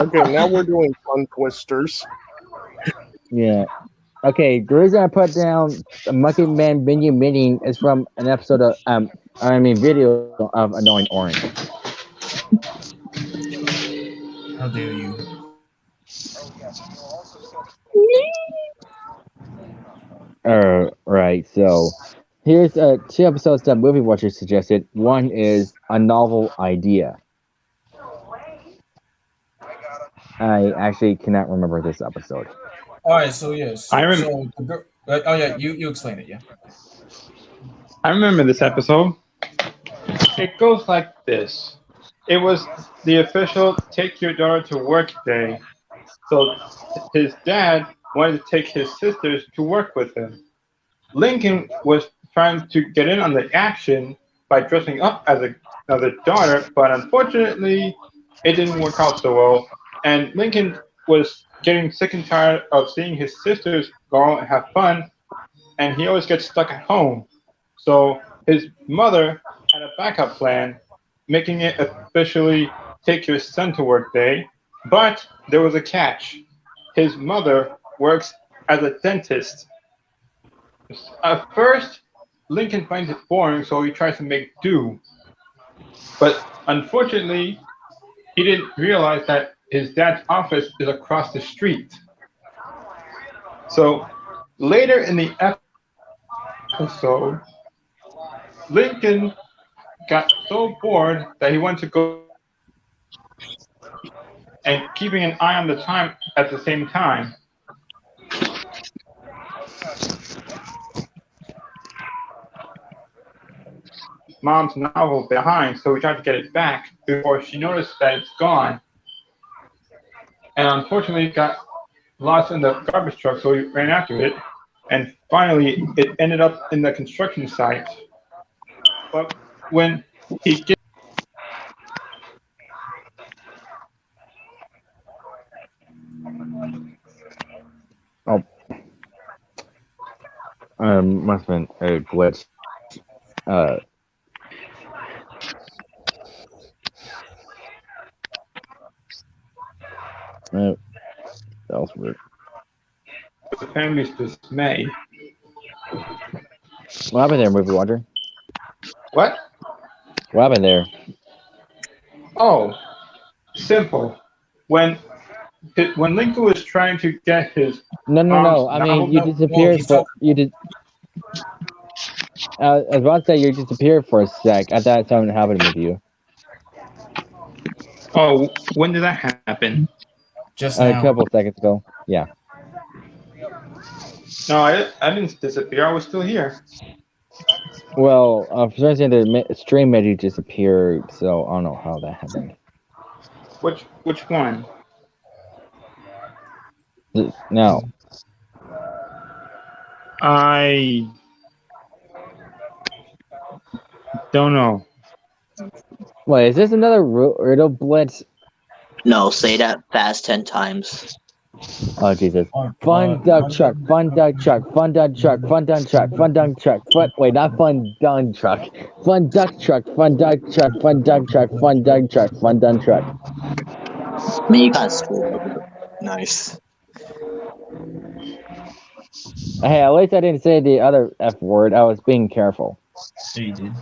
Okay, now we're doing tongue twisters. Yeah. Okay, the reason I put down Monkey Man Minion Mini is from an episode of video of Annoying Orange. How dare you? Right. So here's 2 episodes that Movie Watchers suggested. One is a novel idea. I actually cannot remember this episode. All right, so yes. I rem- So the girl. Oh yeah, you explain it. Yeah. I remember this episode. It goes like this. It was the official take your daughter to work day. So his dad wanted to take his sisters to work with him. Lincoln was trying to get in on the action by dressing up as another daughter, but unfortunately, it didn't work out so well. And Lincoln was getting sick and tired of seeing his sisters go out and have fun, and he always gets stuck at home. So his mother had a backup plan, making it officially take your son to work day, but there was a catch. His mother works as a dentist. At first, Lincoln finds it boring, so he tries to make do. But unfortunately, he didn't realize that his dad's office is across the street. So later in the episode, Lincoln got so bored that he wanted to go and keeping an eye on the time at the same time. Mom's novel behind, so we tried to get it back before she noticed that it's gone. And unfortunately, it got lost in the garbage truck, so we ran after it. And finally, it ended up in the construction site. But when he gets Must have been a glitch. That was weird. the family's dismay. What happened there, Movie Watcher? What? What happened there? Oh, simple. When Lincoln was trying to get his No. I mean, you disappeared for you did. I was about to say you disappeared for a sec. I thought something happened with you. Oh, when did that happen? Just A now. couple of seconds ago. Yeah. No, I didn't disappear. I was still here. Well, for some reason the stream made you disappear, so I don't know how that happened. Which one? No. I don't know. Wait, is this another riddle blitz? No, say that fast 10 times. Oh Jesus! Fun Fun duck truck, fun duck truck, fun duck truck, fun duck truck, fun duck truck. Wait, not fun dun truck. Fun duck truck, fun duck truck, fun duck truck, fun duck truck, fun duck truck. I mean, you kind of screwed up. Nice. Hey, at least I didn't say the other F word. I was being careful. Yeah, you did.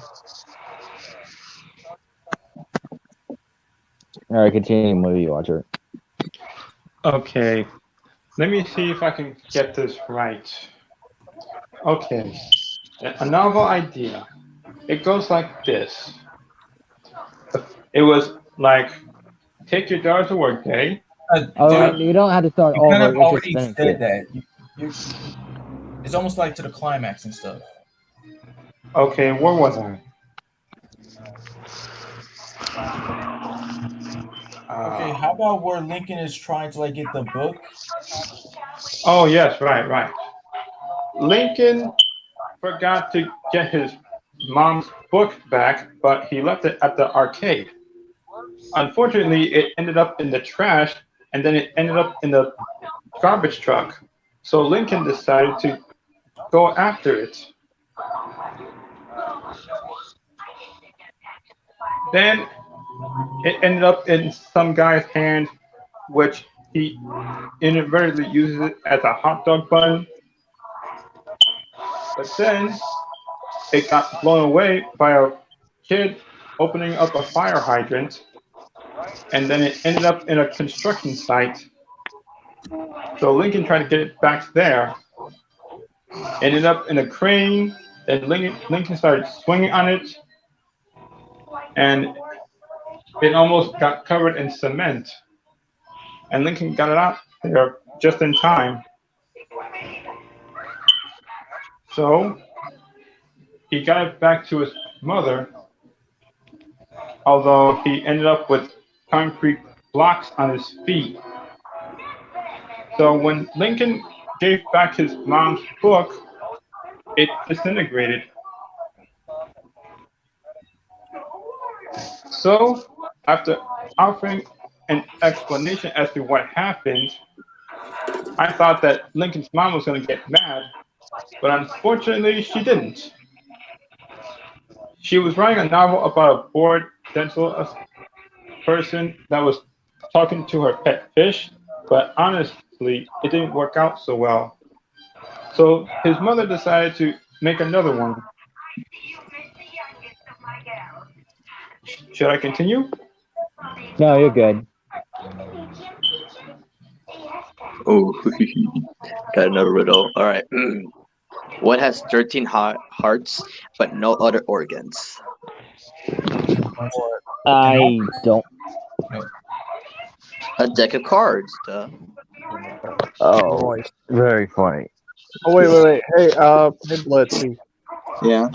All right, continue, movie watcher. Okay, let me see if I can get this right. Okay, a novel idea. It goes like this. It was like, take your daughter to work day. Oh, Dude, you don't have to start you kind over. of We just already finished said it. that. It's almost like to the climax and stuff. Okay, where was I? Okay, how about where Lincoln is trying to like get the book? Oh yes, right. Lincoln forgot to get his mom's book back, but he left it at the arcade. Unfortunately, it ended up in the trash, and then it ended up in the garbage truck. So Lincoln decided to go after it. Then it ended up in some guy's hand, which he inadvertently uses it as a hot dog bun. But then it got blown away by a kid opening up a fire hydrant, and then it ended up in a construction site. So Lincoln tried to get it back there, ended up in a crane, then Lincoln started swinging on it, and it almost got covered in cement. And Lincoln got it out there just in time. So he got it back to his mother, although he ended up with concrete blocks on his feet. So when Lincoln gave back his mom's book, it disintegrated. So after offering an explanation as to what happened, I thought that Lincoln's mom was going to get mad, but unfortunately she didn't. She was writing a novel about a bored dental person that was talking to her pet fish, but honestly, it didn't work out so well. So his mother decided to make another one. Should I continue? No, you're good. Oh, got another riddle. All right. What has 13 hearts but no other organs? I don't. A deck of cards. Duh. Oh, Noise. very funny. Oh wait. Hey, Blitzy. Yeah.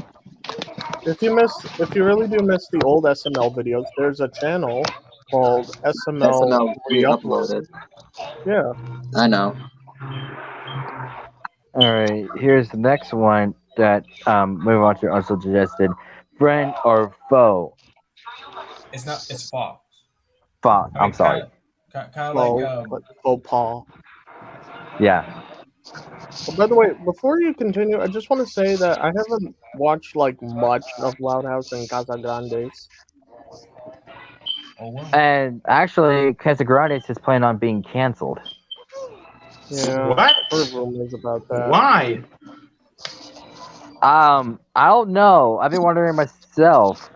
If you really do miss the old SML videos, there's a channel called SML SML Re-Uploaded. re-uploaded. Yeah. I know. All right, here's the next one that Movie Watcher also suggested: friend or foe. It's not. It's Fox. Fox. I'm sorry. Kind of like Faux pas. Yeah. Oh, by the way, before you continue, I just want to say that I haven't watched like much of Loud House and Casa Grandes. Oh, wow. And actually, Casagrandes is planning on being canceled. Yeah, What? I've heard rumors about that. Why? I don't know. I've been wondering myself.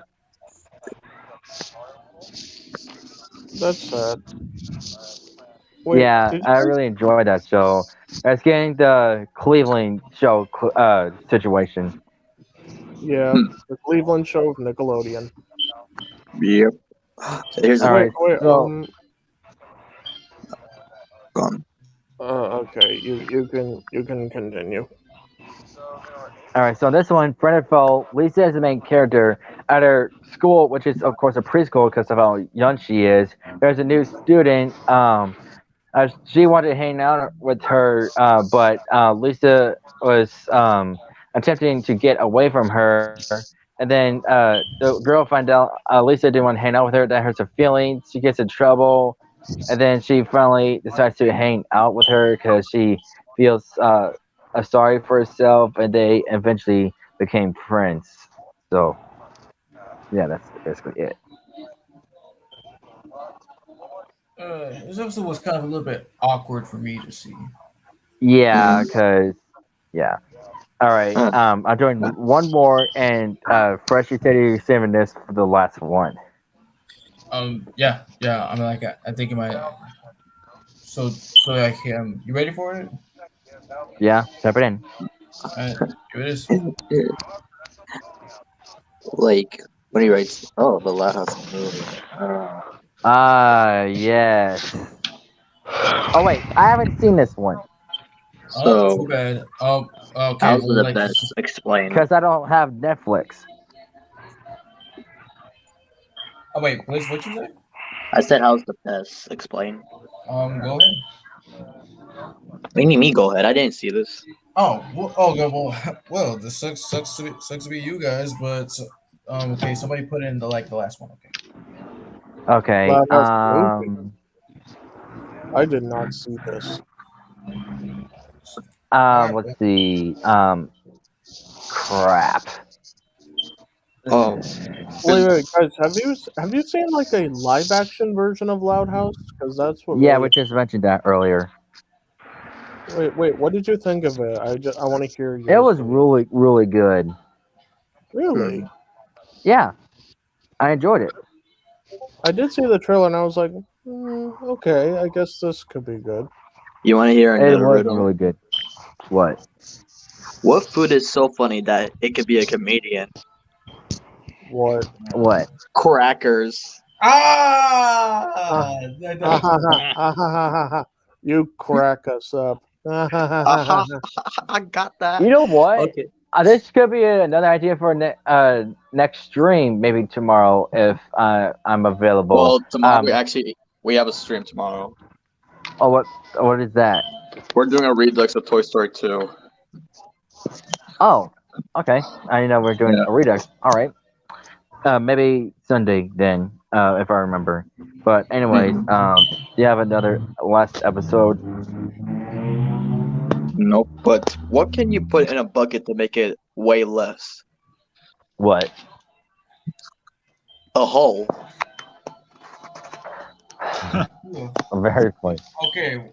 That's sad. Wait, Yeah, did you I guys- really enjoyed that show. It's getting the Cleveland show situation. Yeah, the Cleveland show of Nickelodeon. Yep. So here's All a right. Wait, so- gone. okay, you can continue. All right, so this one, friend or foe, Lisa is the main character. At her school, which is of course a preschool because of how young she is, there's a new student She wanted to hang out with her, but Lisa was attempting to get away from her. And then the girl finds out Lisa didn't want to hang out with her. That hurts her feelings. She gets in trouble, and then she finally decides to hang out with her because she feels sorry for herself, and they eventually became friends. So yeah, that's basically it. This episode was kind of a little bit awkward for me to see. Yeah, because yeah. All right. Uh, I'm doing one more, and Fresh, you said you're saving this for the last one. Yeah. I'm like, I think it might. So like, you ready for it? Yeah, type it in. Here it is. like when he writes, "Oh, the Lighthouse movie." Ah, yes. Oh wait, I haven't seen this one Oh, So, too bad. Okay. how's Well, the like, best? Explain. because I don't have Netflix. oh wait, what you say? I said, "How's the best? Explain." Go ahead. What do you mean, me? Go ahead. I didn't see this. Okay, well, this sucks to be you guys, but okay, somebody put in the last one. Okay. Okay. Lighthouse movie. I did not see this. All right. Let's see. Crap. Oh, Wait, guys, have you seen like a live action version of Loud House? Because that's what Yeah, really. we just mentioned that earlier. Wait, what did you think of it? I want to hear It your was opinion. really, really good. Really. Yeah, I enjoyed it. I did see the trailer and I was like, okay, I guess this could be good. you want to hear It another was riddle? really good. What? What food is so funny that it could be a comedian? What? What? Crackers. Ah, You crack us up. Aha! I got that. You know what? Okay. This could be another idea for next stream, maybe tomorrow if I'm available. Well, tomorrow Um, we have a stream tomorrow. oh, what is that? We're doing a redux of Toy Story 2. Oh, okay. I didn't know we're doing Yeah. a redux. All right. Maybe Sunday then, if I remember. But anyways, do you have another last episode? Nope. But what can you put in a bucket to make it weigh less? What? A hole. Very funny.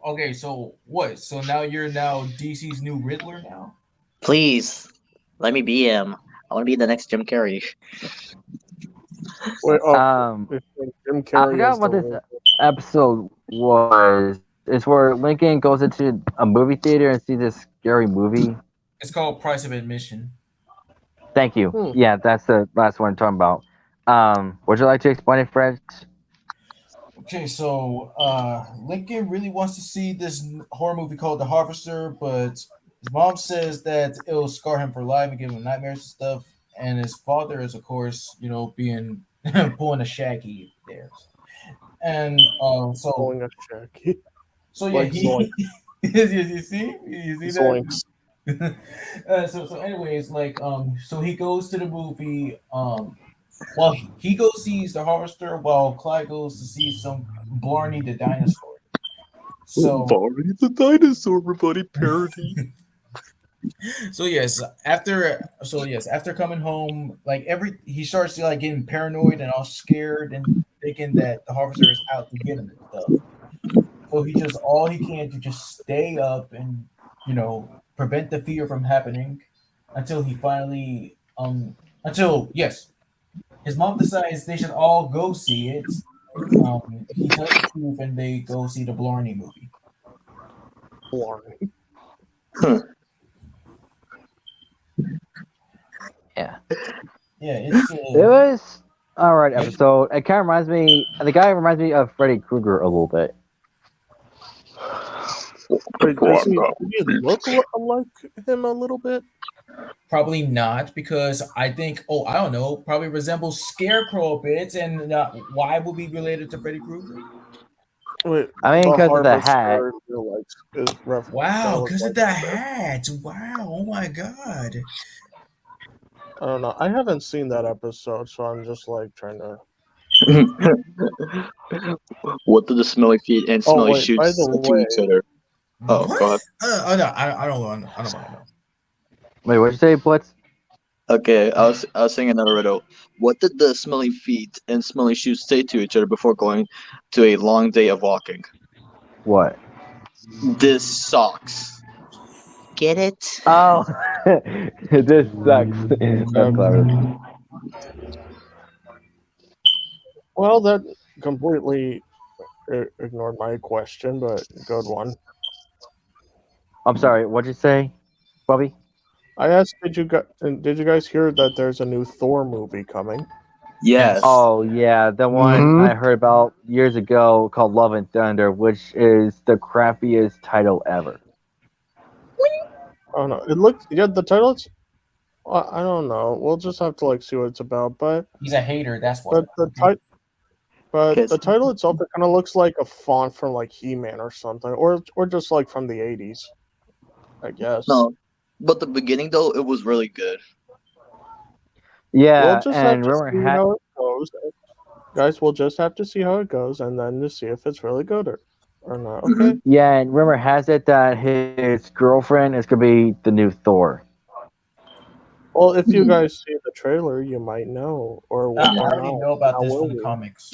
Okay. So what? So now you're DC's new Riddler now. Please, let me be him. I want to be the next Jim Carrey. Wait, Jim I Carrey forgot is what the this episode was. It's where Lincoln goes into a movie theater and sees this scary movie. It's called Price of Admission. Thank you. Yeah, that's the last one I'm talking about. Would you like to explain it, Fred? Okay, so Lincoln really wants to see this horror movie called The Harvester, but his mom says that it'll scar him for life and give him nightmares and stuff. And his father is, of course, being pulling a Shaggy there. And so pulling a check. so yeah, Like Zoinks. you see Zoinks. that? So anyways, so he goes to the movie. Well, he goes sees the Harvester, while Clyde goes to see some Blarney the dinosaur. So Barney the dinosaur, everybody parody. After coming home, he starts to getting paranoid and all scared and thinking that the Harvester is out to get him and stuff. So he does all he can to just stay up and prevent the fear from happening until he finally his mom decides they should all go see it. He tells the truth and they go see the Blarney movie. Blarney. Yeah. Yeah, it's It was alright episode. It kind of reminds me. The guy reminds me of Freddy Krueger a little bit. Wait, does he look like him a little bit? probably not, because I think I don't know, probably resembles Scarecrow a bit, and why would be related to Freddy Krueger? Wait, I mean, the because of the hat. harvester is Wow, because of the hat. hat. Wow, oh my god. I don't know. I haven't seen that episode, so I'm just like trying to. What do the smelly feet and Oh smelly wait, by shoots the say to each way, other? Oh, What? go ahead. Oh no, I don't want to know. Wait, what'd you say, Blitz? Okay, I was saying another riddle. What did the smelly feet and smelly shoes say to each other before going to a long day of walking? What? This sucks. Get it? Oh, this sucks. That's clever. well, that completely ignored my question, but good one. I'm sorry. What'd you say, Bobby? I asked, did you guys hear that there's a new Thor movie coming? Yes. Oh yeah, the one Mhm. I heard about years ago called Love and Thunder, which is the crappiest title ever. Oh no, it looks the title's. I don't know. We'll just have to like see what it's about, He's a hater. That's but what. the title itself, it kind of looks like a font from like He-Man or something, or just like from the '80s, I guess. No, but the beginning though, it was really good. Yeah, We'll just have and to rumor see how it goes, guys. We'll just have to see how it goes, and then to see if it's really good or not. Okay. yeah, and rumor has it that his girlfriend is gonna be the new Thor. Well, if you guys see the trailer, you might know, or I or already not. know about How this will from the we? comics.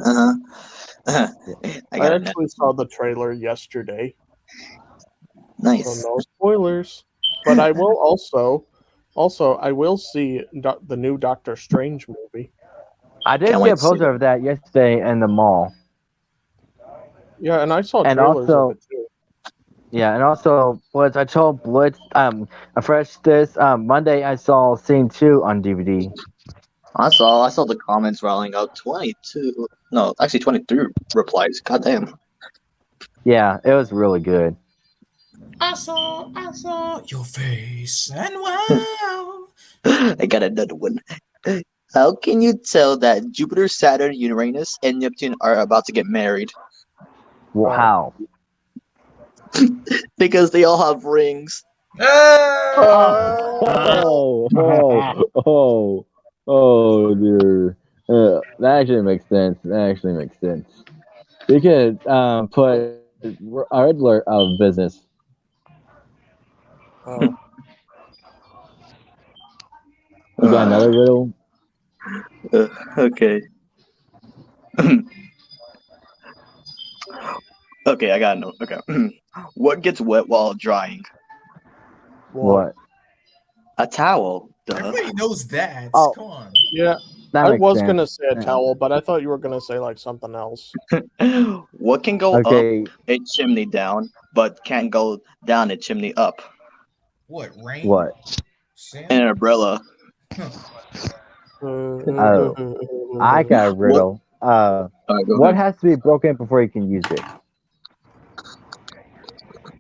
Uh huh. I I got it. actually saw the trailer yesterday, so Nice. no spoilers. But I will also I will see the new Doctor Strange movie. I did Can't see wait a to see poster it. of that yesterday in the mall, Yeah, and I saw and trailers also of it too. yeah, and also Blitz. I told Blitz a fresh this Monday I saw Scene 2 on DVD. I saw the comments rolling out 22. No, actually 23 replies. God damn. Yeah, it was really good. I saw your face, and wow. I got another one. How can you tell that Jupiter, Saturn, Uranus, and Neptune are about to get married? Well, how? Because they all have rings. Oh, dear. That actually makes sense. That actually makes sense. We could put a Riddler out of business. Oh. You got another riddle? Okay. Okay, I got no. Okay. What gets wet while drying? What? A towel. Duh. Everybody knows that. Oh. Come on. Yeah, That I makes was sense. gonna say a Yeah. towel, but I thought you were gonna say like something else. What can go Okay. up a chimney down, but can't go down a chimney up? What, rain? What? Sand? An umbrella. Oh. I got a riddle. Alright, go What ahead. has to be broken before you can use it?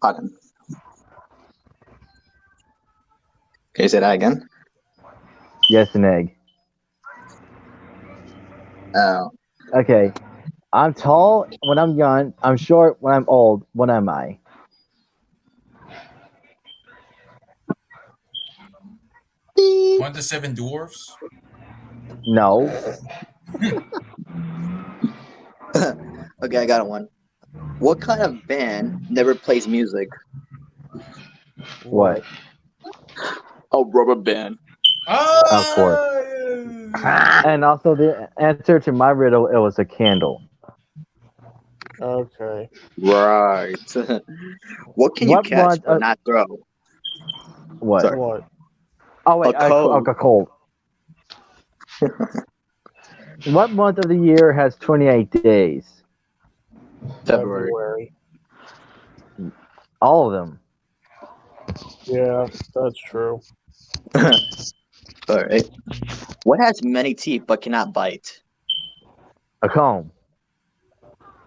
Pardon. Can you say that again? Yes, an egg. Oh. Okay. I'm tall when I'm young. I'm short when I'm old. What am I? 1 to 7 dwarfs? No. Okay, I got one. What kind of band never plays music? What? A rubber band. Oh! Of course. And also the answer to my riddle, it was a candle. Okay. Right. What can you What catch month but of- not throw? What? Sorry. What? Oh wait, A cold. a cold. What month of the year has 28 days? February. All of them. Yeah, that's true. Alright. What has many teeth but cannot bite? A comb.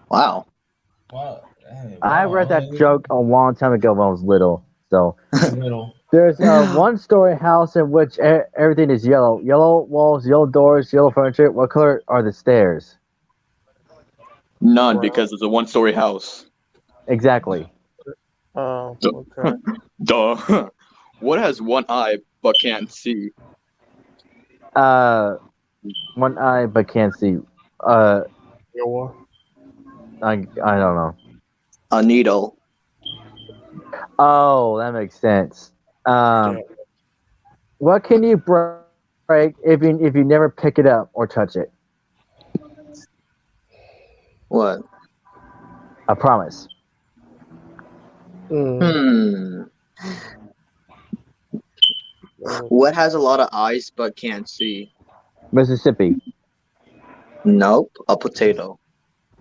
Wow. Wow. Hey, I wow. read that joke a long time ago when I was little. So It's a little. there's a one-story house in which everything is yellow. Yellow walls, yellow doors, yellow furniture. What color are the stairs? None, Wow. because it's a one-story house. Exactly. Oh, okay. Duh. What has one eye but can't see? Uh, one eye but can't see. Uh, Iowa. I don't know. A needle. Oh, that makes sense. Yeah. What can you break if you never pick it up or touch it? What? I promise. Mm. What has a lot of eyes but can't see? Mississippi. Nope. A potato.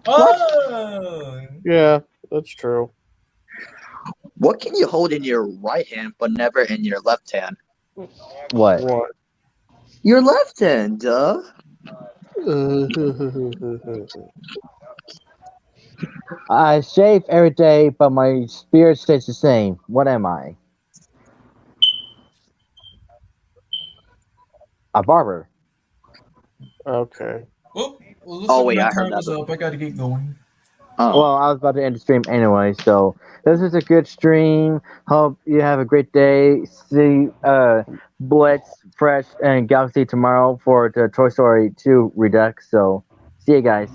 Oh, Yeah, that's true. What can you hold in your right hand but never in your left hand? What? What? Your left hand, duh. I shave every day, but my spirit stays the same. What am I? A barber. Okay. well, looks Oh like wait, my I heard time that is up. I got to get going. Oh. Well, I was about to end the stream anyway, so this is a good stream. Hope you have a great day. See Blitz, Fresh, and Galaxy tomorrow for the Toy Story 2 Redux. So, see you guys.